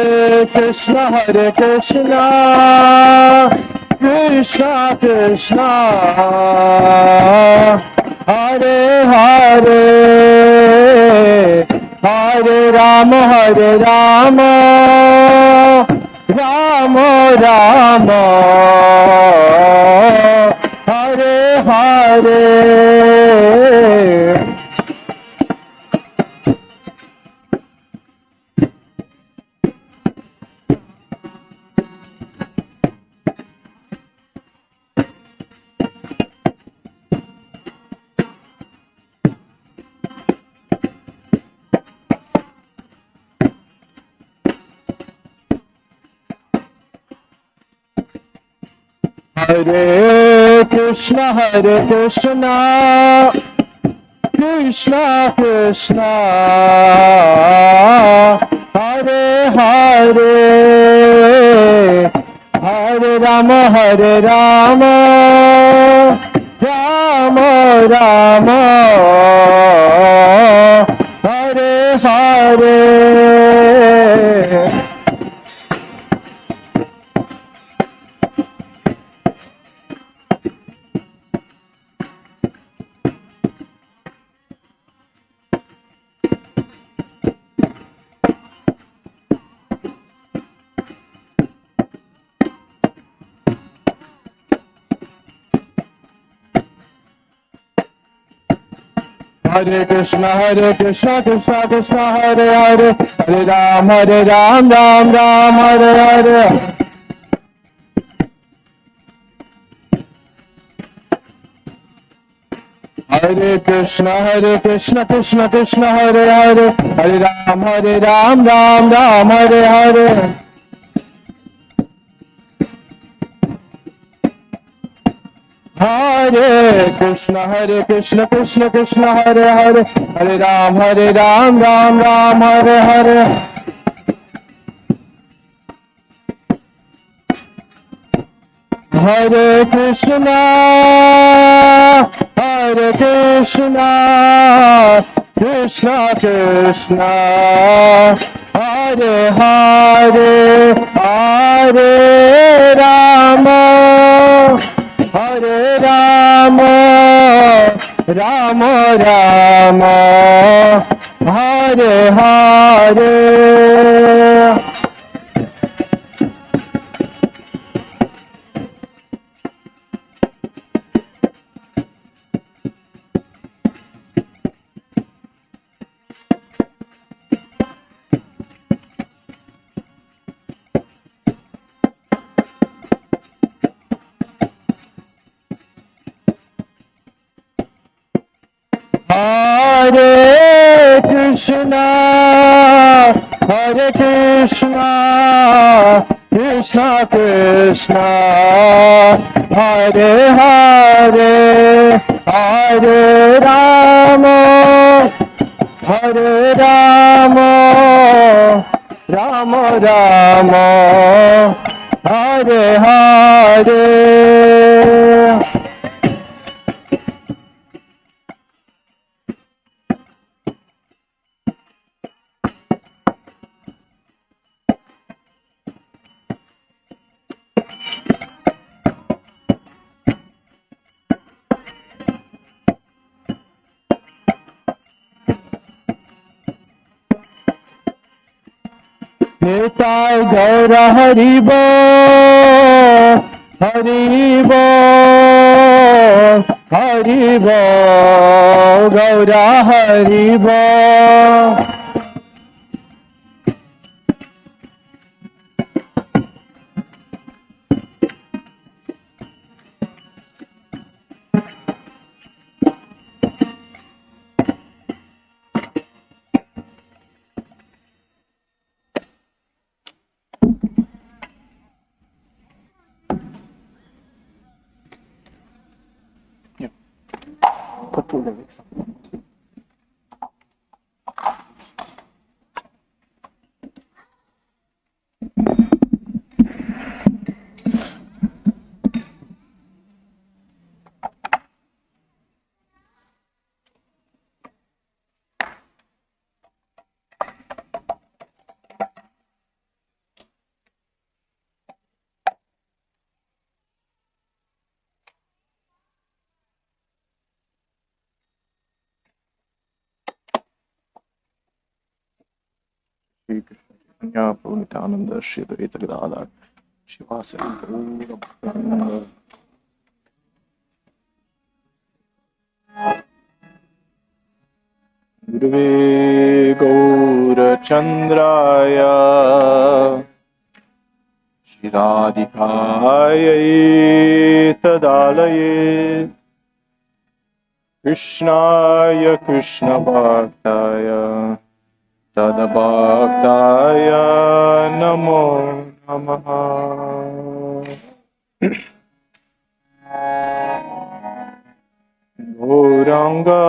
Hare Krishna, Hare Krishna, Krishna Krishna, Hare Hare, Hare Rama, Hare Rama, Rama Rama, Hare Hare. Hare Krishna, Hare Krishna, Krishna Krishna, Hare Hare, Hare Rama, Hare Rama, Rama Rama, Hare Hare. Hare Krishna, Krishna Krishna, Hare Hare, Hare Ram, Ram Ram, Hare Hare. Hare Krishna, Krishna Krishna, Hare Hare, Hare Ram, Ram Ram, Hare Hare. Hare Krishna, Krishna, Hare Hare, Hare Ram, Ram Ram, Hare Hare. Hare Krishna, Krishna Krishna, Hare Hare, Hare Rama. Hare Rama, Rama Rama, Hare Hare. Hare Krishna, Hare Krishna, Krishna Krishna, Hare Hare, Hare Rama, Hare Rama, Rama Rama, Hare Hare. Nitai Gaura Hari Bol, Hari Bol, Hari Bol, Gaura Hari Bol. Shri Krishna Chaitanya Prabhu Nityananda Shri Advaita Gadadhar Shivasari Gaura Bhaktananda. Gurve Gaura Chandraya Shri Radhikaya Tadalaye Krishnaya Krishna Bhaktaya Tadabhaktaya Namo Namaha. Gauranga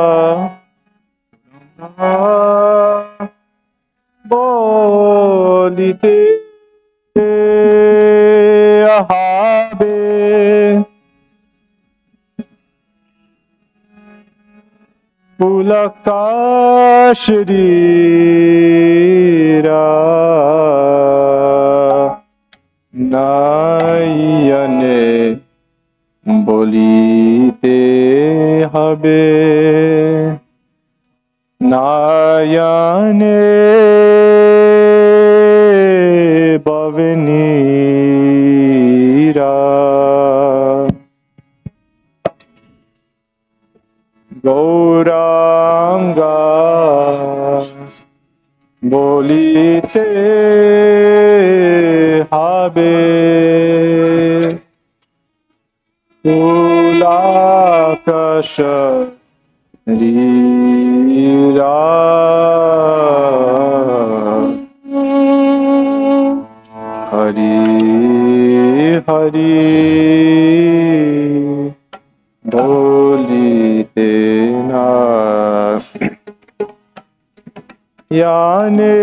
Bolite Ahabe Pulakashrira Nayane bolite habe Nayane Bhavanira Gauranga bolite habe Pulakasha Rira Hari Hari Bolite na Yane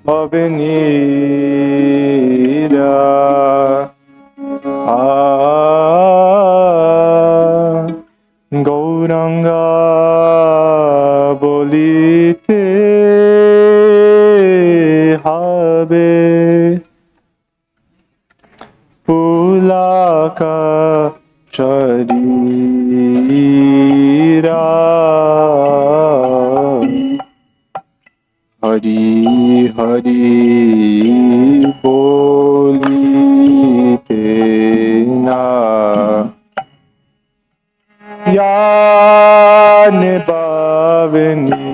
Bhavanira Gauranga bolite habe Pula शरीरा हरि हरि बोलिते ना यान बावनीरा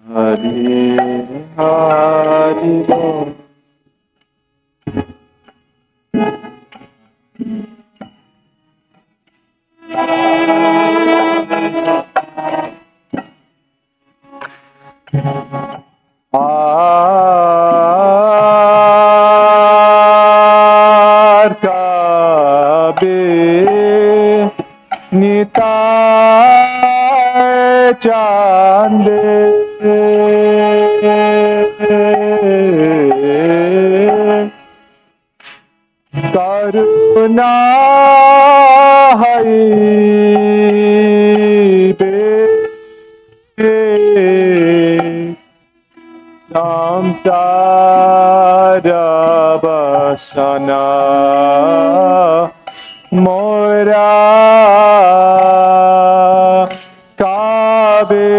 हरि हरि बोल काबे निताय चांदे करुणा हई बे संसार बसना मोरा काबे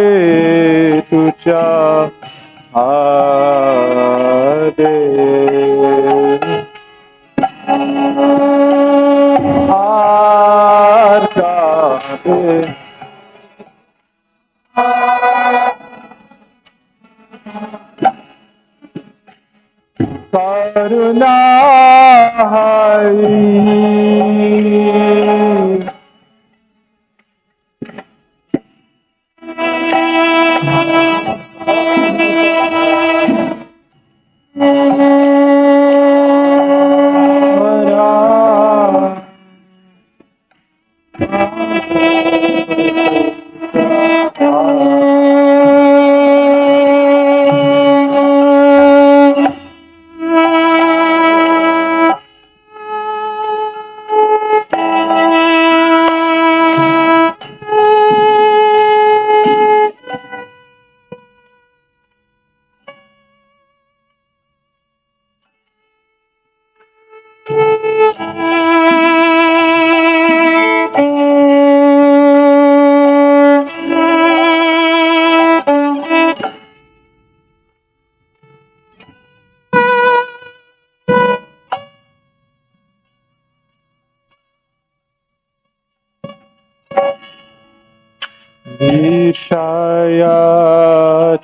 तुझा आदे आर काबे करुणा हई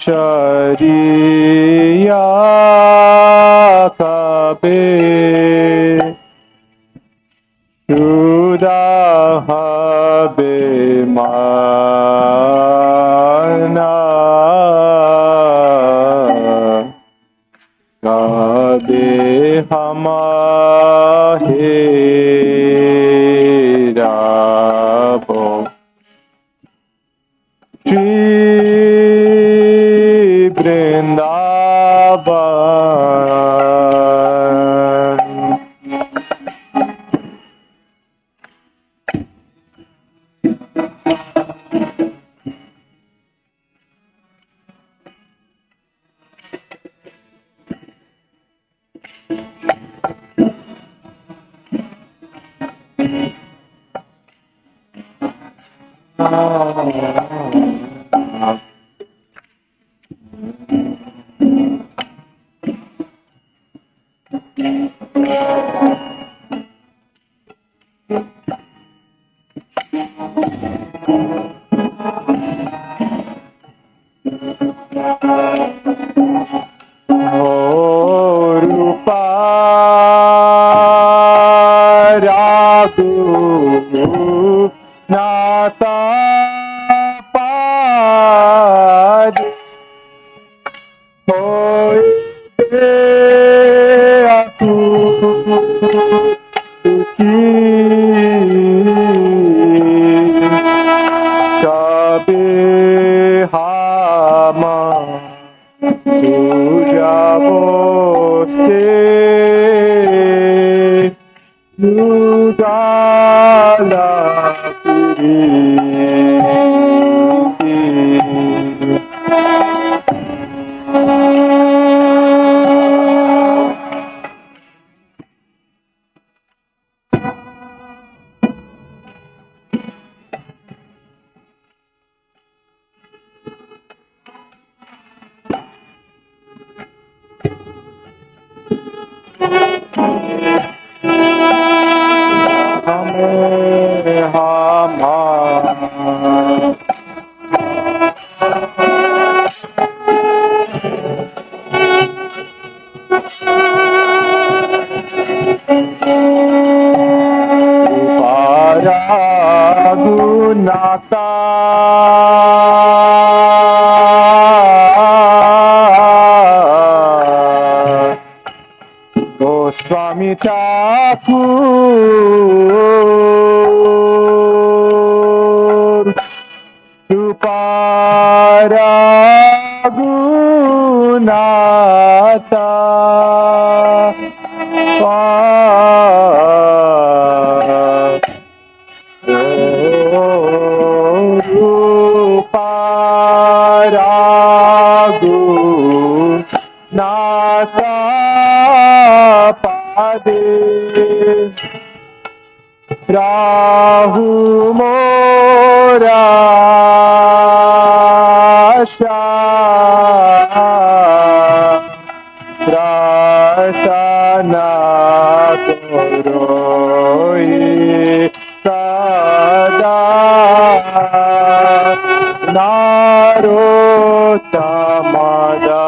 Chariya kabe Shuddha habe mana kabe hamahe rabo Shri Vrindavan Rupa Raghu Nata Pad Hoy Aku Ki Raghunatha Goswami Thakur Rupa Raghunatha Nata Pade Rahu Mora Prasana Koroi Sada Narotamada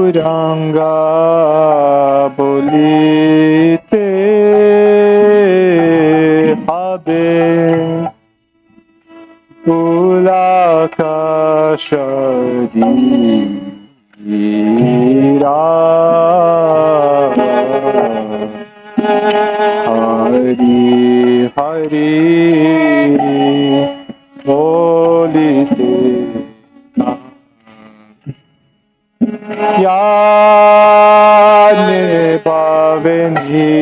Gauranga bolite habe Pulakashadira Hari Hari bolite Yane Pavenira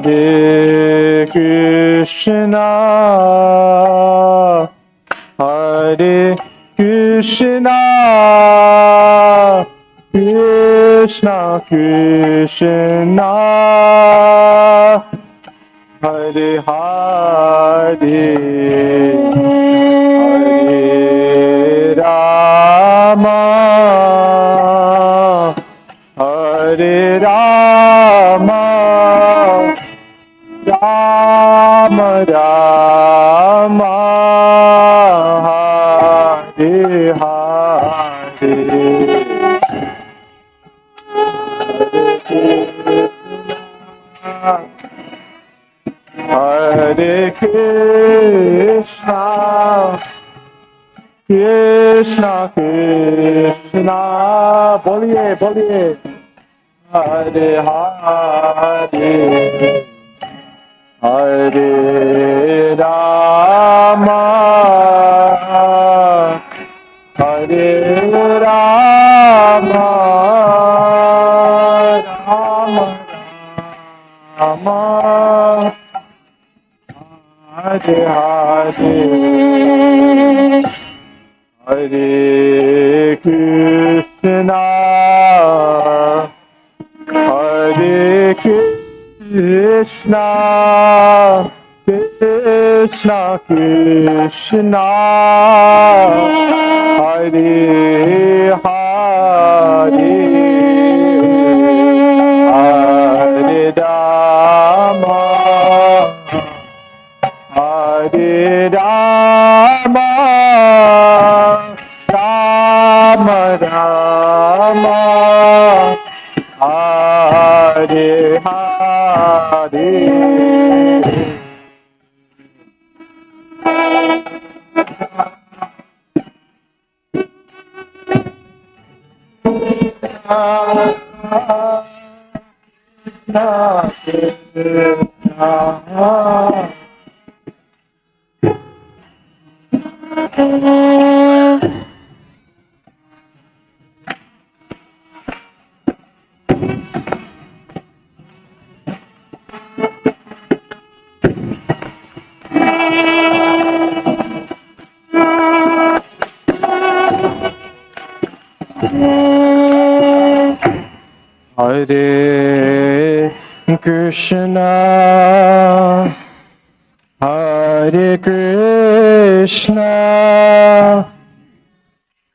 Hare Krishna, Hare Krishna, Krishna Krishna, Hare Hare, Hare Rama, Hare Rama, Rama Rama, Hare Hare. Hare Krishna, Krishna Krishna, boliye boliye, Hare Hare, Hare Rama, Hare Rama, Rama Rama, Hare Hare, Hare Krishna, Hare Krishna, Krishna Krishna, Hare Hare, Hare Rama, Hare Rama, Rama Rama, Hare Hare. Hare Krishna, Hare Krishna,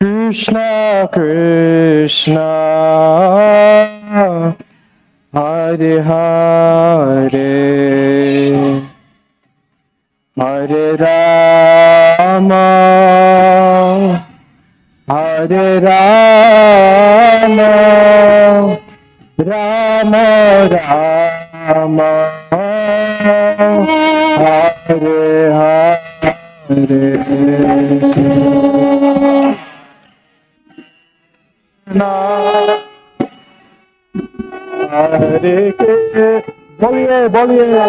Krishna Krishna, Hare Hare, Hare Rama, Hare Rama, Rama Rama, Hare Hare. Hare Krishna, बोलिए बोलिए,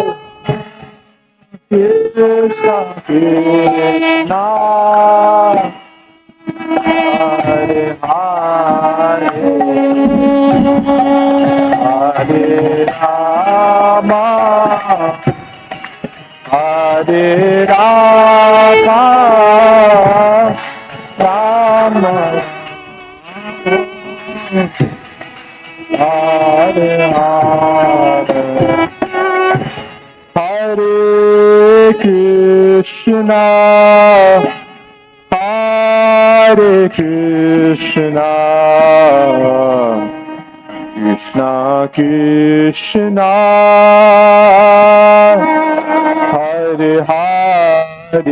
Krishna Krishna, Hare Hare, Hare Rama, Hare Rama, Rama Hare Hare, Hare Krishna, Hare Krishna, Krishna Krishna, Hare Hare,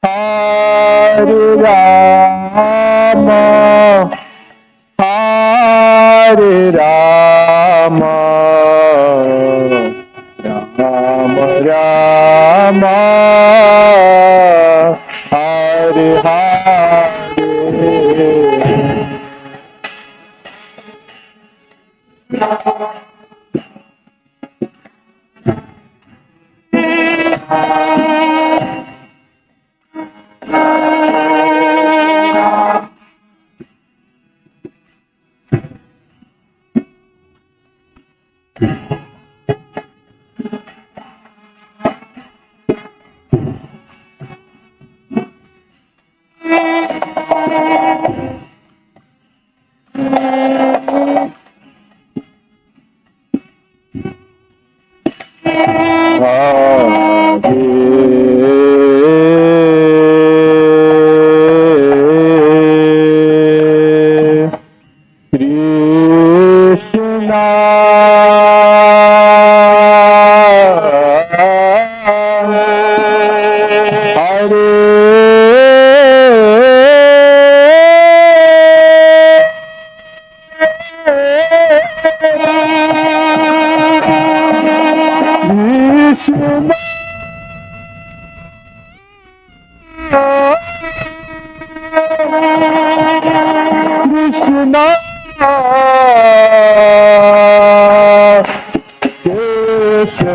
Hare Rama, Hare Rama, Rama Rama, Hare Hare. Krishna,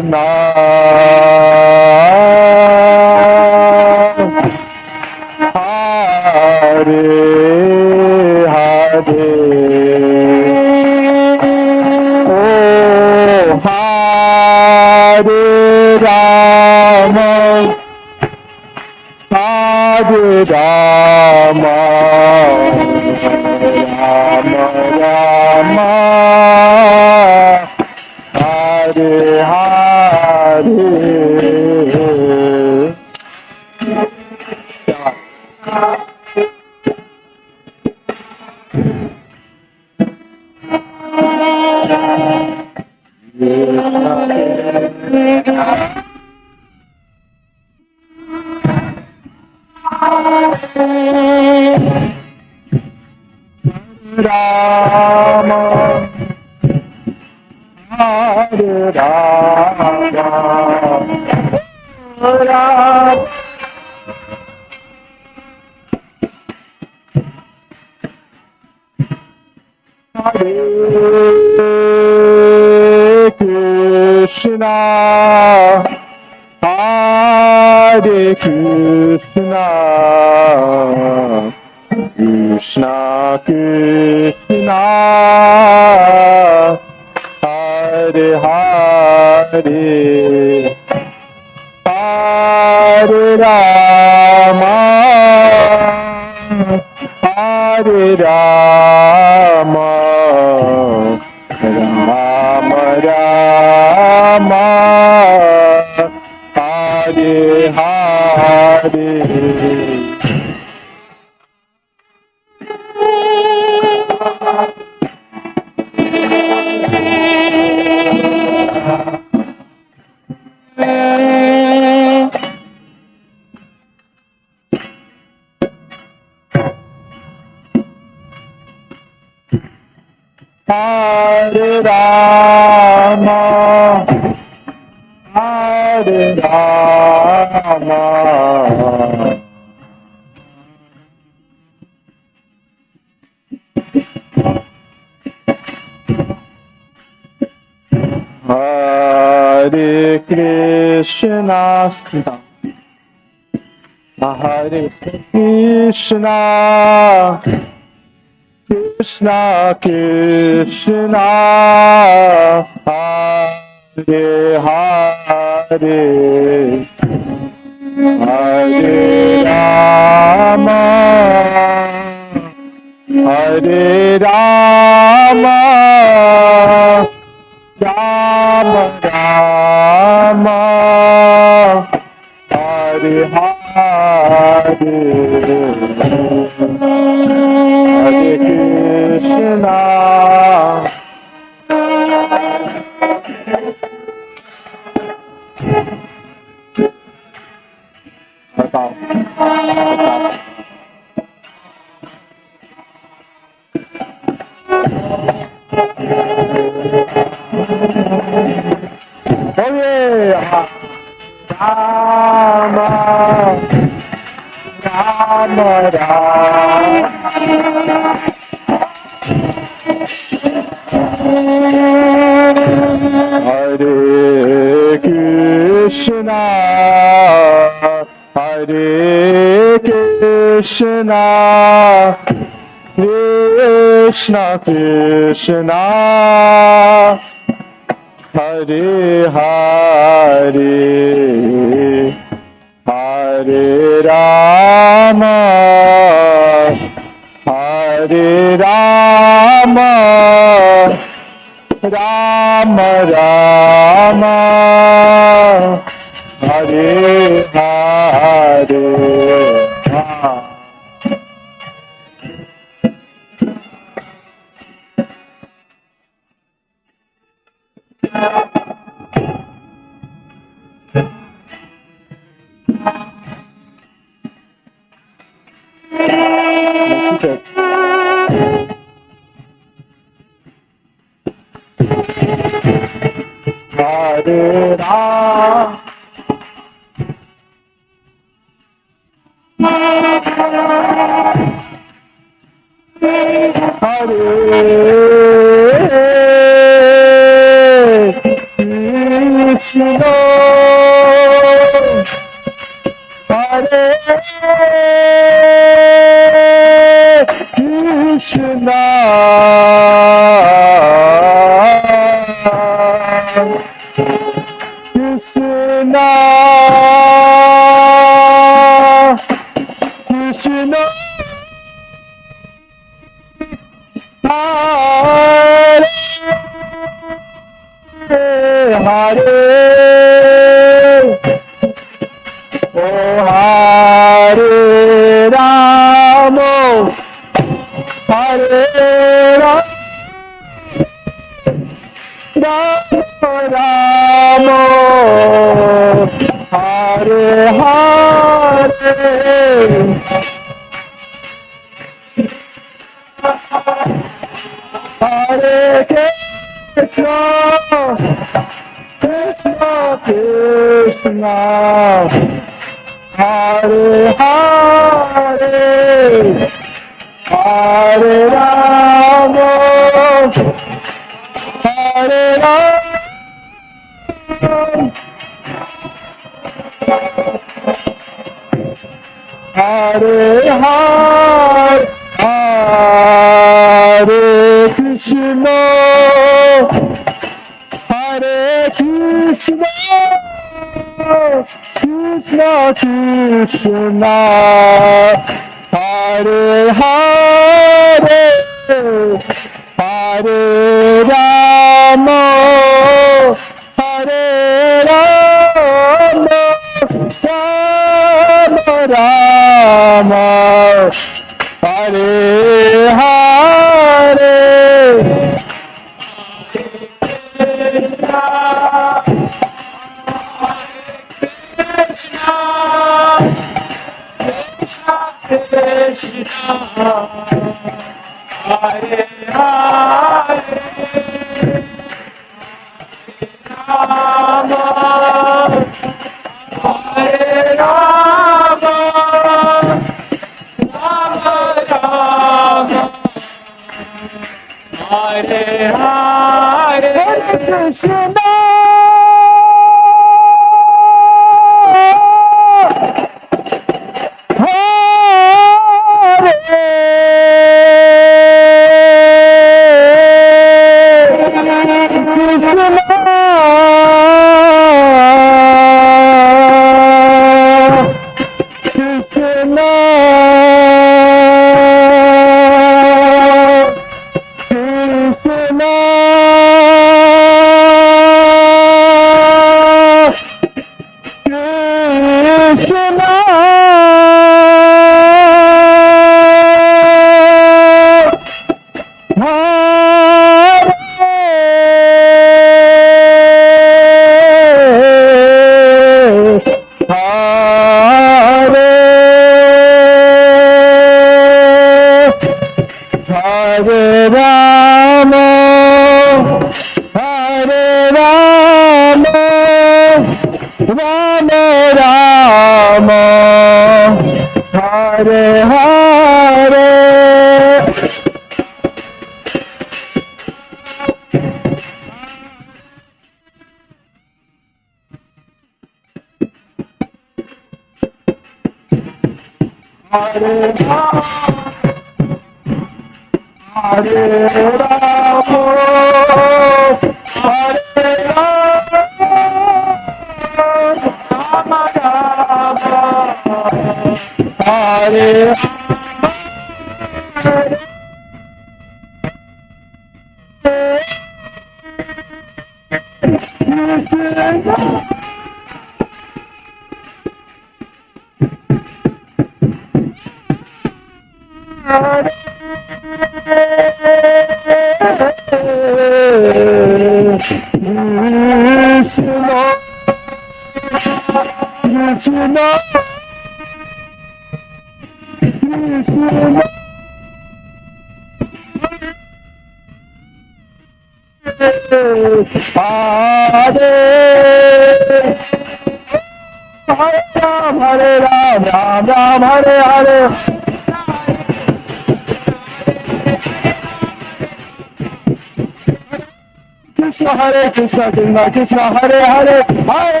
Krishna Hare Krishna Krishna Krishna Hare Hare Hare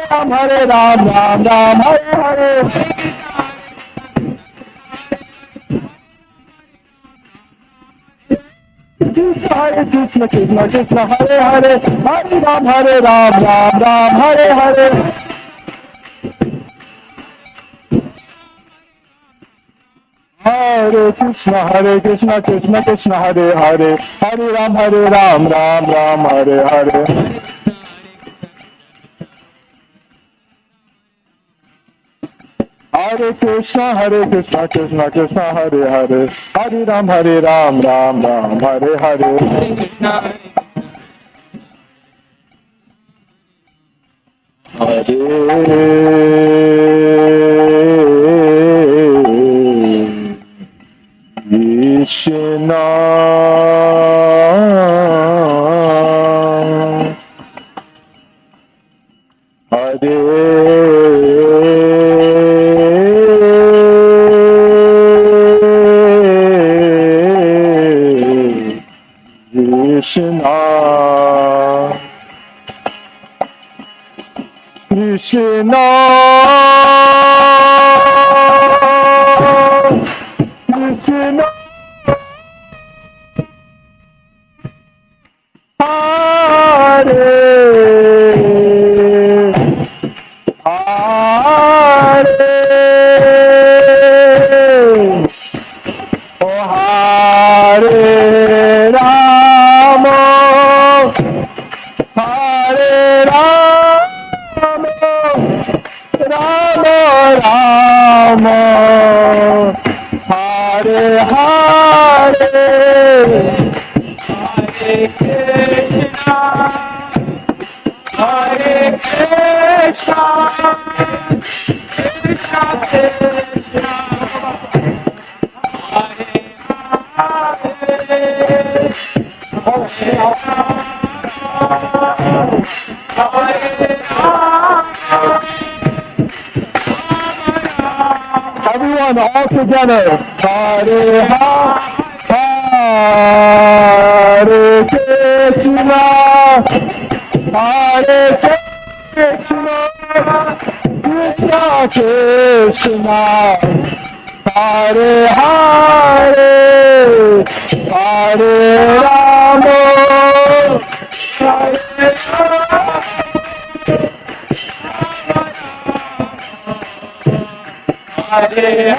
Ram Ram Ram Hare Hare Hare Krishna Krishna Krishna Hare Hare Hare Ram Ram Ram Hare Hare Hare Krishna Krishna Krishna Hare Hare Hare Ram Ram Hare Hare Hare Krishna Krishna Krishna Hare Hare Hare Ram Ram Hare Hare Krishna Krishna Krishna Krishna Everyone all together. Hare Hare Krishna. Hare Krishna. Krishna Krishna. Hare Hare. Hare Rama. Hare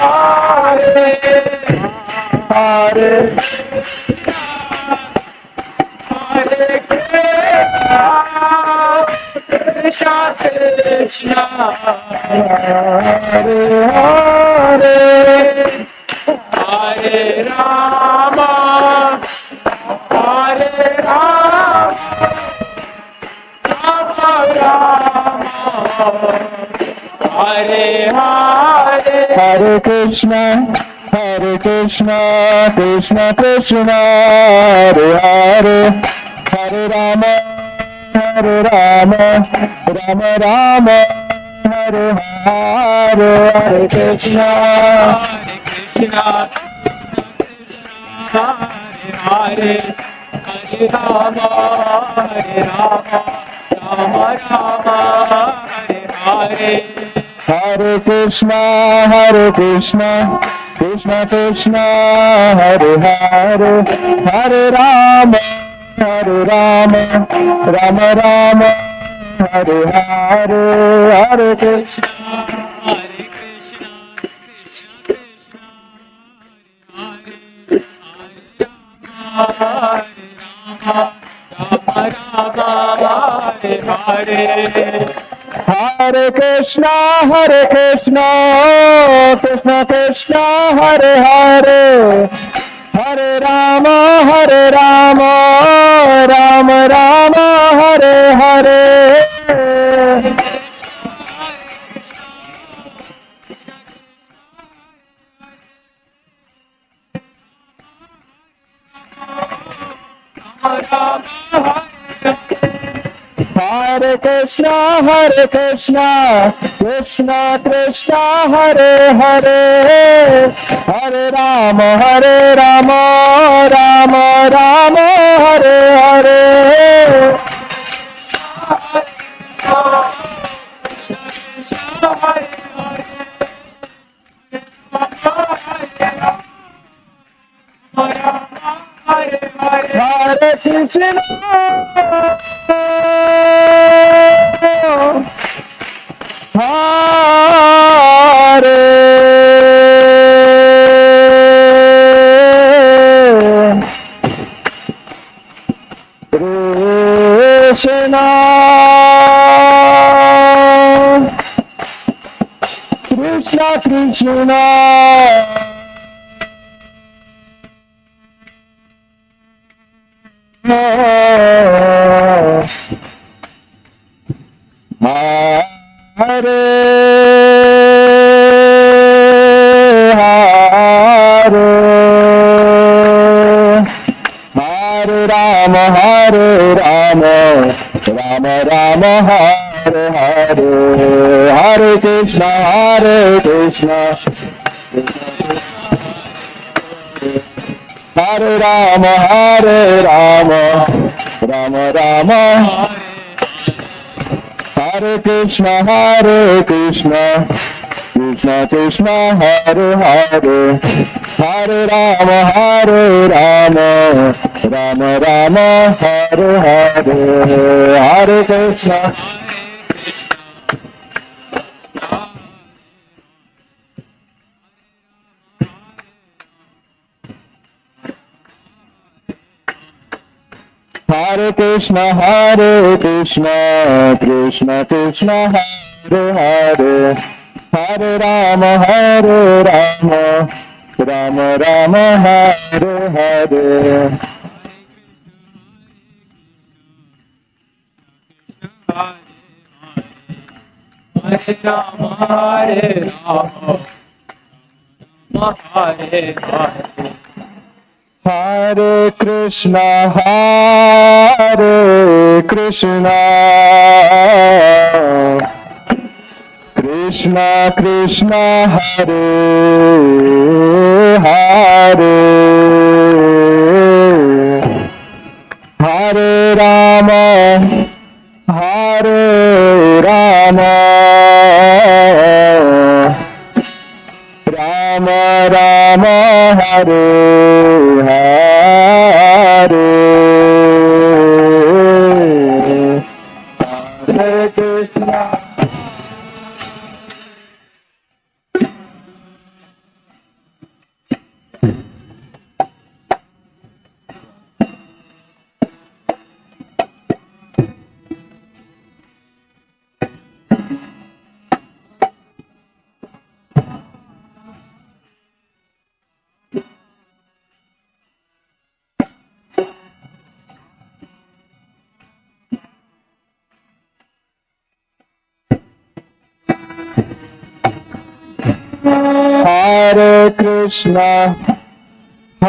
Rama. Hare Hare Hare Hare Krishna Krishna Hare Hare Hare Rama Hare Rama Rama Rama Hare Hare Hare Krishna Krishna Krishna Hare Hare Hare Rama Rama Rama Hare Hare Hare Krishna Krishna Hare Hare Rama Rama Rama Hare Hare Hare Krishna Krishna Krishna Hare Hare Hare Rama Rama Rama Hare Hare Hare Krishna Hare Krishna Krishna Krishna Hare Hare Hare Rama Rama Rama Hare Hare Hare Krishna Krishna Krishna Hare Hare Hare Rama Rama Rama Hare Hare Hare Krishna, Krishna Krishna, Hare Rama, Rama Rama, Hare Hare, Hare Krishna, Hare Rama, Rama Rama, Hare Krishna, Krishna Krishna, Hare Hare, Hare Rama, Rama Rama, Hare Hare, Hare Krishna. Hare Krishna, Krishna Krishna, Hare Hare, Hare Rama, Rama Rama, Hare Hare. Hare Krishna, Krishna Krishna, Hare Hare, Hare Rama, Rama Rama, Hare Hare, Hare Krishna.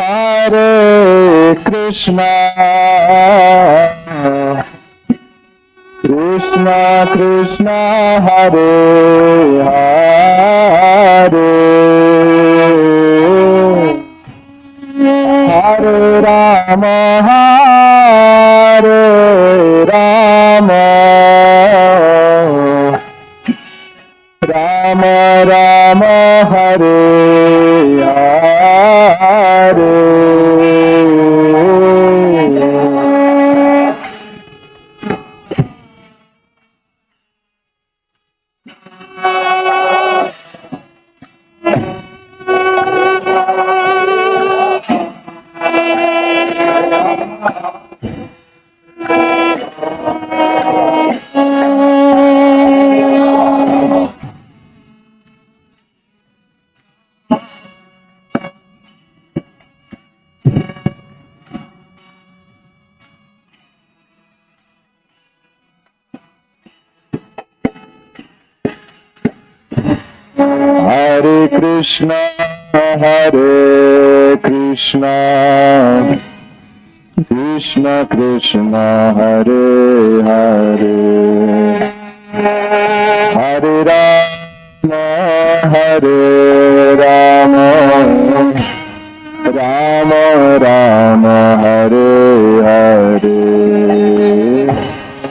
Hare Krishna, Krishna Krishna, Hare Hare, Hare Rama, Rama Rama, Hare Hare. Hare Krishna, Krishna Krishna, Hare Hare, Hare Rama, Rama Rama, Hare Hare,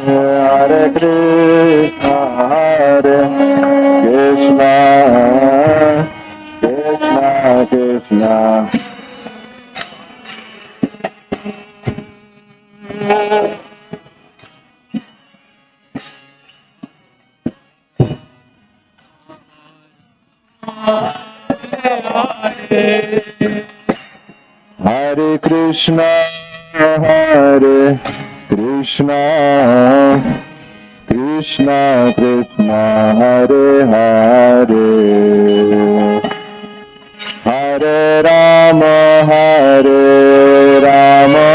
Hare Krishna, Krishna, Krishna, Krishna. Hare Krishna, Hare Krishna, Krishna Krishna, Hare Hare, Hare Rama, Hare Rama,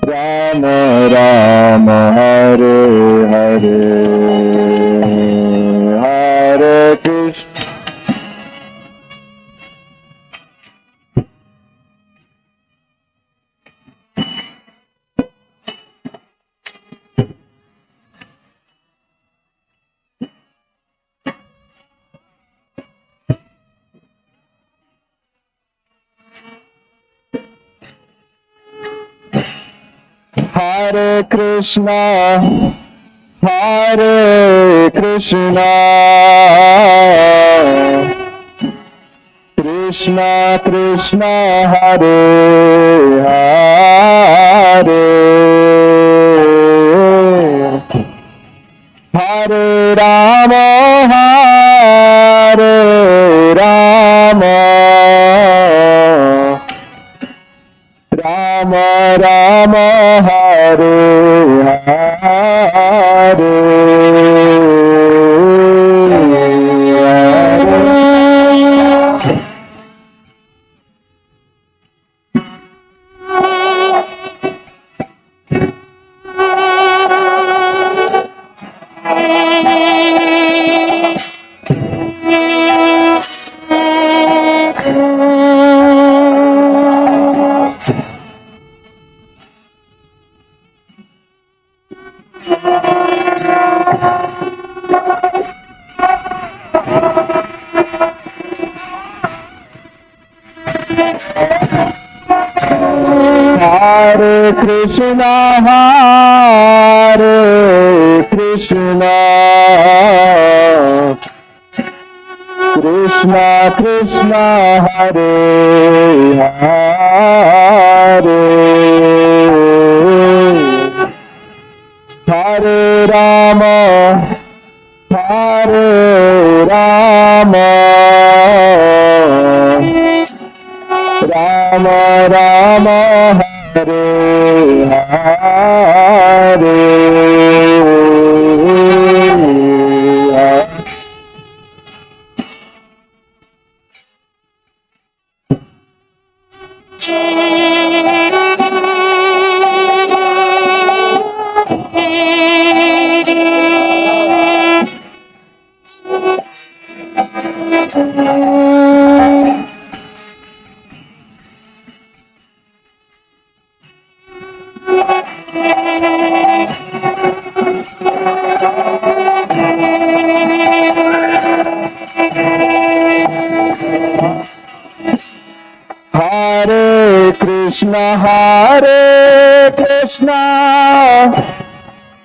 Rama Rama, Hare Hare, Hare Krishna. Hare Krishna, Hare Krishna, Krishna Krishna, Hare Hare, Hare Rama, Hare Rama, Rama Rama, Hare Hare. Hare Krishna, Hare Krishna, Krishna Krishna, Hare Hare, Hare Rama, Hare Rama, Rama Rama, Hare Hare. Hare Krishna, Hare Krishna,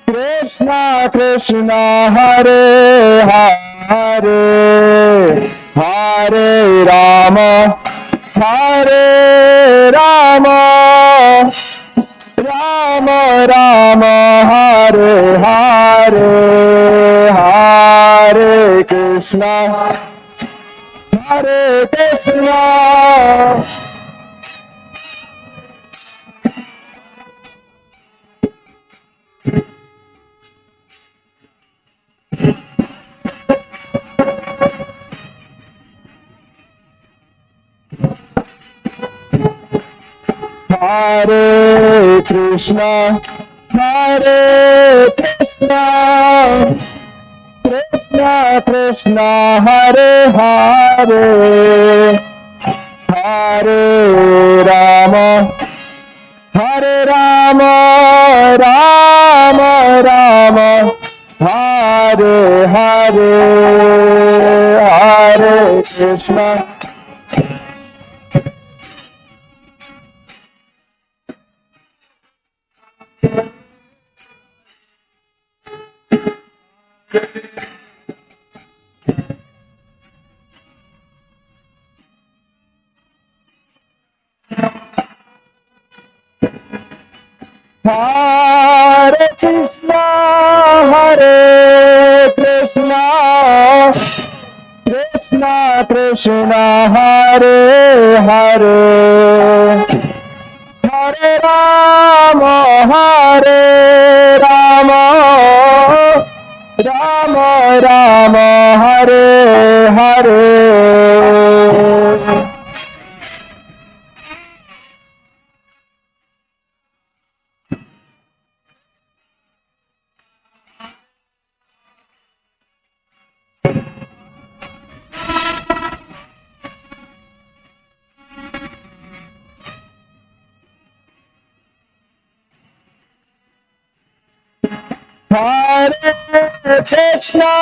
Krishna Krishna, Hare Hare, Hare Rama, Hare Rama, Rama Rama, Hare Hare, Hare Krishna, Hare Krishna. Hare Krishna, Hare Krishna, Krishna Krishna, Hare Hare, Hare Rama, Hare Rama, Rama Rama, Hare Hare, Hare Krishna. Thank you. Hare Krishna, Krishna Krishna, Hare Hare, Hare Rama, Rama Rama, Hare Hare. Hare Krishna,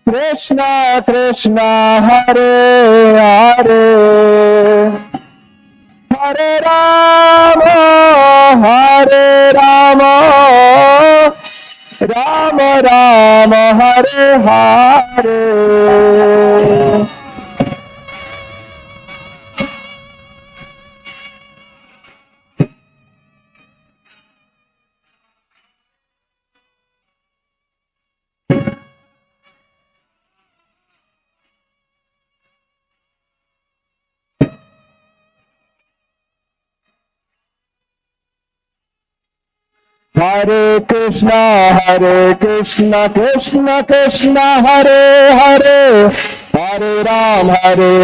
Krishna Krishna, Hare Hare, Hare Rama, Rama Rama, Hare Hare. Hare Krishna, Krishna Krishna, Hare Hare, Hare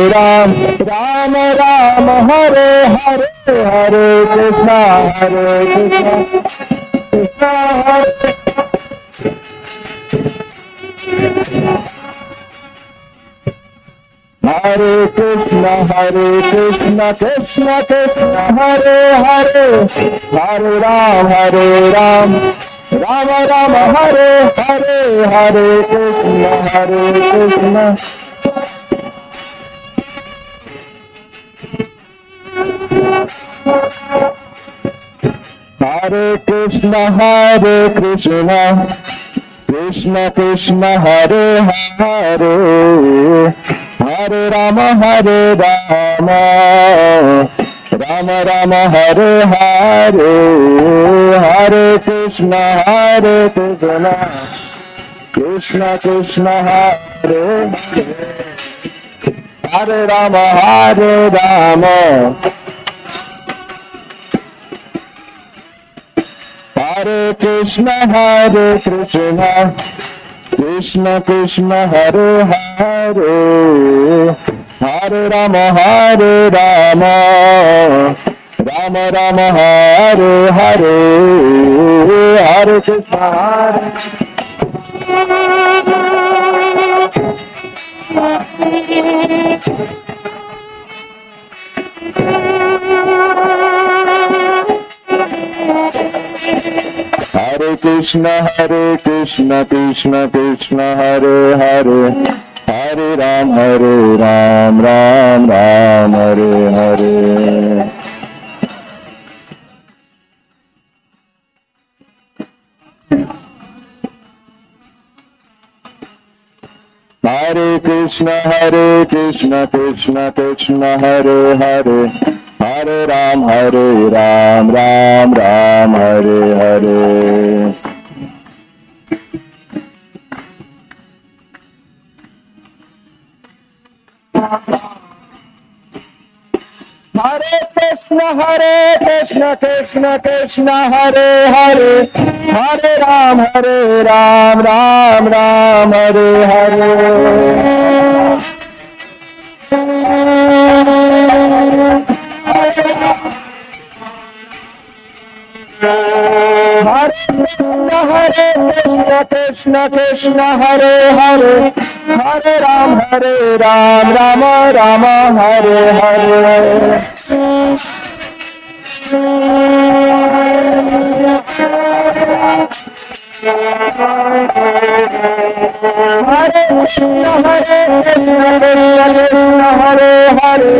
Ram, Ram Ram, Hare Hare, Hare Krishna, Krishna Hare. Hare Krishna, Krishna Krishna, Hare Hare, Hare Ram, Ram Ram, Hare Hare, Hare Krishna, Krishna. Hare Krishna, Krishna Krishna, Hare Hare, Hare Rama, Rama Rama, Hare Hare, Hare Krishna, Krishna Krishna, Hare Hare Rama, Hare Krishna, Krishna Krishna, Hare Hare, Hare Rama, Rama Rama, Hare Hare, Hare Krishna, Hare Krishna, Krishna Krishna, Hare Hare, Hare Ram, Ram Ram, Hare Hare. Hare Krishna, Krishna Krishna, Hare Hare, Hare Ram, Ram Ram, Hare Hare. Hare Krishna, Krishna Hare Hare, Hare Ram, Ram Ram, Hare Hare. Hare Krishna, Krishna Hare Hare, Hare Ram, Ram Rama, Hare Hare. Hare Krishna, Hare Hare,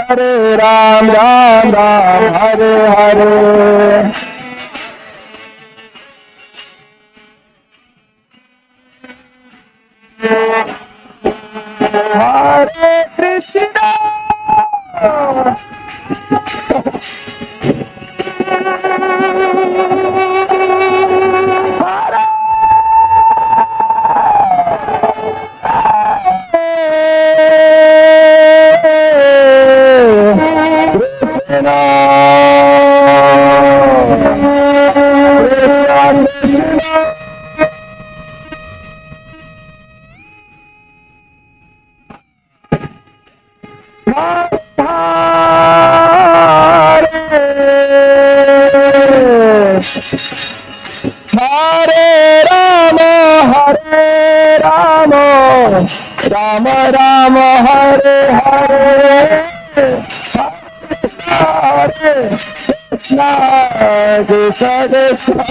Hare Ram, Ram Hare Hare. Hare Krishna, Hare Rama, Hare Rama, Rama Rama, Hare Hare, Hare Krishna, Krishna Krishna.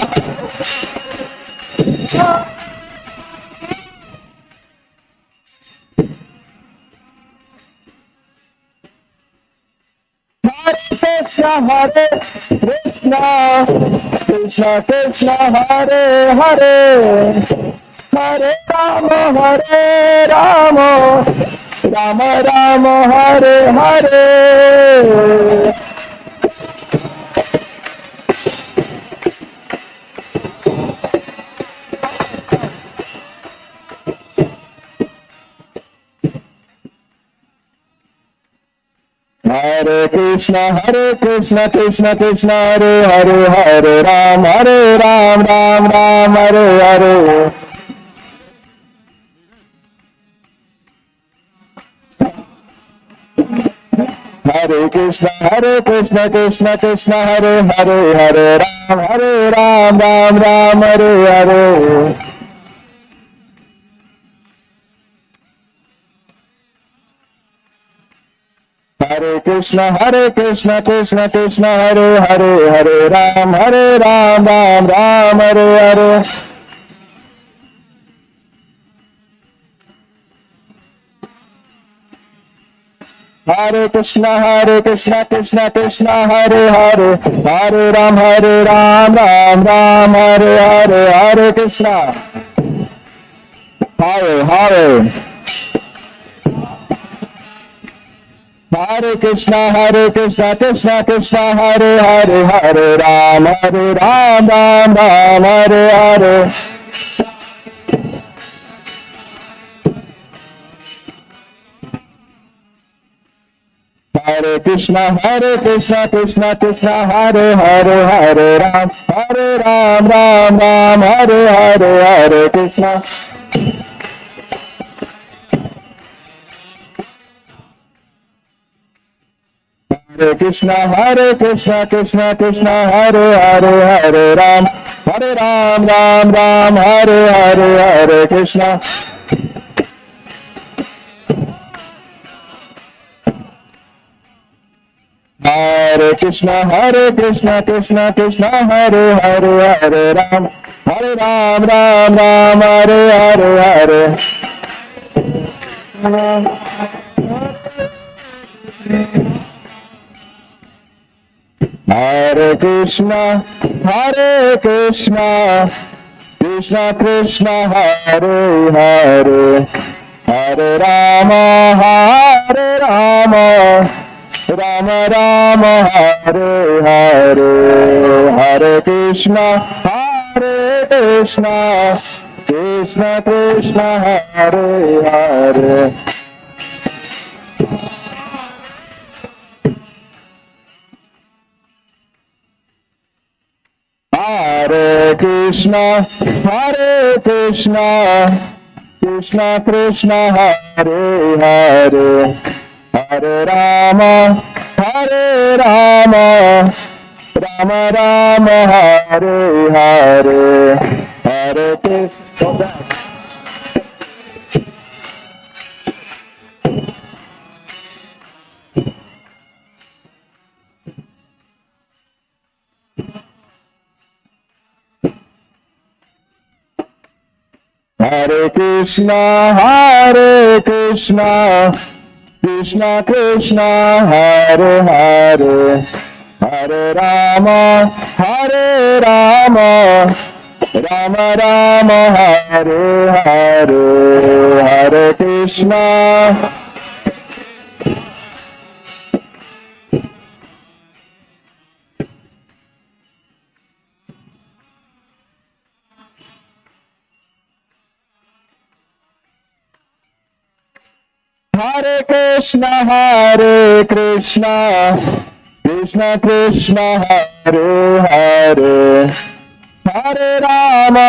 Krishna, Hare Krishna, Krishna Krishna, Hare Hare, Hare Rama, Hare Rama, Rama Rama, Hare Hare. Hare Krishna, Krishna Krishna, Hare Hare, Hare Ram, Ram Ram, Hare Hare. Hare Krishna, Krishna Krishna, Hare Hare, Hare Ram, Ram Ram, Hare Hare. Hare Krishna, Krishna Krishna, Hare Hare, Hare Ram, Ram Ram, Hare Hare. Hare Krishna, Krishna Krishna, Hare Hare, Hare Ram, Ram Ram, Hare Hare. Hare Krishna, Hare Hare. Hare Krishna, Krishna Krishna, Hare Hare, Hare Ram, Ram Ram, Hare Hare. Hare Krishna, Krishna Krishna, Hare Hare, Hare Ram, Ram Ram, Hare Hare. Hare Krishna. Hare Krishna, Krishna, Hare Hare, Hare Ram, Ram, Hare Hare. Hare Krishna. Hare Krishna, Krishna Krishna, Hare Hare, Hare Ram, Ram, Hare Hare. Hare. Hare Krishna, Krishna Krishna, Hare Hare, Hare Rama, Rama Rama, Hare Hare. Hare Krishna, Krishna Krishna, Hare Hare. Hare Krishna, Krishna Krishna, Hare Hare, Hare Rama, Rama Rama, Hare Hare. Hare Krishna. Hare Krishna, Krishna Krishna, Hare Hare, Hare Rama, Rama Rama, Hare Hare. Hare Krishna. Hare Krishna, Krishna Krishna, Hare Hare, Hare Rama,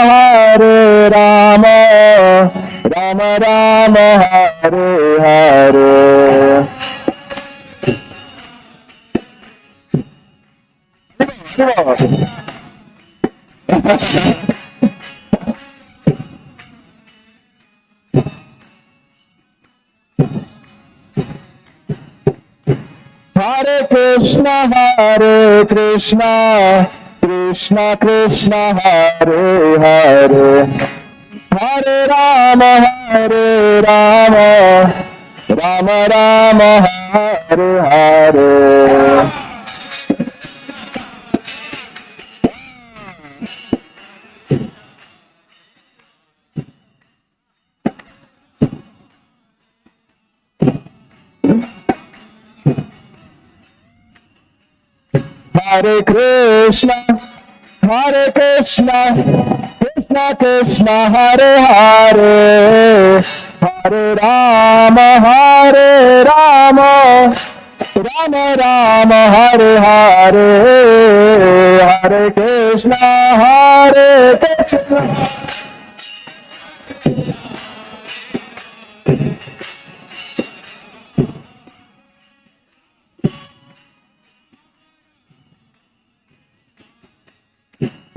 Rama Rama, Hare Hare. Hare Krishna, Hare Krishna, Krishna Krishna, Hare Hare, Hare Rama, Hare Rama, Rama Rama, Hare Hare. Hare Krishna, Hare Krishna, Krishna Krishna, Hare Hare, Hare Rama, Hare Rama, Rama Rama, Hare Hare, Hare Krishna, Hare Krishna.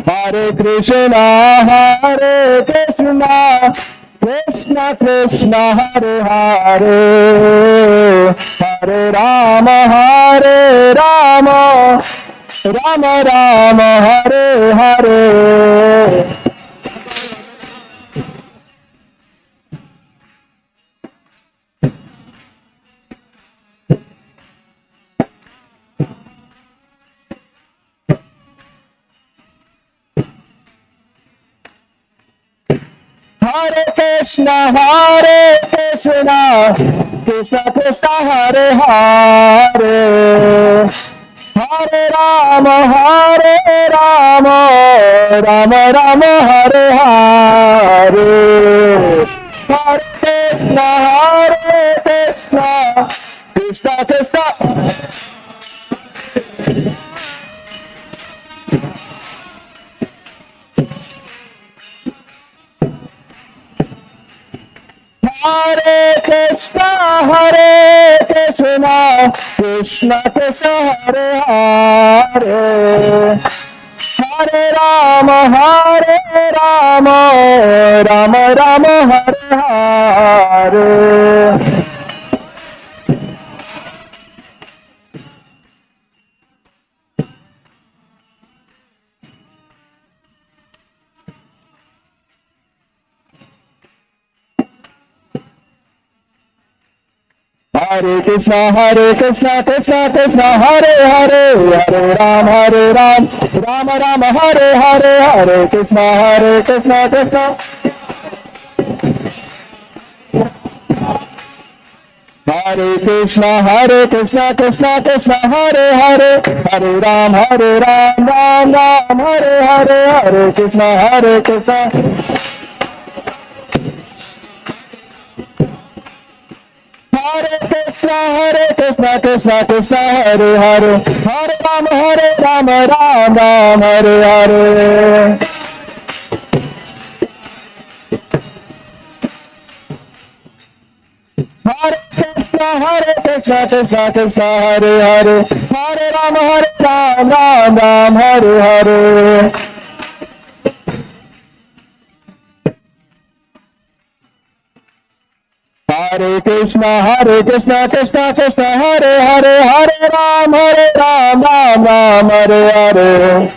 Hare Krishna, Hare Krishna, Krishna Krishna, Hare Hare, Hare Rama, Hare Rama, Rama Rama, Hare Hare. Hare Krishna, Hare Krishna, Krishna Krishna, Hare Hare, Hare Rama, Hare Rama, Rama Rama, Hare Hare, Hare Krishna, Hare Krishna, Krishna Krishna. Hare Krishna, Hare Krishna, Krishna Krishna, Hare Hare, Hare Rama, Hare Rama, Rama Rama, Hare Hare. Hare Krishna, Krishna Krishna, Hare Hare, Hare Rama, Rama Rama, Hare Hare, Hare Krishna, Krishna. Hare Krishna, Krishna Krishna, Hare Hare, Hare Rama, Ram Ram, Hare Hare, Hare Krishna, Krishna. Hare Krishna, Krishna, Hare Hare, Hare Rama, Ram Ram, Hare Hare. Hare Krishna, Krishna, Hare Hare, Hare Rama, Ram Ram, Hare Hare. Hare Krishna, Krishna, Hare Hare, Hare Ram, Ram Ram, Hare Hare.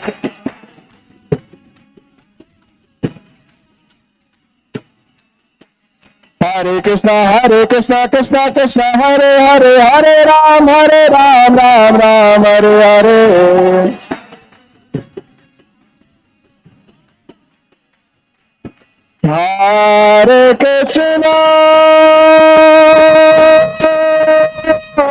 Hare Krishna, Krishna, Hare Hare, Hare Ram, Ram Ram, Hare Hare. Hare Krishna, Krishna,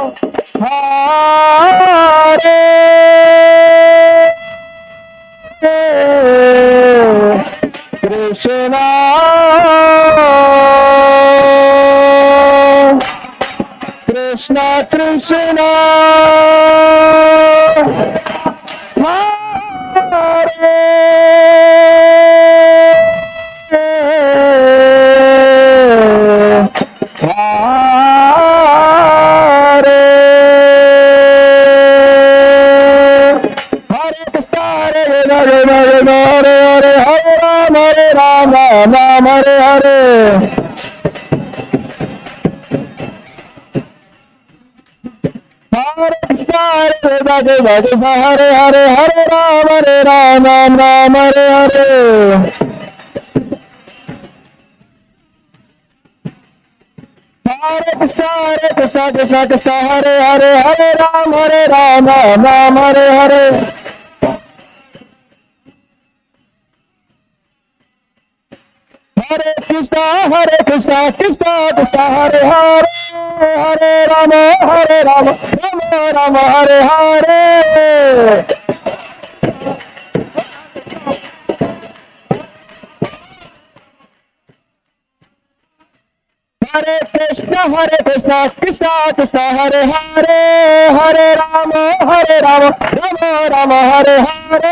Krishna Krishna, Hare Ram Ram Hare Hare Hare Krishna हरे कृष्णा हरे हरे हरे राम राम राम हरे हरे हरे कृष्णा कृष्णा कृष्णा हरे हरे हरे राम राम हरे हरे हरे कृष्णा कृष्णा कृष्णा हरे हरे हरे राम राम राम हरे हरे हरे कृष्णा कृष्णा कृष्णा हरे हरे हरे राम राम हरे हरे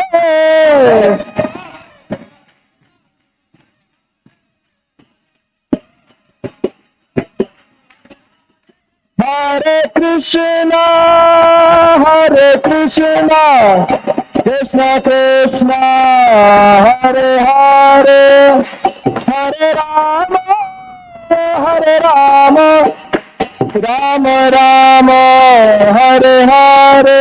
हरे कृष्णा कृष्णा कृष्णा हरे हरे हरे राम राम राम हरे हरे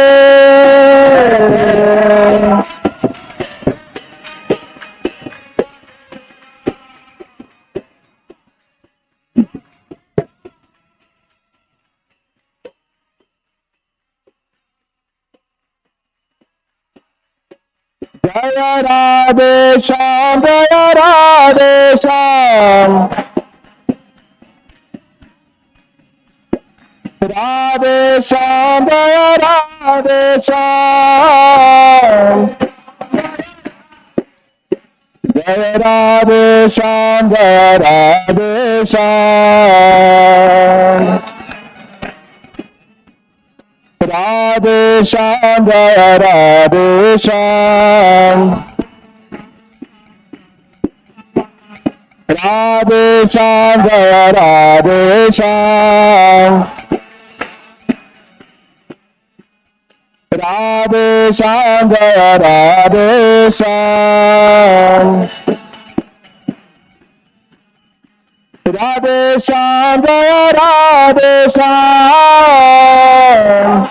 जय राधे श्याम जय राधे श्याम राधे श्याम जय राधे श्याम जय राधे श्याम जय राधे श्याम राधे श्याम जय राधे श्याम राधे श्याम जय राधे श्याम राधे श्याम जय राधे श्याम राधे श्याम जय राधे श्याम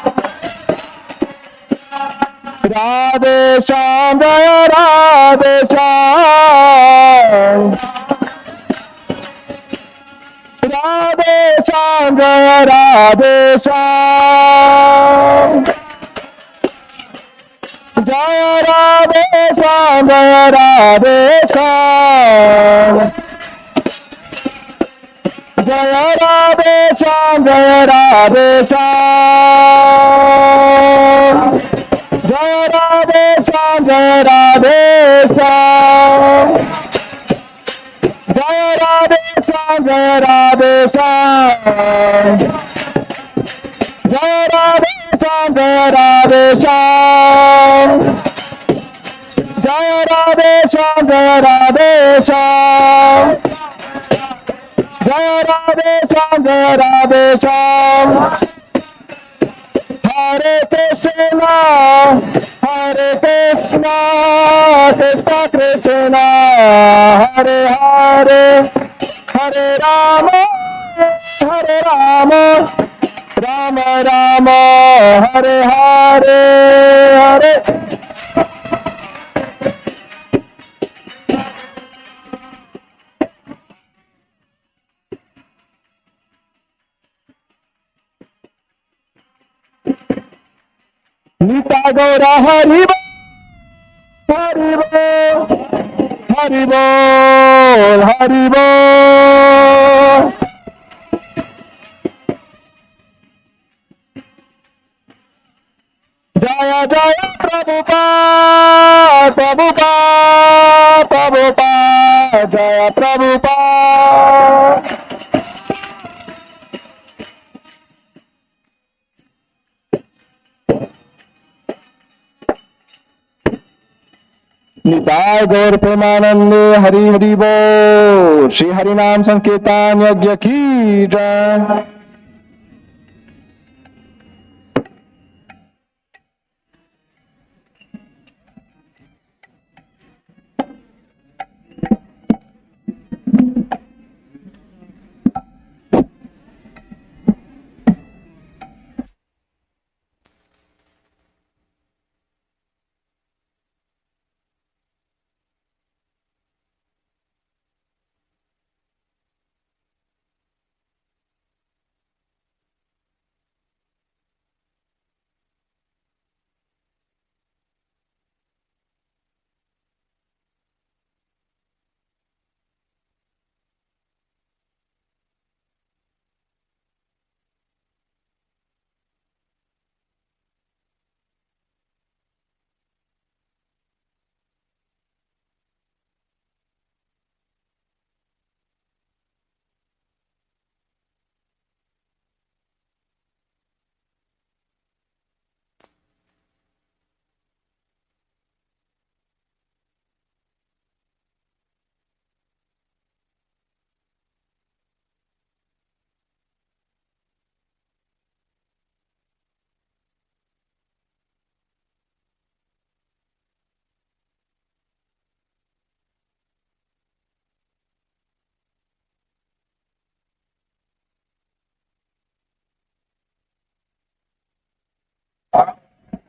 राधे श्याम जय राधे श्याम राधे श्याम जय राधे श्याम जय राधे श्याम जय राधे श्याम जय राधे श्याम जय राधे श्याम जय राधे श्याम जय राधे श्याम जय राधे श्याम जय राधे श्याम जय राधे श्याम जय राधे श्याम जय राधे श्याम जय राधे श्याम जय राधे श्याम जय राधे श्याम हरे कृष्णा कृष्णा कृष्णा हरे हरे हरे राम राम राम हरे हरे हरे नीता गौरा हरि बोल हरि बोल हरि बोल जय जय प्रभुपाद जय प्रभुपाद निताय गौर प्रेमानंदे हरि हरि बोल श्री हरि नाम संकीर्तन यज्ञ की जय।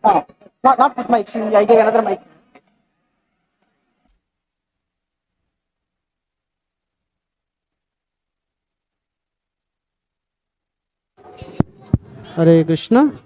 Not this mic. I gave another mic. Hare Krishna.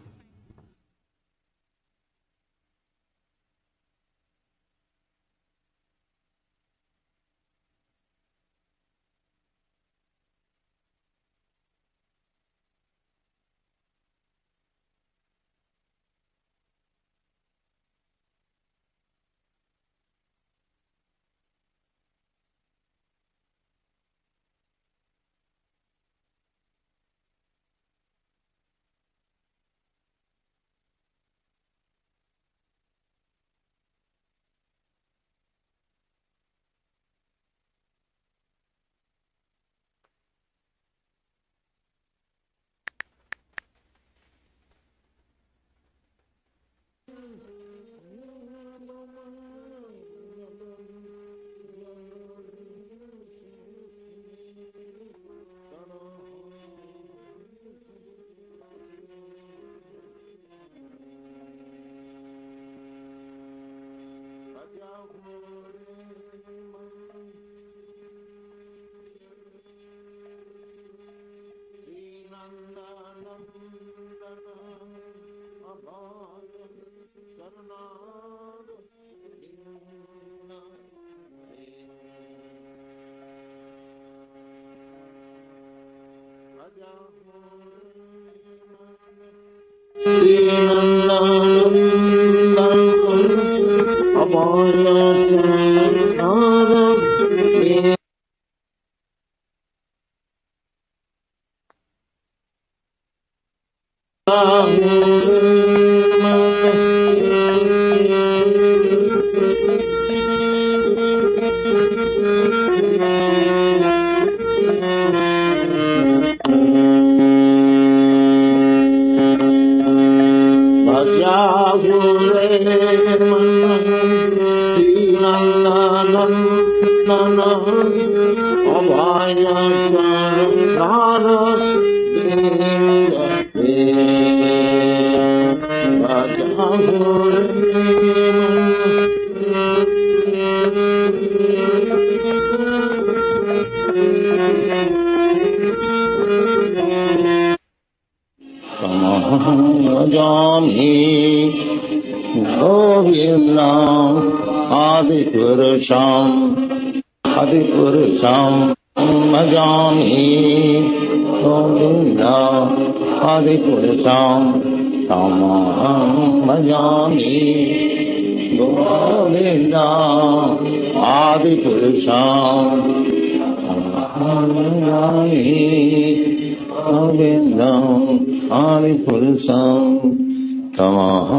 Adipurusham Majami Govinda Adipurusham Samaham Majami Govinda Adipurusham Samaham Majami Govinda Adipurusham Samaham